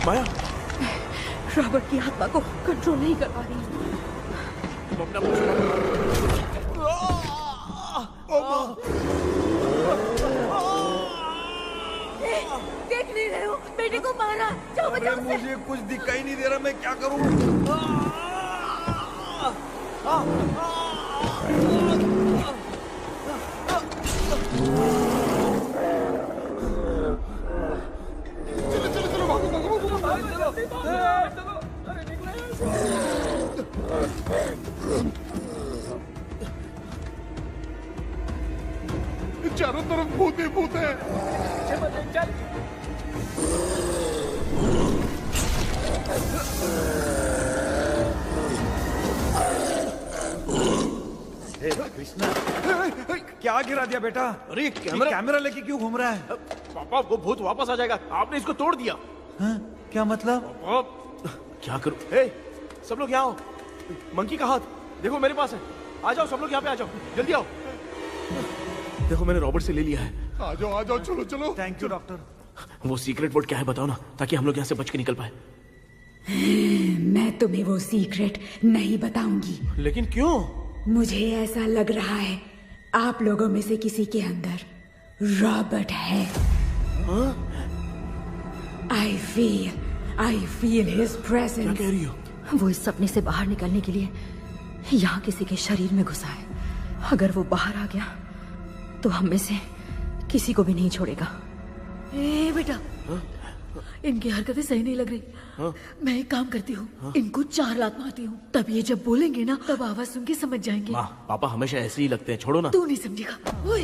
माया, रॉबर्ट की आत्मा को कंट्रोल नहीं कर पा रही। तुम अपना मुंह छुपा। देख नहीं रहे हो? बेटे को मारा। जाओ बचाओ उसे। मुझे कुछ दिखाई नहीं दे रहा, मैं क्या करूं? चारों तरफ भूत ही भूत है। कृष्णा क्या गिरा दिया बेटा? अरे कैमरा लेके क्यों घूम रहा है? पापा वो भूत वापस आ जाएगा, आपने इसको तोड़ दिया। हाँ? क्या मतलब? क्या करूं? ए, सब लोग यहाँ आओ। मंकी का हाथ देखो मेरे पास है। आ जाओ सब लोग यहाँ पे, आ जाओ जल्दी आओ। देखो मैंने रॉबर्ट से ले लिया है। आ जाओ चलो चलो। Thank you doctor. वो सीक्रेट वर्ड क्या है बताओ ना, ताकि हम लोग यहाँ से बच के निकल पाए। मैं तुम्हें वो सीक्रेट नहीं बताऊंगी। लेकिन क्यों? मुझे ऐसा लग रहा है आप लोगों में से किसी के अंदर रॉबर्ट है। I feel his presence. क्या कह रही हो? वो इस सपने से बाहर निकलने के लिए यहाँ किसी के शरीर में घुसा है। अगर वो बाहर आ गया तो हम में से किसी को भी नहीं छोड़ेगा। ए बेटा, इनकी हरकतें सही नहीं लग रही। मैं एक काम करती हूँ, इनको 4 लात मारती हूँ, तब ये जब बोलेंगे ना तब आवाज सुन के समझ जाएंगे। पापा हमेशा ऐसे ही लगते हैं, छोड़ो ना। तू नहीं समझेगा। ओए,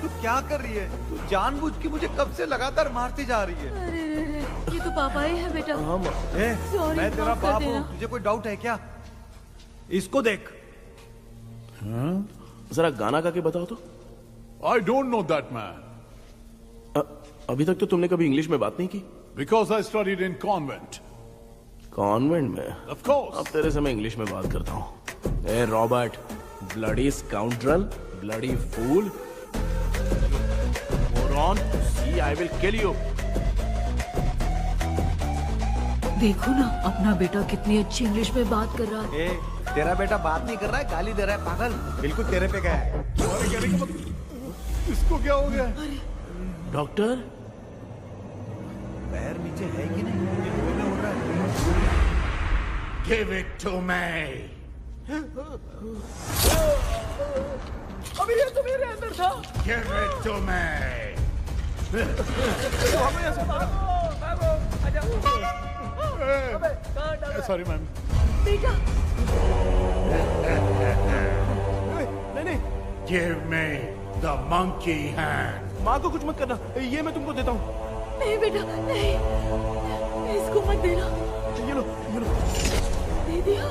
तू क्या कर रही है? तू जानबूझ के मुझे कब से लगातार मारती जा रही है। अरे ये तो पापा ही है बेटा। Sorry, मैं तेरा माफ कर बाप देना। हूँ, तुझे कोई डाउट है क्या? इसको देख। जरा गाना गा के बताओ तो। I don't know that man. अभी तक तो तुमने कभी इंग्लिश में बात नहीं की। Because I studied in convent. Convent में? Of course. अब तेरे से मैं इंग्लिश में बात करता हूँ। ए Robert, bloody scoundrel, bloody fool, moron, see I will kill you. देखो ना अपना बेटा कितनी अच्छी इंग्लिश में बात कर रहा है। तेरा बेटा बात नहीं कर रहा है, गाली दे रहा है पागल। बिल्कुल तेरे पे गया है। इसको क्या हो गया? डॉक्टर, पैर नीचे है कि नहीं? ये हो रहा है। Give it to me. अभी ये तो मेरे अंदर था। Give it to me. Sorry ma'am. बेटा नहीं। Give me the monkey hand. माँ को कुछ मत करना, ये मैं तुमको देता हूँ। नहीं बेटा नहीं, इसको मत देना। ये लो। दे दिया।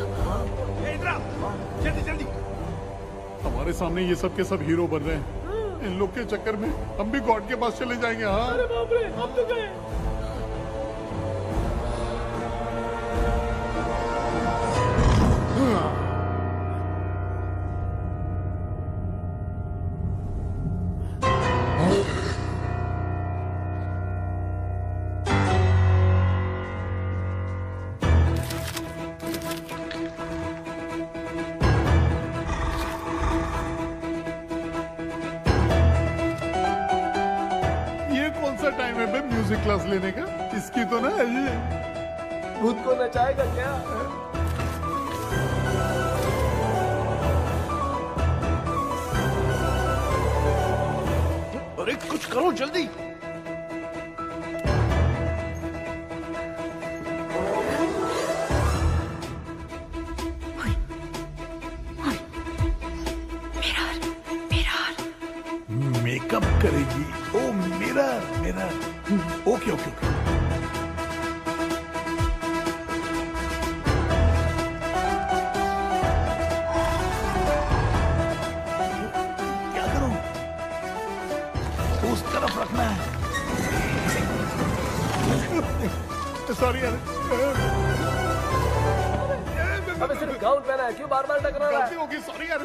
जल्दी जल्दी। हमारे सामने ये सब के सब हीरो बन रहे हैं। इन लोग के चक्कर में हम भी गॉड के पास चले जाएंगे। हाँ अरे बाप रे, हम तो गए। टाइम है म्यूजिक क्लास लेने का। इसकी तो ना भूत को नचाएगा क्या? अरे कुछ करो जल्दी। मेकअप करेगी। ओ मिरर ओके ओके ओके। क्या करूं? उस तरफ रखना है। सॉरी यार। अबे सिर्फ गाउन पहना है, क्यों बार बार टकरा रहा है? गलती होगी, सॉरी यार।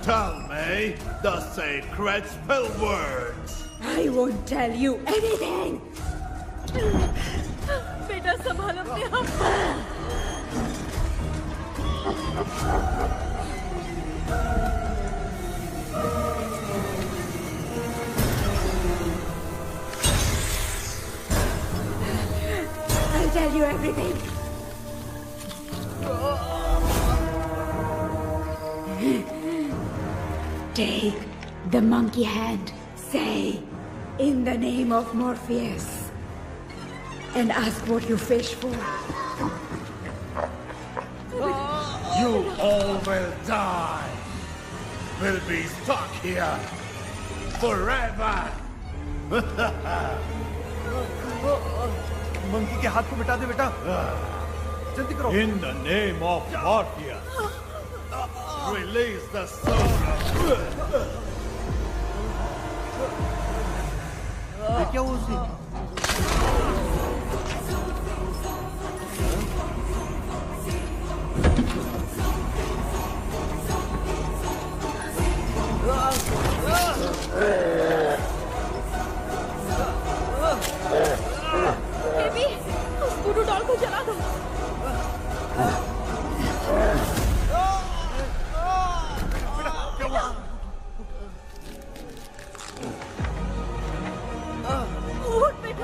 Tell me the sacred spell words. I won't tell you anything. बेटा संभाल अपने आप। I'll tell you everything. Take the monkey hand, say, in the name of Morpheus, and ask what you fish for. You all will die. Will be stuck here forever. Monkey के हाथ को मिटा दे बेटा, जल्दी करो। In the name of Morpheus, release the soul of... ये क्या हुआ उसने? बेबी, उस वुडू डॉल को जला दो।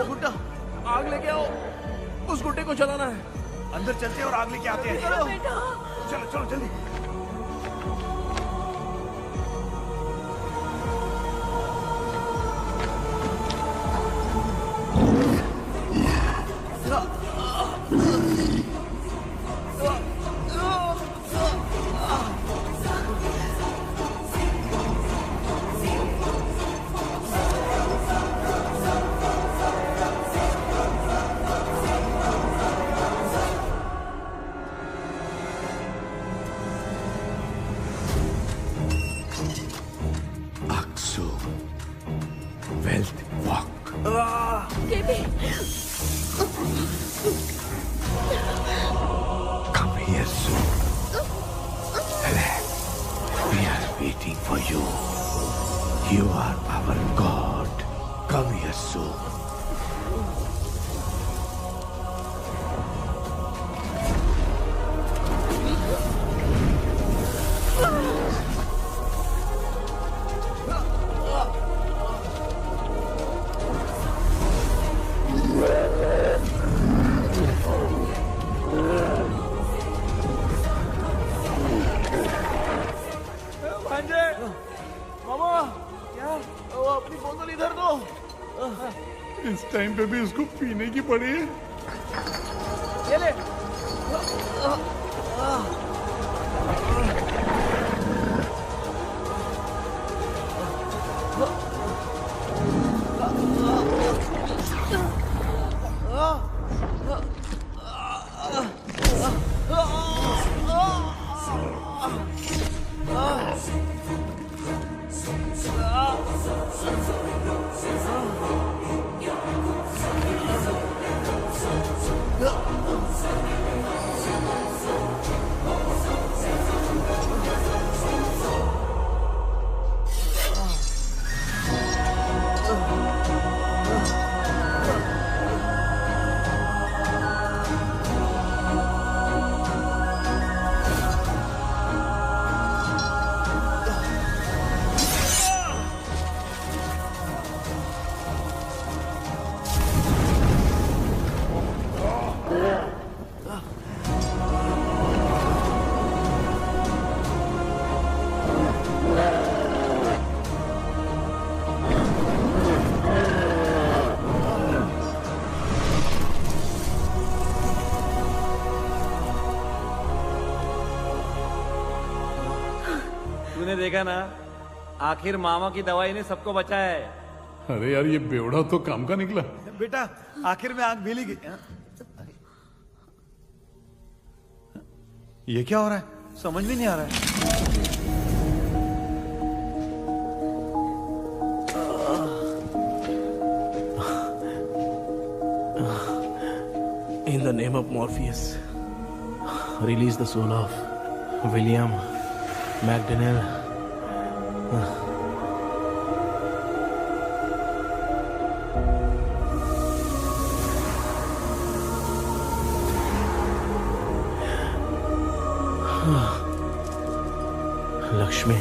गुड्डा, आग लेके आओ। उस गुड्डे को जलाना है। अंदर चलते हैं और आग लेके आते हैं। चलो चलो जल्दी। Aksu, wealth walk. Come here soon. Relax. We are waiting for you. You are our God. Come here soon. भांजे, मामा, क्या? वो अपनी बोतल इधर दो। इस टाइम पे भी उसको पीने की पड़ी है। ये ले। तूने देखा ना, आखिर मामा की दवाई ने सबको बचाया है। अरे यार, ये बेवड़ा तो काम का निकला। बेटा, आखिर में आग मिली गई। ये क्या हो रहा है? समझ में नहीं आ रहा है। In the name of Morpheus, release the soul of William McDonnell. Lakshmi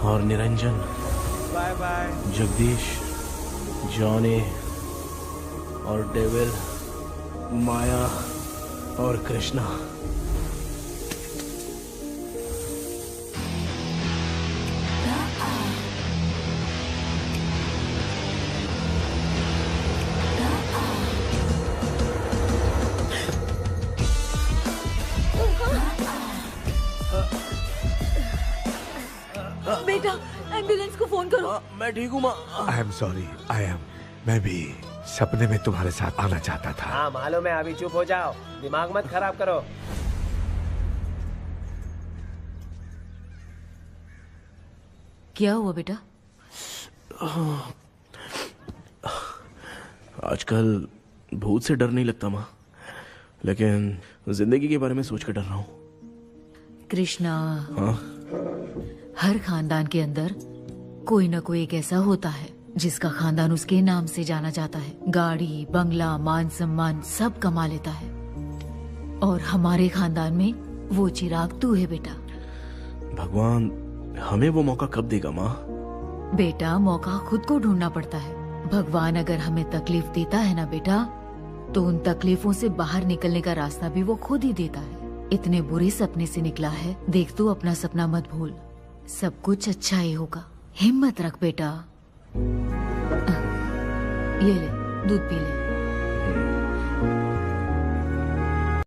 और Niranjan, bye bye. Jagdish, Johnny और डेविल, माया और कृष्णा। बेटा, एम्बुलेंस को फोन करो। मैं ठीक हूँ माँ। आई एम सॉरी, मैं भी सपने में तुम्हारे साथ आना चाहता था। हाँ मालूम है, अभी चुप हो जाओ, दिमाग मत खराब करो। क्या हुआ बेटा? आजकल भूत से डर नहीं लगता माँ, लेकिन जिंदगी के बारे में सोच कर डर रहा हूँ। कृष्णा, हाँ? हर खानदान के अंदर कोई ना कोई एक ऐसा होता है जिसका खानदान उसके नाम से जाना जाता है। गाड़ी, बंगला, मान सम्मान सब कमा लेता है, और हमारे खानदान में वो चिराग तू है बेटा। भगवान हमें वो मौका कब देगा माँ? बेटा, मौका खुद को ढूंढना पड़ता है। भगवान अगर हमें तकलीफ देता है ना बेटा, तो उन तकलीफों से बाहर निकलने का रास्ता भी वो खुद ही देता है। इतने बुरे सपने से निकला है, देख तू अपना सपना मत भूल, सब कुछ अच्छा ही होगा। हिम्मत रख बेटा। ये ले, दूध पी ले।